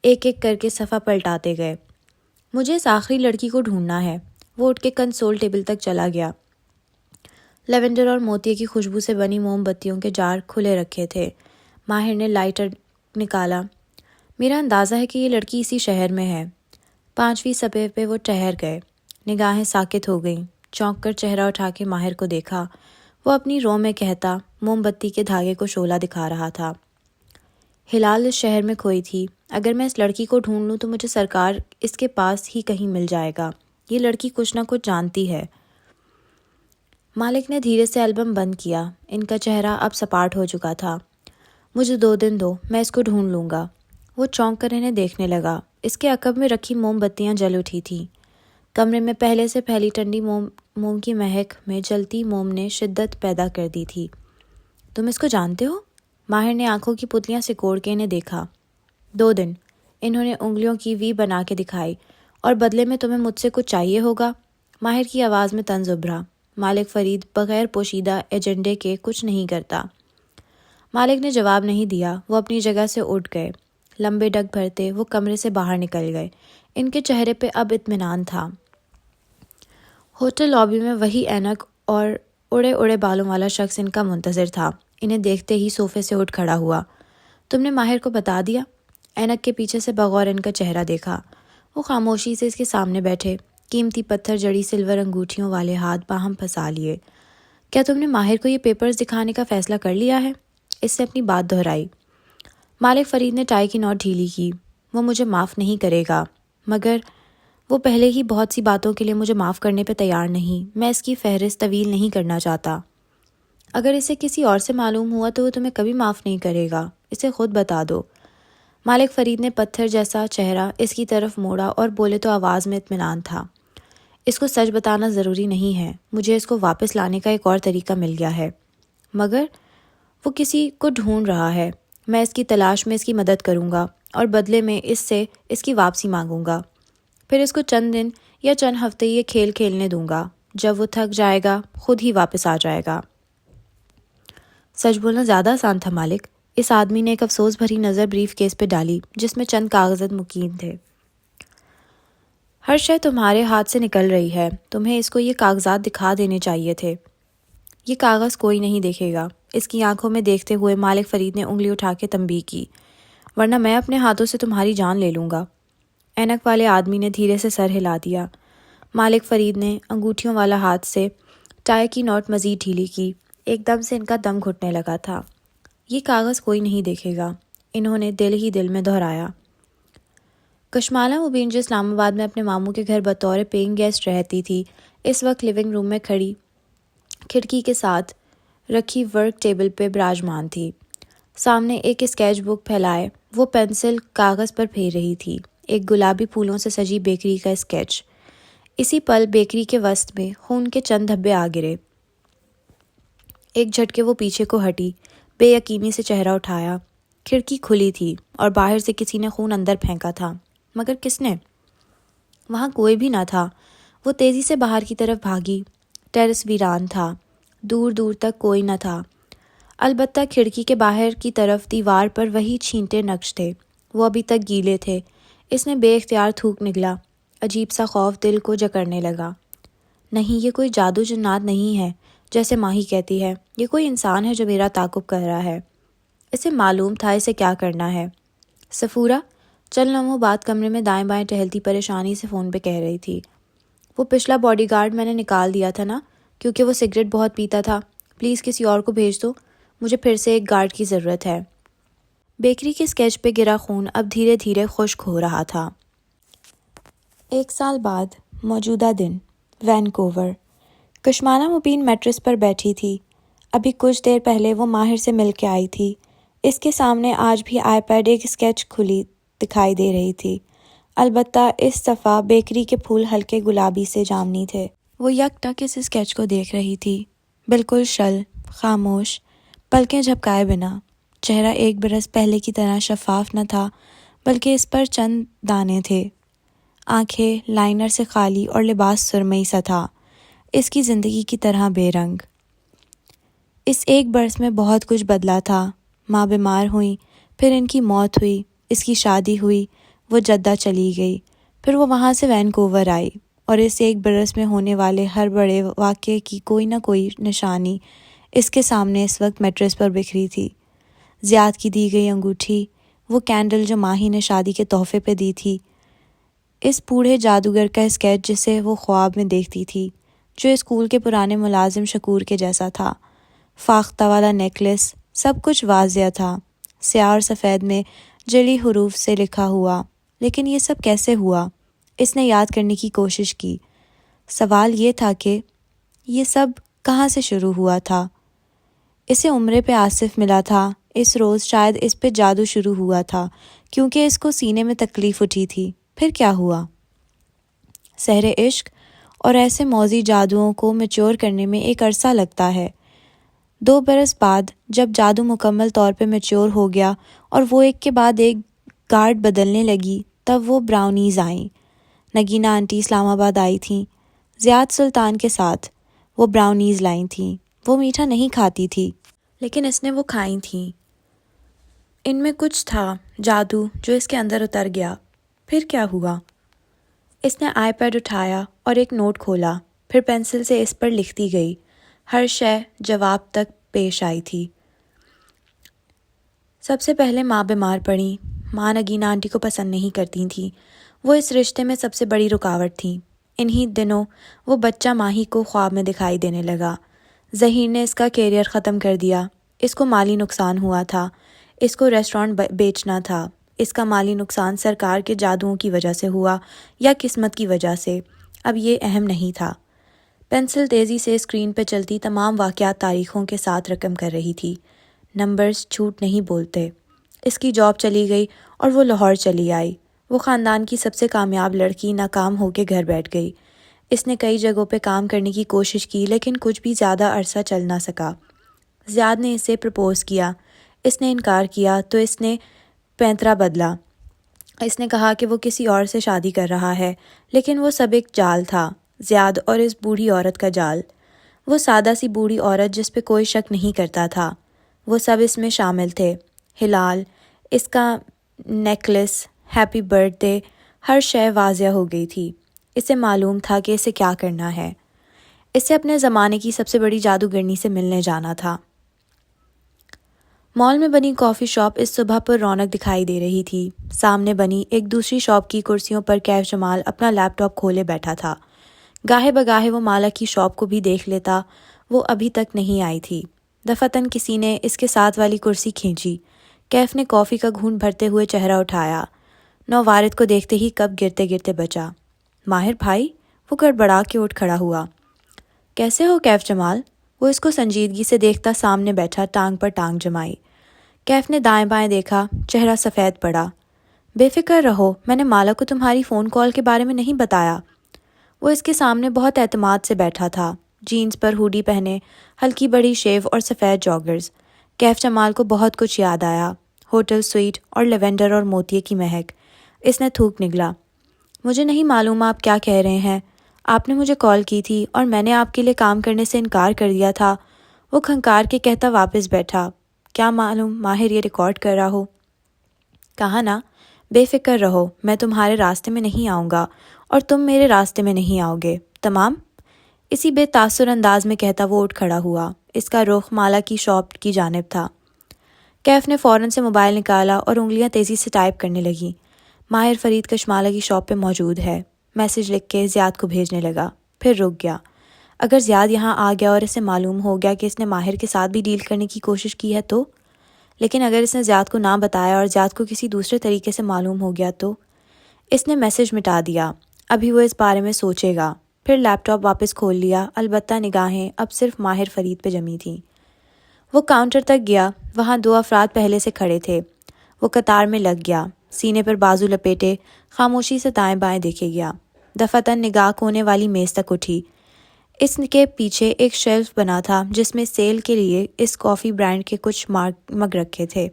ایک ایک کر کے صفحہ پلٹاتے گئے۔ مجھے اس آخری لڑکی کو ڈھونڈنا ہے۔ وہ اٹھ کے کنسول ٹیبل تک چلا گیا۔ لیونڈر اور موتیے کی خوشبو سے بنی موم بتیوں کے جار کھلے رکھے تھے۔ ماہر نے لائٹر نکالا۔ میرا اندازہ ہے کہ یہ لڑکی اسی شہر میں ہے۔ 5ویں صفحے پہ وہ ٹھہر گئے۔ نگاہیں ساکت ہو گئیں۔ چونک کر چہرہ اٹھا کے ماہر کو دیکھا۔ وہ اپنی رو میں کہتا موم بتی کے دھاگے کو شعلہ دکھا رہا تھا۔ ہلال اس شہر میں کھوئی تھی۔ اگر میں اس لڑکی کو ڈھونڈ لوں تو مجھے سرکار اس کے پاس ہی کہیں مل جائے گا۔ یہ لڑکی کچھ نہ کچھ جانتی ہے۔ مالک نے دھیرے سے البم بند کیا۔ ان کا چہرہ اب سپاٹ ہو چکا تھا۔ مجھے 2 دن دو، میں اس کو ڈھونڈ لوں گا۔ وہ چونک کر انہیں دیکھنے لگا۔ اس کے عقب میں رکھی موم بتیاں جل اٹھی تھیں۔ کمرے میں پہلے سے پھیلی ٹھنڈی موم کی مہک میں جلتی موم نے شدت پیدا کر دی تھی۔ تم اس کو جانتے ہو؟ ماہر نے آنکھوں کی پتلیاں سکوڑ کے انہیں دیکھا۔ 2 دن۔ انہوں نے انگلیوں کی وی بنا کے دکھائی۔ اور بدلے میں تمہیں مجھ سے کچھ چاہیے ہوگا؟ ماہر کی آواز میں طنز ابھرا۔ مالک فرید بغیر پوشیدہ ایجنڈے کے کچھ نہیں کرتا۔ مالک نے جواب نہیں دیا۔ وہ اپنی جگہ سے اٹھ گئے۔ لمبے ڈگ بھرتے وہ کمرے سے باہر نکل گئے۔ ان کے چہرے پہ اب اطمینان تھا۔ ہوٹل لابی میں وہی اینک اور اڑے اڑے بالوں والا شخص ان کا منتظر تھا۔ انہیں دیکھتے ہی صوفے سے اٹھ کھڑا ہوا۔ تم نے ماہر کو بتا دیا؟ اینک کے پیچھے سے بغور ان کا چہرہ دیکھا۔ وہ خاموشی سے اس کے سامنے بیٹھے، قیمتی پتھر جڑی سلور انگوٹھیوں والے ہاتھ باہم پھنسا لیے۔ کیا تم نے ماہر کو یہ پیپرز دکھانے کا فیصلہ کر لیا ہے؟ اس نے اپنی بات دہرائی۔ مالک فرید نے ٹائی کی نوٹ ڈھیلی کی۔ وہ مجھے معاف نہیں کرے گا، مگر وہ پہلے ہی بہت سی باتوں کے لیے مجھے معاف کرنے پہ تیار نہیں۔ میں اس کی فہرست طویل نہیں کرنا چاہتا۔ اگر اسے کسی اور سے معلوم ہوا تو وہ تمہیں کبھی معاف نہیں کرے گا، اسے خود بتا دو۔ مالک فرید نے پتھر جیسا چہرہ اس کی طرف موڑا اور بولے تو آواز میں اطمینان تھا۔ اس کو سچ بتانا ضروری نہیں ہے، مجھے اس کو واپس لانے کا ایک اور طریقہ مل گیا ہے، مگر وہ کسی کو ڈھونڈ رہا ہے۔ میں اس کی تلاش میں اس کی مدد کروں گا اور بدلے میں اس سے اس کی واپسی مانگوں گا۔ پھر اس کو چند دن یا چند ہفتے یہ کھیل کھیلنے دوں گا۔ جب وہ تھک جائے گا خود ہی واپس آ جائے گا۔ سچ بولنا زیادہ آسان تھا مالک۔ اس آدمی نے ایک افسوس بھری نظر بریف کیس پہ ڈالی جس میں چند کاغذات مقیم تھے۔ ہر شے تمہارے ہاتھ سے نکل رہی ہے، تمہیں اس کو یہ کاغذات دکھا دینے چاہیے تھے۔ یہ کاغذ کوئی نہیں دیکھے گا۔ اس کی آنکھوں میں دیکھتے ہوئے مالک فرید نے انگلی اٹھا کے تنبیہ کی، ورنہ میں اپنے ہاتھوں سے تمہاری جان لے لوں گا۔ اینک والے آدمی نے دھیرے سے سر ہلا دیا۔ مالک فرید نے انگوٹھیوں والا ہاتھ سے ٹائی کی نوٹ مزید ڈھیلی کی۔ ایک دم سے ان کا دم گھٹنے لگا تھا۔ یہ کاغذ کوئی نہیں دیکھے گا، انہوں نے دل ہی دل میں دہرایا۔ کشمالہ مبین جو اسلام آباد میں اپنے ماموں کے گھر بطور پیئنگ گیسٹ رہتی تھی، اس وقت لیونگ روم میں کھڑی کھڑکی کے ساتھ رکھی ورک ٹیبل پہ براجمان تھی۔ سامنے ایک اسکیچ بک پھیلائے وہ پینسل کاغذ پر پھیر رہی تھی، ایک گلابی پھولوں سے سجی بیکری کا اسکیچ۔ اسی پل بیکری کے وسط میں خون کے چند دھبے آ گرے۔ ایک جھٹکے وہ پیچھے کو ہٹی، بے یقینی سے چہرہ اٹھایا۔ کھڑکی کھلی تھی اور باہر سے کسی نے خون اندر پھینکا تھا، مگر کس نے؟ وہاں کوئی بھی نہ تھا۔ وہ تیزی سے باہر کی طرف بھاگی۔ ٹیرس ویران تھا، دور دور تک کوئی نہ تھا، البتہ کھڑکی کے باہر کی طرف دیوار پر وہی چھینٹے نقش تھے، وہ ابھی تک گیلے تھے۔ اس نے بے اختیار تھوک نکلا۔ عجیب سا خوف دل کو جکڑنے لگا۔ نہیں، یہ کوئی جادو جنات نہیں ہے جیسے ماہی کہتی ہے، یہ کوئی انسان ہے جو میرا تعاقب کر رہا ہے۔ اسے معلوم تھا اسے کیا کرنا ہے۔ صفورہ چند لمحوں بعد کمرے میں دائیں بائیں ٹہلتی پریشانی سے فون پہ کہہ رہی تھی، وہ پچھلا باڈی گارڈ میں نے نکال دیا تھا نا، کیونکہ وہ سگریٹ بہت پیتا تھا۔ پلیز کسی اور کو بھیج دو، مجھے پھر سے ایک گارڈ کی ضرورت ہے۔ بیکری کے اسکیچ پہ گرا خون اب دھیرے دھیرے خشک ہو رہا تھا۔ 1 سال بعد موجودہ دن، وینکوور۔ کشمالہ مبین میٹرس پر بیٹھی تھی۔ ابھی کچھ دیر پہلے وہ ماہر سے مل کے آئی تھی۔ اس کے سامنے آج بھی آئی پیڈ ایک اسکیچ کھلی دکھائی دے رہی تھی، البتہ اس دفعہ بیکری کے پھول ہلکے گلابی سے جامنی تھے۔ وہ یک ٹک اس اسکیچ کو دیکھ رہی تھی، بالکل شل، خاموش، پلکیں جھپکائے بنا۔ چہرہ ایک برس پہلے کی طرح شفاف نہ تھا، بلکہ اس پر چند دانے تھے۔ آنکھیں لائنر سے خالی اور لباس سرمئی سا تھا، اس کی زندگی کی طرح بے رنگ۔ اس ایک برس میں بہت کچھ بدلا تھا۔ ماں بیمار ہوئیں، پھر ان کی موت ہوئی، اس کی شادی ہوئی، وہ جدہ چلی گئی، پھر وہ وہاں سے وینکوور آئی، اور اس ایک برس میں ہونے والے ہر بڑے واقعے کی کوئی نہ کوئی نشانی اس کے سامنے اس وقت میٹرس پر بکھری تھی۔ زیاد کی دی گئی انگوٹھی، وہ کینڈل جو ماہی نے شادی کے تحفے پہ دی تھی، اس بوڑھے جادوگر کا اسکیچ جسے وہ خواب میں دیکھتی تھی، جو اسکول کے پرانے ملازم شکور کے جیسا تھا، فاختہ والا نیکلس، سب کچھ واضح تھا، سیاہ اور سفید میں جلی حروف سے لکھا ہوا۔ لیکن یہ سب کیسے ہوا؟ اس نے یاد کرنے کی کوشش کی۔ سوال یہ تھا کہ یہ سب کہاں سے شروع ہوا تھا؟ اسے عمرے پہ آصف ملا تھا، اس روز شاید اس پہ جادو شروع ہوا تھا، کیونکہ اس کو سینے میں تکلیف اٹھی تھی۔ پھر کیا ہوا؟ سحر عشق اور ایسے موذی جادوؤں کو میچور کرنے میں ایک عرصہ لگتا ہے۔ 2 برس بعد جب جادو مکمل طور پہ میچور ہو گیا اور وہ ایک کے بعد ایک گارڈ بدلنے لگی، تب وہ براؤنیز آئیں۔ نگینہ آنٹی اسلام آباد آئی تھیں زیاد سلطان کے ساتھ، وہ براؤنیز لائیں تھیں۔ وہ میٹھا نہیں کھاتی تھی، لیکن اس نے وہ کھائی تھیں۔ ان میں کچھ تھا جادو جو اس کے اندر اتر گیا۔ پھر کیا ہوا؟ اس نے آئی پیڈ اٹھایا اور ایک نوٹ کھولا، پھر پینسل سے اس پر لکھتی گئی۔ ہر شے جواب تک پیش آئی تھی۔ سب سے پہلے ماں بیمار پڑی۔ ماں نگینہ آنٹی کو پسند نہیں کرتی تھیں، وہ اس رشتے میں سب سے بڑی رکاوٹ تھیں۔ انہی دنوں وہ بچہ ماہی کو خواب میں دکھائی دینے لگا۔ ظہیر نے اس کا کیریئر ختم کر دیا۔ اس کو مالی نقصان ہوا تھا۔ اس کو ریسٹورانٹ بیچنا تھا۔ اس کا مالی نقصان سرکار کے جادوؤں کی وجہ سے ہوا یا قسمت کی وجہ سے، اب یہ اہم نہیں تھا۔ پینسل تیزی سے اسکرین پہ چلتی تمام واقعات تاریخوں کے ساتھ رقم کر رہی تھی۔ نمبرز جھوٹ نہیں بولتے۔ اس کی جاب چلی گئی اور وہ لاہور چلی آئی۔ وہ خاندان کی سب سے کامیاب لڑکی ناکام ہو کے گھر بیٹھ گئی۔ اس نے کئی جگہوں پہ کام کرنے کی کوشش کی لیکن کچھ بھی زیادہ عرصہ چل نہ سکا۔ زیاد نے اسے پرپوز کیا۔ اس نے انکار کیا تو اس نے پینترا بدلا۔ اس نے کہا کہ وہ کسی اور سے شادی کر رہا ہے، لیکن وہ سب ایک جال تھا، زیاد اور اس بوڑھی عورت کا جال۔ وہ سادہ سی بوڑھی عورت جس پہ کوئی شک نہیں کرتا تھا، وہ سب اس میں شامل تھے۔ ہلال، اس کا نیکلس، ہیپی برتھ ڈے، ہر شے واضح ہو گئی تھی۔ اسے معلوم تھا کہ اسے کیا کرنا ہے۔ اسے اپنے زمانے کی سب سے بڑی جادوگرنی سے ملنے جانا تھا۔ مال میں بنی کافی شاپ اس صبح پر رونق دکھائی دے رہی تھی۔ سامنے بنی ایک دوسری شاپ کی کرسیوں پر کیف جمال اپنا لیپ ٹاپ کھولے بیٹھا تھا۔ گاہے بگاہے وہ مالا کی شاپ کو بھی دیکھ لیتا، وہ ابھی تک نہیں آئی تھی۔ دفعتاً کسی نے اس کے ساتھ والی کرسی کھینچی۔ کیف نے کافی کا گھونٹ بھرتے ہوئے چہرہ اٹھایا۔ نووارد کو دیکھتے ہی کب گرتے گرتے بچا۔ ماہر بھائی، وہ گڑبڑا کے اٹھ کھڑا ہوا۔ کیسے ہو کیف جمال؟ وہ اس کو سنجیدگی سے دیکھتا سامنے بیٹھا ٹانگ پر ٹانگ جمائی۔ کیف نے دائیں بائیں دیکھا، چہرہ سفید پڑا۔ بے فکر رہو، میں نے مالا کو تمہاری فون کال کے بارے میں نہیں بتایا۔ وہ اس کے سامنے بہت اعتماد سے بیٹھا تھا، جینز پر ہوڈی پہنے، ہلکی بڑی شیو اور سفید جاگرز۔ کیف جمال کو بہت کچھ یاد آیا، ہوٹل سویٹ اور لیونڈر اور موتیے کی مہک۔ اس نے تھوک نگلا۔ مجھے نہیں معلوم آپ کیا کہہ رہے ہیں۔ آپ نے مجھے کال کی تھی اور میں نے آپ کے لیے کام کرنے سے انکار کر دیا تھا۔ وہ کھنکار کے کہتا واپس بیٹھا۔ کیا معلوم ماہر یہ ریکارڈ کر رہا ہو۔ کہا نا، بے فکر رہو، میں تمہارے راستے میں نہیں آؤں گا اور تم میرے راستے میں نہیں آؤ گے، تمام؟ اسی بے تاثر انداز میں کہتا وہ اٹھ کھڑا ہوا۔ اس کا رخ مالا کی شاپ کی جانب تھا۔ کیف نے فوراً سے موبائل نکالا اور انگلیاں تیزی سے ٹائپ کرنے لگیں۔ ماہر فرید کشمالہ کی شاپ پہ موجود ہے۔ میسج لکھ کے زیاد کو بھیجنے لگا، پھر رک گیا۔ اگر زیاد یہاں آ گیا اور اسے معلوم ہو گیا کہ اس نے ماہر کے ساتھ بھی ڈیل کرنے کی کوشش کی ہے تو؟ لیکن اگر اس نے زیاد کو نہ بتایا اور زیاد کو کسی دوسرے طریقے سے معلوم ہو گیا تو؟ اس نے میسج مٹا دیا۔ ابھی وہ اس بارے میں سوچے گا۔ پھر لیپ ٹاپ واپس کھول لیا، البتہ نگاہیں اب صرف ماہر فرید پہ جمی تھیں۔ وہ کاؤنٹر تک گیا، وہاں 2 افراد پہلے سے کھڑے تھے۔ وہ قطار میں لگ گیا، سینے پر بازو لپیٹے خاموشی سے دائیں بائیں دیکھے گیا۔ دفعتاً نگاہ کونے والی میز تک اٹھی۔ اس کے پیچھے ایک شیلف بنا تھا جس میں سیل کے لیے اس کافی برانڈ کے کچھ مگ رکھے تھے۔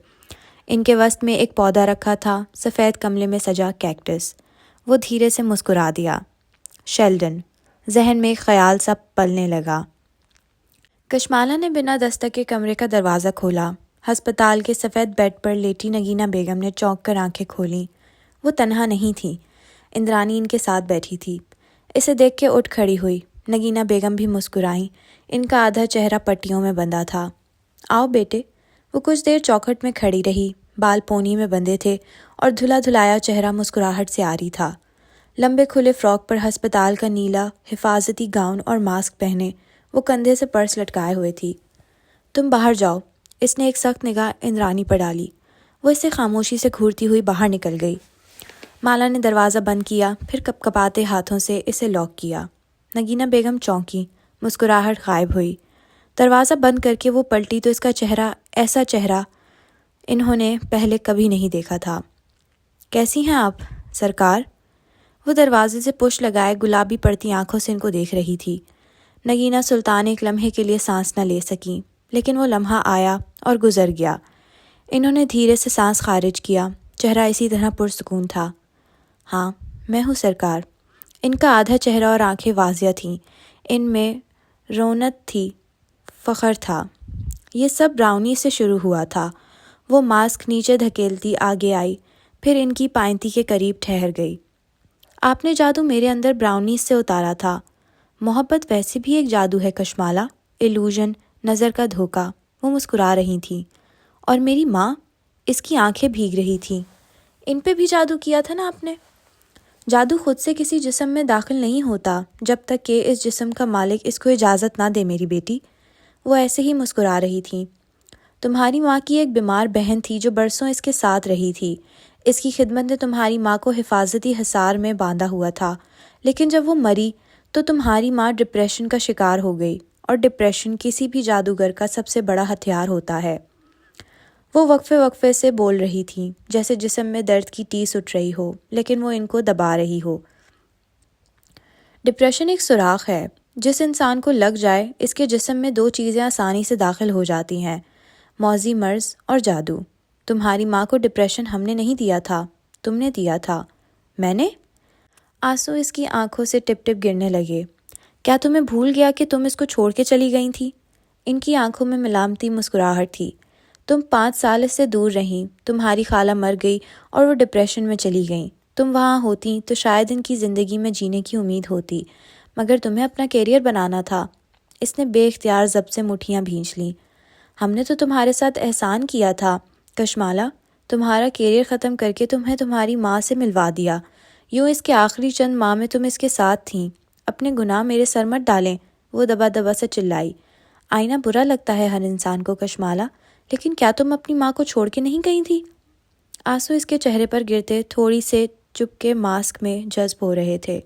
ان کے وسط میں ایک پودا رکھا تھا، سفید کملے میں سجا کیکٹس۔ وہ دھیرے سے مسکرا دیا۔ شیلڈن، ذہن میں ایک خیال سا پلنے لگا۔ کشمالہ نے بنا دستک کے کمرے کا دروازہ کھولا۔ ہسپتال کے سفید بیڈ پر لیٹی نگینہ بیگم نے چونک کر آنکھیں کھولیں۔ وہ تنہا نہیں تھی، اندرانی ان کے ساتھ بیٹھی تھی۔ اسے دیکھ کے اٹھ کھڑی ہوئی۔ نگینہ بیگم بھی مسکرائیں، ان کا آدھا چہرہ پٹیوں میں بندھا تھا۔ آؤ بیٹے۔ وہ کچھ دیر چوکھٹ میں کھڑی رہی، بال پونی میں بندھے تھے اور دھلا دھلایا چہرہ مسکراہٹ سے عاری تھا۔ لمبے کھلے فراک پر ہسپتال کا نیلا حفاظتی گاؤن اور ماسک پہنے وہ کندھے سے پرس لٹکائے ہوئے تھی۔ تم باہر جاؤ، اس نے ایک سخت نگاہ اندرانی پر ڈالی۔ وہ اسے خاموشی سے گھورتی ہوئی باہر نکل گئی۔ مالا نے دروازہ بند کیا، پھر کپ کپاتے ہاتھوں سے اسے لاک کیا۔ نگینہ بیگم چونکی، مسکراہٹ غائب ہوئی۔ دروازہ بند کر کے وہ پلٹی تو اس کا چہرہ ایسا چہرہ انہوں نے پہلے کبھی نہیں دیکھا تھا۔ کیسی ہیں آپ، سرکار؟ وہ دروازے سے پش لگائے گلابی پڑتی آنکھوں سے ان کو دیکھ رہی تھی۔ نگینہ سلطان ایک لمحے کے لیے سانس نہ لے سکیں، لیکن وہ لمحہ آیا اور گزر گیا۔ انہوں نے دھیرے سے سانس خارج کیا، چہرہ اسی طرح پرسکون تھا۔ ہاں، میں ہوں سرکار۔ ان کا آدھا چہرہ اور آنکھیں واضح تھیں، ان میں رونق تھی، فخر تھا۔ یہ سب براؤنی سے شروع ہوا تھا۔ وہ ماسک نیچے دھکیلتی آگے آئی، پھر ان کی پائنتی کے قریب ٹھہر گئی۔ آپ نے جادو میرے اندر براؤنی سے اتارا تھا۔ محبت ویسے بھی ایک جادو ہے کشمالہ، ایلوژن، نظر کا دھوکہ۔ وہ مسکرا رہی تھیں۔ اور میری ماں، اس کی آنکھیں بھیگ رہی تھیں۔ ان پہ بھی جادو کیا تھا نا آپ نے؟ جادو خود سے کسی جسم میں داخل نہیں ہوتا جب تک کہ اس جسم کا مالک اس کو اجازت نہ دے میری بیٹی۔ وہ ایسے ہی مسکرا رہی تھیں۔ تمہاری ماں کی ایک بیمار بہن تھی جو برسوں اس کے ساتھ رہی تھی۔ اس کی خدمت نے تمہاری ماں کو حفاظتی حصار میں باندھا ہوا تھا، لیکن جب وہ مری تو تمہاری ماں ڈپریشن کا شکار ہو گئی، اور ڈپریشن کسی بھی جادوگر کا سب سے بڑا ہتھیار ہوتا ہے۔ وہ وقفے وقفے سے بول رہی تھیں، جیسے جسم میں درد کی ٹیس اٹھ رہی ہو لیکن وہ ان کو دبا رہی ہو۔ ڈپریشن ایک سوراخ ہے، جس انسان کو لگ جائے اس کے جسم میں دو چیزیں آسانی سے داخل ہو جاتی ہیں، موذی مرض اور جادو۔ تمہاری ماں کو ڈپریشن ہم نے نہیں دیا تھا، تم نے دیا تھا۔ میں نے؟ آنسو اس کی آنکھوں سے ٹپ ٹپ گرنے لگے۔ کیا تمہیں بھول گیا کہ تم اس کو چھوڑ کے چلی گئی تھی؟ ان کی آنکھوں میں ملامتی مسکراہٹ تھی۔ تم 5 سال اس سے دور رہیں، تمہاری خالہ مر گئی اور وہ ڈپریشن میں چلی گئیں۔ تم وہاں ہوتی تو شاید ان کی زندگی میں جینے کی امید ہوتی، مگر تمہیں اپنا کیریئر بنانا تھا۔ اس نے بے اختیار ضبط سے مٹھیاں بھینچ لیں۔ ہم نے تو تمہارے ساتھ احسان کیا تھا کشمالہ، تمہارا کیریئر ختم کر کے تمہیں تمہاری ماں سے ملوا دیا۔ یوں اس کے آخری چند ماہ میں تم اس کے ساتھ تھیں۔ اپنے گناہ میرے سر مت ڈالیں، وہ دبا دبا سے چلائی۔ آئینہ برا لگتا ہے ہر انسان کو کشمالہ، لیکن کیا تم اپنی ماں کو چھوڑ کے نہیں گئی تھی؟ آنسو اس کے چہرے پر گرتے تھوڑی سے چپکے ماسک میں جذب ہو رہے تھے۔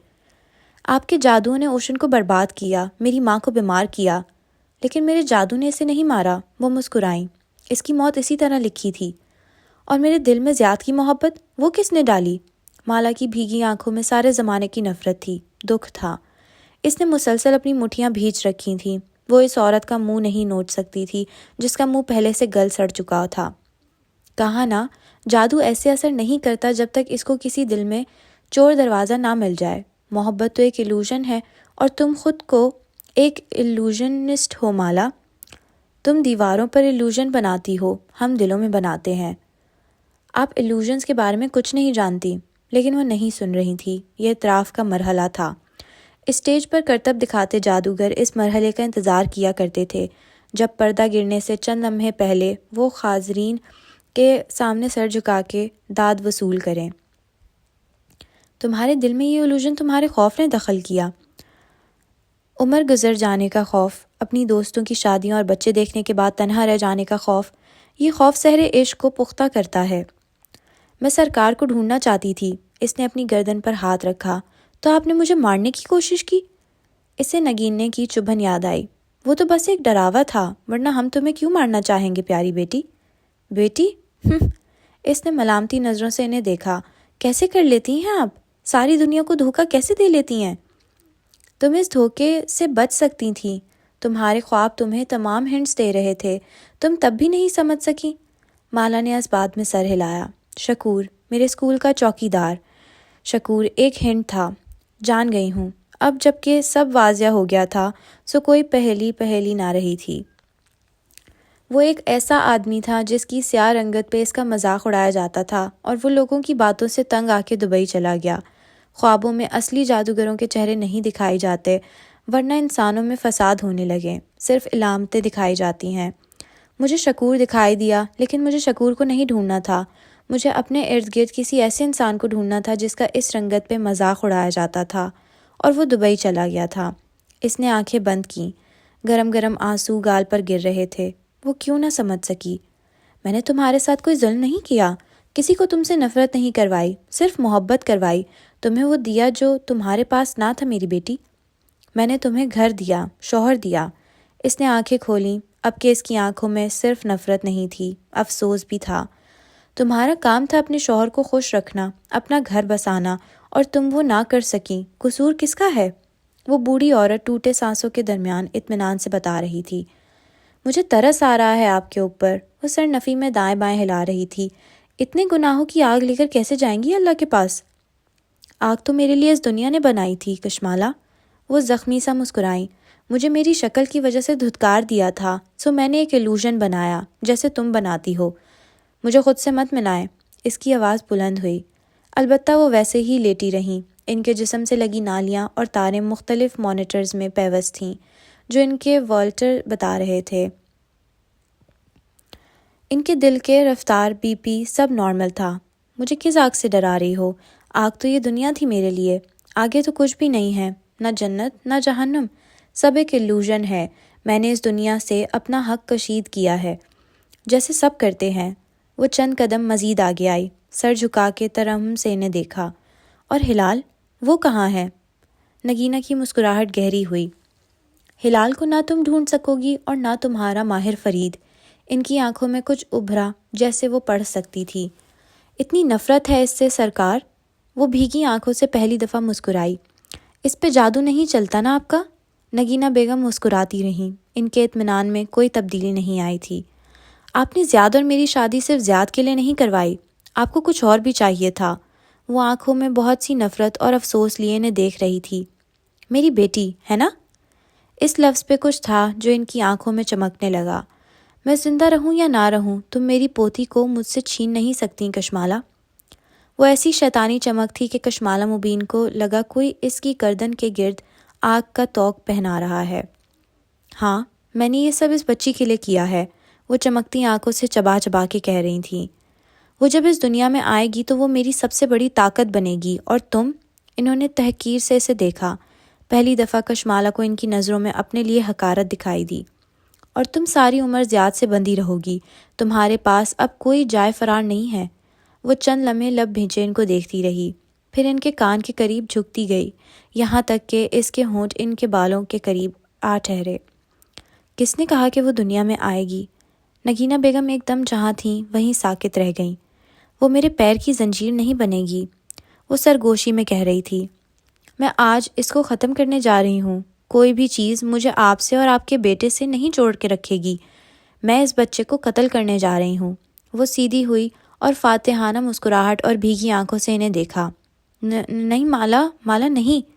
آپ کے جادو نے اوشن کو برباد کیا، میری ماں کو بیمار کیا، لیکن میرے جادو نے اسے نہیں مارا۔ وہ مسکرائیں۔ اس کی موت اسی طرح لکھی تھی۔ اور میرے دل میں زیاد کی محبت، وہ کس نے ڈالی؟ مالا کی بھیگی آنکھوں میں سارے زمانے کی نفرت تھی، دکھ تھا۔ اس نے مسلسل اپنی مٹھیاں بھینچ رکھی تھیں۔ وہ اس عورت کا منہ نہیں نوچ سکتی تھی جس کا منہ پہلے سے گل سڑ چکا تھا۔ کہا نا، جادو ایسے اثر نہیں کرتا جب تک اس کو کسی دل میں چور دروازہ نہ مل جائے۔ محبت تو ایک ایلوژن ہے، اور تم خود کو ایک ایلوژنسٹ ہو مالا۔ تم دیواروں پر ایلوژن بناتی ہو، ہم دلوں میں بناتے ہیں۔ آپ ایلوژنز کے بارے میں کچھ نہیں جانتی۔ لیکن وہ نہیں سن رہی تھی۔ یہ اعتراف کا مرحلہ تھا۔ اسٹیج پر کرتب دکھاتے جادوگر اس مرحلے کا انتظار کیا کرتے تھے، جب پردہ گرنے سے چند لمحے پہلے وہ حاضرین کے سامنے سر جھکا کے داد وصول کریں۔ تمہارے دل میں یہ ایلوژن تمہارے خوف نے دخل کیا۔ عمر گزر جانے کا خوف، اپنی دوستوں کی شادیاں اور بچے دیکھنے کے بعد تنہا رہ جانے کا خوف، یہ خوف سحر عشق کو پختہ کرتا ہے۔ میں سرکار کو ڈھونڈنا چاہتی تھی۔ اس نے اپنی گردن پر ہاتھ رکھا۔ تو آپ نے مجھے مارنے کی کوشش کی؟ اسے نگینے کی چبھن یاد آئی۔ وہ تو بس ایک ڈراوا تھا، ورنہ ہم تمہیں کیوں مارنا چاہیں گے پیاری بیٹی؟ بیٹی؟ اس نے ملامتی نظروں سے انہیں دیکھا۔ کیسے کر لیتی ہیں آپ؟ ساری دنیا کو دھوکہ کیسے دے لیتی ہیں؟ تم اس دھوکے سے بچ سکتی تھیں۔ تمہارے خواب تمہیں تمام ہنٹس دے رہے تھے، تم تب بھی نہیں سمجھ سکیں۔ مالا نے اس بات میں سر ہلایا۔ شکور، میرے اسکول کا چوکیدار۔ شکور، ایک ہنٹ تھا، جان گئی ہوں۔ اب جب کہ سب واضح ہو گیا تھا، سو کوئی پہلی نہ رہی تھی۔ وہ ایک ایسا آدمی تھا جس کی سیاہ رنگت پہ اس کا مذاق اڑایا جاتا تھا، اور وہ لوگوں کی باتوں سے تنگ آ کے دبئی چلا گیا۔ خوابوں میں اصلی جادوگروں کے چہرے نہیں دکھائے جاتے، ورنہ انسانوں میں فساد ہونے لگے، صرف علامتیں دکھائی جاتی ہیں۔ مجھے شکور دکھائی دیا، لیکن مجھے شکور کو نہیں ڈھونڈنا تھا۔ مجھے اپنے ارد گرد کسی ایسے انسان کو ڈھونڈنا تھا جس کا اس رنگت پہ مذاق اڑایا جاتا تھا، اور وہ دبئی چلا گیا تھا۔ اس نے آنکھیں بند کیں۔ گرم گرم آنسو گال پر گر رہے تھے۔ وہ کیوں نہ سمجھ سکی؟ میں نے تمہارے ساتھ کوئی ظلم نہیں کیا، کسی کو تم سے نفرت نہیں کروائی، صرف محبت کروائی۔ تمہیں وہ دیا جو تمہارے پاس نہ تھا میری بیٹی۔ میں نے تمہیں گھر دیا، شوہر دیا۔ اس نے آنکھیں کھولیں، اب کہ اس کی آنکھوں میں صرف نفرت نہیں تھی، افسوس بھی تھا۔ تمہارا کام تھا اپنے شوہر کو خوش رکھنا، اپنا گھر بسانا، اور تم وہ نہ کر سکیں۔ قصور کس کا ہے؟ وہ بوڑھی عورت ٹوٹے سانسوں کے درمیان اطمینان سے بتا رہی تھی۔ مجھے ترس آ رہا ہے آپ کے اوپر۔ وہ سر نفی میں دائیں بائیں ہلا رہی تھی۔ اتنے گناہوں کی آگ لے کر کیسے جائیں گی اللہ کے پاس؟ آگ تو میرے لیے اس دنیا نے بنائی تھی کشمالہ۔ وہ زخمی سا مسکرائیں۔ مجھے میری شکل کی وجہ سے دھتکار دیا تھا، سو میں نے ایک ایلوژن بنایا، جیسے تم بناتی ہو۔ مجھے خود سے مت ملائیں۔ اس کی آواز بلند ہوئی۔ البتہ وہ ویسے ہی لیٹی رہیں۔ ان کے جسم سے لگی نالیاں اور تاریں مختلف مانیٹرز میں پیوست تھیں، جو ان کے والٹر بتا رہے تھے۔ ان کے دل کے رفتار، بی پی، سب نارمل تھا۔ مجھے کس آگ سے ڈرا رہی ہو؟ آگ تو یہ دنیا تھی میرے لیے، آگے تو کچھ بھی نہیں ہے، نہ جنت نہ جہنم، سب ایک الوژن ہے۔ میں نے اس دنیا سے اپنا حق کشید کیا ہے، جیسے سب کرتے ہیں۔ وہ چند قدم مزید آگے آئی، سر جھکا کے ترحم سے انہیں دیکھا۔ اور ہلال، وہ کہاں ہے؟ نگینہ کی مسکراہٹ گہری ہوئی۔ ہلال کو نہ تم ڈھونڈ سکو گی اور نہ تمہارا ماہر فرید۔ ان کی آنکھوں میں کچھ ابھرا جیسے وہ پڑھ سکتی تھی۔ اتنی نفرت ہے اس سے سرکار؟ وہ بھیگی آنکھوں سے پہلی دفعہ مسکرائی۔ اس پہ جادو نہیں چلتا نا آپ کا؟ نگینہ بیگم مسکراتی رہیں، ان کے اطمینان میں کوئی تبدیلی نہیں آئی تھی۔ آپ نے زیاد اور میری شادی صرف زیاد کے لیے نہیں کروائی، آپ کو کچھ اور بھی چاہیے تھا۔ وہ آنکھوں میں بہت سی نفرت اور افسوس لیے انہیں دیکھ رہی تھی۔ میری بیٹی ہے نا؟ اس لفظ پہ کچھ تھا جو ان کی آنکھوں میں چمکنے لگا۔ میں زندہ رہوں یا نہ رہوں، تم میری پوتی کو مجھ سے چھین نہیں سکتی کشمالہ۔ وہ ایسی شیطانی چمک تھی کہ کشمالہ مبین کو لگا کوئی اس کی گردن کے گرد آگ کا توق پہنا رہا ہے۔ ہاں، میں نے یہ سب اس بچی کے لیے کیا ہے، وہ چمکتی آنکھوں سے چبا چبا کے کہہ رہی تھیں۔ وہ جب اس دنیا میں آئے گی تو وہ میری سب سے بڑی طاقت بنے گی، اور تم؟ انہوں نے تحقیر سے اسے دیکھا۔ پہلی دفعہ کشمالہ کو ان کی نظروں میں اپنے لیے حقارت دکھائی دی۔ اور تم ساری عمر زیاد سے بندھی رہو گی، تمہارے پاس اب کوئی جائے فرار نہیں ہے۔ وہ چند لمحے لب بھینچے ان کو دیکھتی رہی، پھر ان کے کان کے قریب جھکتی گئی، یہاں تک کہ اس کے ہونٹ ان کے بالوں کے قریب آ ٹھہرے۔ کس نے کہا کہ وہ دنیا میں آئے گی؟ نگینہ بیگم ایک دم جہاں تھیں وہیں ساکت رہ گئیں۔ وہ میرے پیر کی زنجیر نہیں بنے گی، وہ سرگوشی میں کہہ رہی تھی۔ میں آج اس کو ختم کرنے جا رہی ہوں، کوئی بھی چیز مجھے آپ سے اور آپ کے بیٹے سے نہیں جوڑ کے رکھے گی۔ میں اس بچے کو قتل کرنے جا رہی ہوں۔ وہ سیدھی ہوئی اور فاتحانہ مسکراہٹ اور بھیگی آنکھوں سے انہیں دیکھا۔ نہیں مالا نہیں۔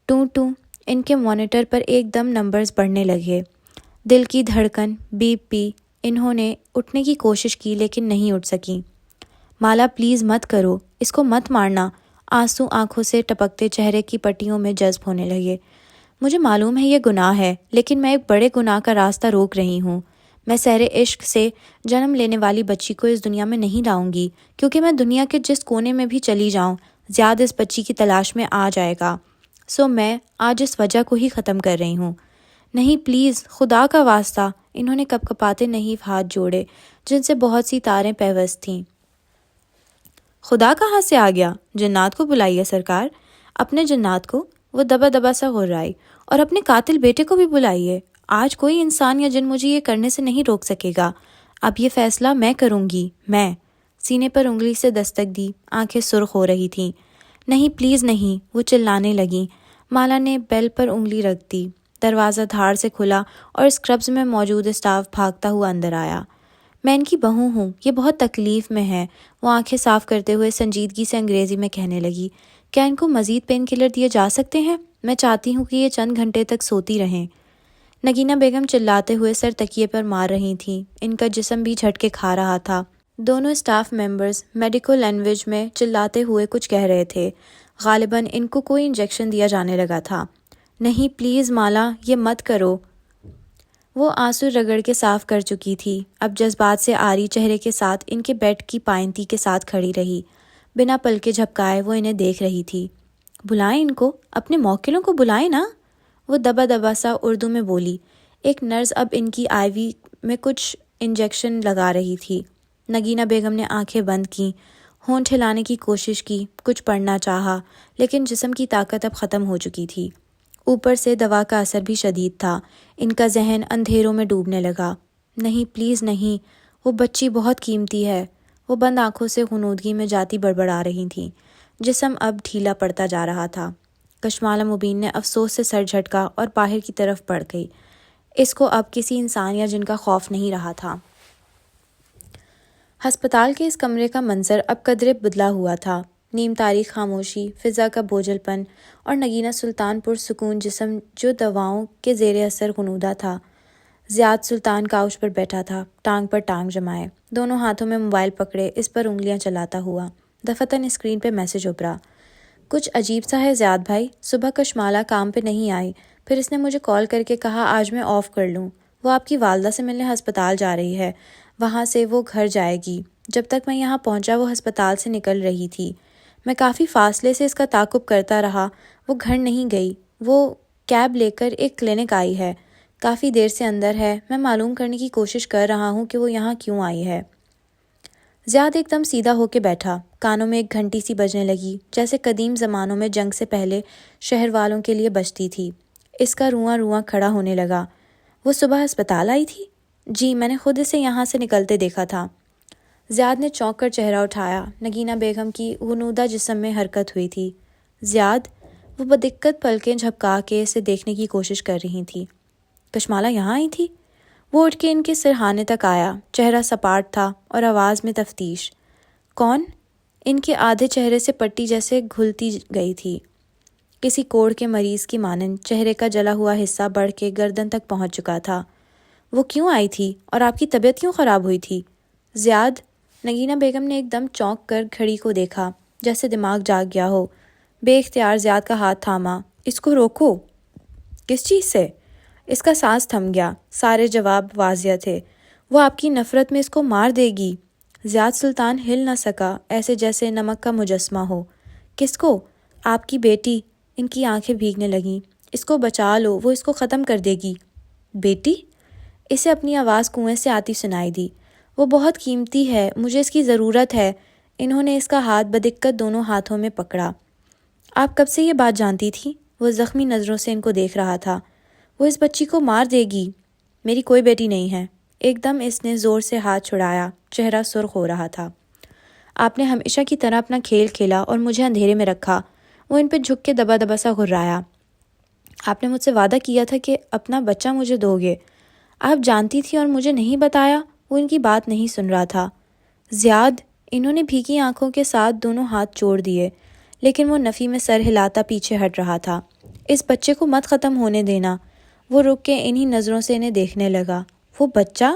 ٹوں ٹوں، ان کے مانیٹر پر ایک دم نمبرز بڑھنے لگے۔ دل کی دھڑکن بیپ پی۔ انہوں نے اٹھنے کی کوشش کی لیکن نہیں اٹھ سکیں۔ مالا پلیز مت کرو، اس کو مت مارنا۔ آنسو آنکھوں سے ٹپکتے چہرے کی پٹیوں میں جذب ہونے لگے۔ مجھے معلوم ہے یہ گناہ ہے، لیکن میں ایک بڑے گناہ کا راستہ روک رہی ہوں۔ میں سحر عشق سے جنم لینے والی بچی کو اس دنیا میں نہیں لاؤں گی، کیونکہ میں دنیا کے جس کونے میں بھی چلی جاؤں، زیاد اس بچی کی تلاش میں آ جائے گا۔ سو میں آج اس وجہ کو ہی ختم کر رہی ہوں۔ نہیں پلیز، خدا کا واسطہ۔ انہوں نے کپ کپاتے نہیں ہاتھ جوڑے جن سے بہت سی تاریں پیوست تھیں۔ خدا کہاں سے آ گیا؟ جنات کو بلائیے سرکار، اپنے جنات کو۔ وہ دبا دبا سا غرائی۔ اور اپنے قاتل بیٹے کو بھی بلائیے۔ آج کوئی انسان یا جن مجھے یہ کرنے سے نہیں روک سکے گا۔ اب یہ فیصلہ میں کروں گی، میں۔ سینے پر انگلی سے دستک دی، آنکھیں سرخ ہو رہی تھیں۔ نہیں پلیز نہیں، وہ چلانے لگیں۔ مالا نے بیل پر انگلی رکھ دی، دروازہ دھاڑ سے کھلا اور اسکربز میں موجود اسٹاف بھاگتا ہوا اندر آیا۔ میں ان کی بہو ہوں، یہ بہت تکلیف میں ہے۔ وہ آنکھیں صاف کرتے ہوئے سنجیدگی سے انگریزی میں کہنے لگی۔ کیا ان کو مزید پین کلر دیے جا سکتے ہیں؟ میں چاہتی ہوں کہ یہ چند گھنٹے تک سوتی رہیں۔ نگینہ بیگم چلاتے ہوئے سر تکیے پر مار رہی تھیں، ان کا جسم بھی جھٹکے کھا رہا تھا۔ دونوں اسٹاف ممبرز میڈیکل لینگویج میں چلاتے ہوئے کچھ کہہ رہے تھے، غالباً ان کو کوئی انجیکشن دیا جانے لگا تھا۔ نہیں پلیز مالا، یہ مت کرو۔ وہ آنسو رگڑ کے صاف کر چکی تھی، اب جذبات سے عاری چہرے کے ساتھ ان کے بیڈ کی پائنتی کے ساتھ کھڑی رہی، بنا پلکے جھپکائے وہ انہیں دیکھ رہی تھی۔ بلائیں ان کو، اپنے موکلوں کو بلائیں نا، وہ دبا دبا سا اردو میں بولی۔ ایک نرس اب ان کی آئی وی میں کچھ انجیکشن لگا رہی تھی۔ نگینہ بیگم نے آنکھیں بند کیں، ہونٹ ہلانے کی کوشش کی، کچھ پڑھنا چاہا، لیکن جسم کی طاقت اب ختم ہو چکی تھی۔ اوپر سے دوا کا اثر بھی شدید تھا، ان کا ذہن اندھیروں میں ڈوبنے لگا۔ نہیں پلیز نہیں، وہ بچی بہت قیمتی ہے۔ وہ بند آنکھوں سے غنودگی میں جاتی بڑبڑا رہی تھیں، جسم اب ڈھیلا پڑتا جا رہا تھا۔ کشمالہ مبین نے افسوس سے سر جھٹکا اور باہر کی طرف بڑھ گئی۔ اس کو اب کسی انسان یا جن کا خوف نہیں رہا تھا۔ ہسپتال کے اس کمرے کا منظر اب قدرے بدلا ہوا تھا۔ نیم تاریخ خاموشی، فضا کا بوجھل پن اور نگینہ سلطان پرسکون جسم جو دواؤں کے زیر اثر غنودہ تھا۔ زیاد سلطان کاؤچ پر بیٹھا تھا، ٹانگ پر ٹانگ جمائے، دونوں ہاتھوں میں موبائل پکڑے اس پر انگلیاں چلاتا ہوا۔ دفتن اسکرین پہ میسج ابھرا۔ کچھ عجیب سا ہے زیاد بھائی، صبح کشمالہ کام پہ نہیں آئی، پھر اس نے مجھے کال کر کے کہا آج میں آف کر لوں۔ وہ آپ کی والدہ سے ملنے ہسپتال جا رہی ہے، وہاں سے وہ گھر جائے گی۔ جب تک میں یہاں پہنچا وہ ہسپتال سے نکل رہی تھی۔ میں کافی فاصلے سے اس کا تعاقب کرتا رہا. وہ گھر نہیں گئی. وہ کیب لے کر ایک کلینک آئی ہے. کافی دیر سے اندر ہے. میں معلوم کرنے کی کوشش کر رہا ہوں کہ وہ یہاں کیوں آئی ہے. زیاد ایک دم سیدھا ہو کے بیٹھا. کانوں میں ایک گھنٹی سی بجنے لگی جیسے قدیم زمانوں میں جنگ سے پہلے شہر والوں کے لیے بجتی تھی. اس کا رواں رواں کھڑا ہونے لگا. وہ صبح ہسپتال آئی تھی؟ جی، میں نے خود اسے یہاں سے نکلتے دیکھا تھا. زیاد نے چونک کر چہرہ اٹھایا. نگینہ بیگم کی غنودہ جسم میں حرکت ہوئی تھی. زیاد، وہ بدقت پلکیں جھپکا کے اسے دیکھنے کی کوشش کر رہی تھی. کشمالہ یہاں آئی تھی؟ وہ اٹھ کے ان کے سرہانے تک آیا. چہرہ سپاٹ تھا اور آواز میں تفتیش. کون؟ ان کے آدھے چہرے سے پٹی جیسے گھلتی گئی تھی. کسی کوڑ کے مریض کی مانند چہرے کا جلا ہوا حصہ بڑھ کے گردن تک پہنچ چکا تھا. وہ کیوں آئی تھی اور آپ کی طبیعت کیوں خراب ہوئی تھی؟ زیاد، نگینہ بیگم نے ایک دم چونک کر گھڑی کو دیکھا جیسے دماغ جاگ گیا ہو. بے اختیار زیاد کا ہاتھ تھاما. اس کو روکو. کس چیز سے؟ اس کا سانس تھم گیا. سارے جواب واضح تھے. وہ آپ کی نفرت میں اس کو مار دے گی. زیاد سلطان ہل نہ سکا، ایسے جیسے نمک کا مجسمہ ہو. کس کو؟ آپ کی بیٹی. ان کی آنکھیں بھیگنے لگیں. اس کو بچا لو، وہ اس کو ختم کر دے گی. بیٹی؟ اسے اپنی آواز کنویں سے آتی سنائی دی. وہ بہت قیمتی ہے، مجھے اس کی ضرورت ہے. انہوں نے اس کا ہاتھ بدقت دونوں ہاتھوں میں پکڑا. آپ کب سے یہ بات جانتی تھی؟ وہ زخمی نظروں سے ان کو دیکھ رہا تھا. وہ اس بچی کو مار دے گی. میری کوئی بیٹی نہیں ہے. ایک دم اس نے زور سے ہاتھ چھڑایا. چہرہ سرخ ہو رہا تھا. آپ نے ہمیشہ کی طرح اپنا کھیل کھیلا اور مجھے اندھیرے میں رکھا. وہ ان پہ جھک کے دبا دبا سا گھرایا. آپ نے مجھ سے وعدہ کیا تھا کہ اپنا بچہ مجھے دو گے. آپ جانتی تھی اور مجھے نہیں بتایا. وہ ان کی بات نہیں سن رہا تھا. زیاد، انہوں نے بھیگی آنکھوں کے ساتھ دونوں ہاتھ جوڑ دیے، لیکن وہ نفی میں سر ہلاتا پیچھے ہٹ رہا تھا. اس بچے کو مت ختم ہونے دینا. وہ رک کے انہی نظروں سے انہیں دیکھنے لگا. وہ بچہ؟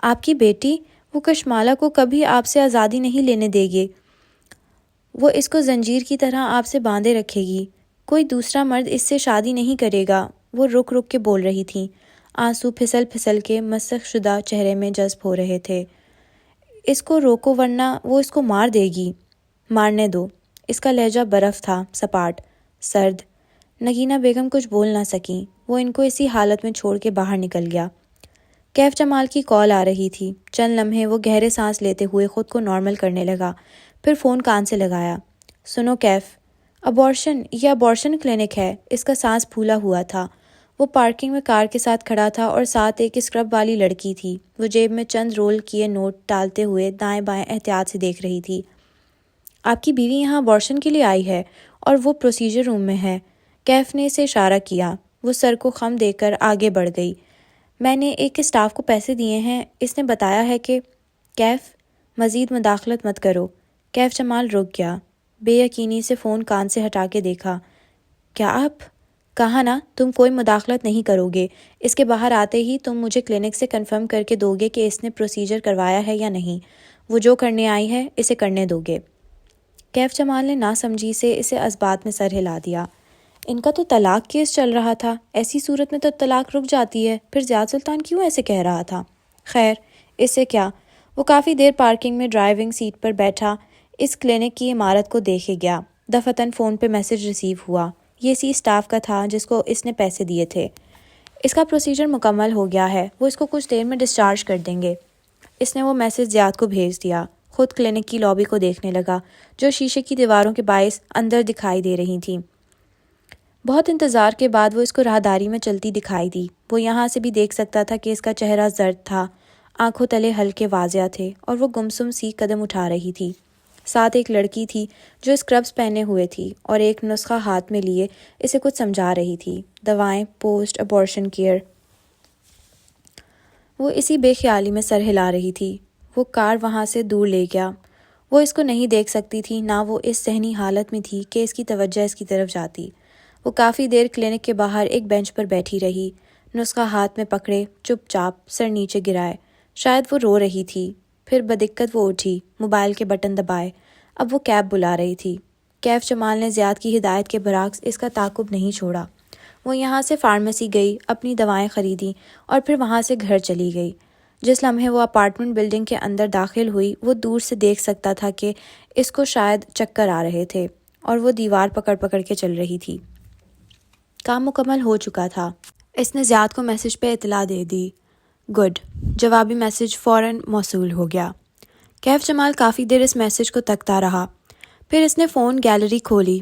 آپ کی بیٹی؟ وہ کشمالہ کو کبھی آپ سے آزادی نہیں لینے دے گی. وہ اس کو زنجیر کی طرح آپ سے باندھے رکھے گی. کوئی دوسرا مرد اس سے شادی نہیں کرے گا. وہ رک رک کے بول رہی تھیں. آنسو پھسل پھسل کے مسخ شدہ چہرے میں جذب ہو رہے تھے. اس کو روکو ورنہ وہ اس کو مار دے گی. مارنے دو. اس کا لہجہ برف تھا، سپاٹ، سرد. نگینہ بیگم کچھ بول نہ سکیں. وہ ان کو اسی حالت میں چھوڑ کے باہر نکل گیا. کیف جمال کی کال آ رہی تھی. چند لمحے وہ گہرے سانس لیتے ہوئے خود کو نارمل کرنے لگا. پھر فون کان سے لگایا. سنو کیف، ابارشن، یہ ابارشن کلینک ہے. اس کا سانس پھولا ہوا تھا. وہ پارکنگ میں کار کے ساتھ کھڑا تھا اور ساتھ ایک اسکرب والی لڑکی تھی. وہ جیب میں چند رول کیے نوٹ ڈالتے ہوئے دائیں بائیں احتیاط سے دیکھ رہی تھی. آپ کی بیوی یہاں ابارشن کے لیے آئی ہے اور وہ پروسیجر روم میں ہے. کیف نے اسے اشارہ کیا. وہ سر کو خم دے کر آگے بڑھ گئی. میں نے ایک اسٹاف کو پیسے دیے ہیں. اس نے بتایا ہے کہ کیف، مزید مداخلت مت کرو. کیف جمال رک گیا. بے یقینی سے فون کان سے ہٹا کے دیکھا. کیا آپ؟ کہا نا تم کوئی مداخلت نہیں کرو گے. اس کے باہر آتے ہی تم مجھے کلینک سے کنفرم کر کے دو گے کہ اس نے پروسیجر کروایا ہے یا نہیں. وہ جو کرنے آئی ہے اسے کرنے دو گے. کیف جمال نے ناسمجھی سے اسے اسبات میں سر ہلا دیا. ان کا تو طلاق کیس چل رہا تھا. ایسی صورت میں تو طلاق رک جاتی ہے. پھر زیاد سلطان کیوں ایسے کہہ رہا تھا؟ خیر، اس سے کیا. وہ کافی دیر پارکنگ میں ڈرائیونگ سیٹ پر بیٹھا اس کلینک کی عمارت کو دیکھے گیا. دفعتاً فون پہ میسج ریسیو ہوا. یہ اسی اسٹاف کا تھا جس کو اس نے پیسے دیے تھے. اس کا پروسیجر مکمل ہو گیا ہے. وہ اس کو کچھ دیر میں ڈسچارج کر دیں گے. اس نے وہ میسج زیاد کو بھیج دیا. خود کلینک کی لابی کو دیکھنے لگا جو شیشے کی دیواروں کے باعث اندر دکھائی دے رہی تھیں. بہت انتظار کے بعد وہ اس کو راہداری میں چلتی دکھائی دی. وہ یہاں سے بھی دیکھ سکتا تھا کہ اس کا چہرہ زرد تھا، آنکھوں تلے ہلکے واضح تھے اور وہ گمسم سی قدم اٹھا رہی تھی. ساتھ ایک لڑکی تھی جو اسکربس پہنے ہوئے تھی اور ایک نسخہ ہاتھ میں لیے اسے کچھ سمجھا رہی تھی. دوائیں، پوسٹ ابارشن کیئر. وہ اسی بے خیالی میں سر ہلا رہی تھی. وہ کار وہاں سے دور لے گیا. وہ اس کو نہیں دیکھ سکتی تھی، نہ وہ اس ذہنی حالت میں تھی کہ اس کی توجہ اس کی طرف جاتی. وہ کافی دیر کلینک کے باہر ایک بینچ پر بیٹھی رہی، نسخہ ہاتھ میں پکڑے، چپ چاپ، سر نیچے گرائے. شاید وہ رو رہی تھی. پھر بدقت وہ اٹھی، موبائل کے بٹن دبائے. اب وہ کیب بلا رہی تھی. کیف جمال نے زیاد کی ہدایت کے برعکس اس کا تعاقب نہیں چھوڑا. وہ یہاں سے فارمیسی گئی، اپنی دوائیں خریدیں اور پھر وہاں سے گھر چلی گئی. جس لمحے وہ اپارٹمنٹ بلڈنگ کے اندر داخل ہوئی وہ دور سے دیکھ سکتا تھا کہ اس کو شاید چکر آ رہے تھے اور وہ دیوار پکڑ پکڑ کے چل رہی تھی۔ کام مکمل ہو چکا تھا۔ اس نے زیاد کو میسج پہ اطلاع دے دی۔ گڈ۔ جوابی میسج فوراً موصول ہو گیا۔ کیف جمال کافی دیر اس میسج کو تکتا رہا، پھر اس نے فون گیلری کھولی،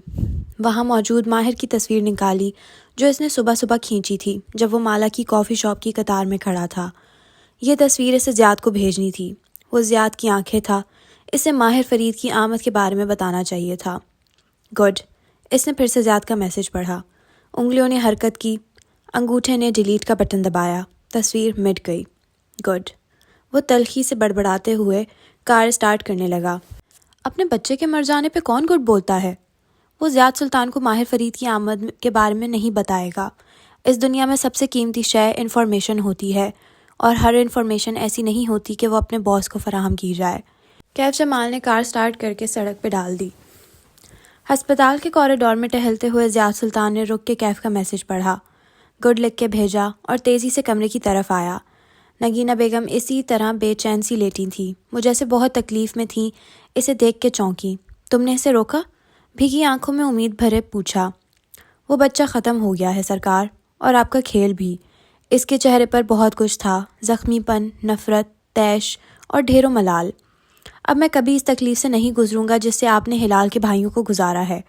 وہاں موجود ماہر کی تصویر نکالی جو اس نے صبح صبح کھینچی تھی جب وہ مالا کی کافی شاپ کی قطار میں کھڑا تھا۔ یہ تصویر اسے زیاد کو بھیجنی تھی۔ وہ زیاد کی آنکھیں تھا، اسے ماہر فرید کی آمد کے بارے میں بتانا چاہیے تھا۔ گڈ۔ اس نے پھر سے زیاد کا میسج پڑھا، انگلیوں نے حرکت کی، انگوٹھے نے ڈیلیٹ کا بٹن دبایا، تصویر مٹ گئی۔ گڈ۔ وہ تلخی سے بڑبڑاتے ہوئے کار اسٹارٹ کرنے لگا۔ اپنے بچے کے مر جانے پہ کون گڈ بولتا ہے؟ وہ زیاد سلطان کو ماہر فرید کی آمد کے بارے میں نہیں بتائے گا۔ اس دنیا میں سب سے قیمتی شے انفارمیشن ہوتی ہے، اور ہر انفارمیشن ایسی نہیں ہوتی کہ وہ اپنے باس کو فراہم کی جائے۔ کیف جمال نے کار سٹارٹ کر کے سڑک پہ ڈال دی۔ ہسپتال کے کوریڈور میں ٹہلتے ہوئے زیاد سلطان نے رک کے کیف کا میسج پڑھا، گڈ لکھ کے بھیجا اور تیزی سے کمرے کی طرف آیا۔ نگینہ بیگم اسی طرح بے چین سی لیٹی تھیں، وہ جیسے بہت تکلیف میں تھیں۔ اسے دیکھ کے چونکی۔ تم نے اسے روکا؟ بھیگی آنکھوں میں امید بھرے پوچھا۔ وہ بچہ ختم ہو گیا ہے سرکار، اور آپ کا کھیل بھی۔ اس کے چہرے پر بہت کچھ تھا، زخمی پن، نفرت، طیش اور ڈھیروں ملال۔ اب میں کبھی اس تکلیف سے نہیں گزروں گا جس سے آپ نے ہلال کے بھائیوں کو گزارا ہے،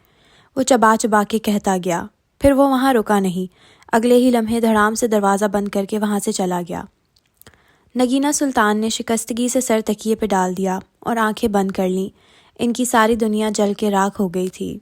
وہ چبا چبا کے کہتا گیا۔ پھر وہ وہاں رکا نہیں، اگلے ہی لمحے دھڑام سے دروازہ بند کر کے وہاں سے چلا گیا۔ نگینہ سلطان نے شکستگی سے سر تکیے پہ ڈال دیا اور آنکھیں بند کر لیں۔ ان کی ساری دنیا جل کے راکھ ہو گئی تھی۔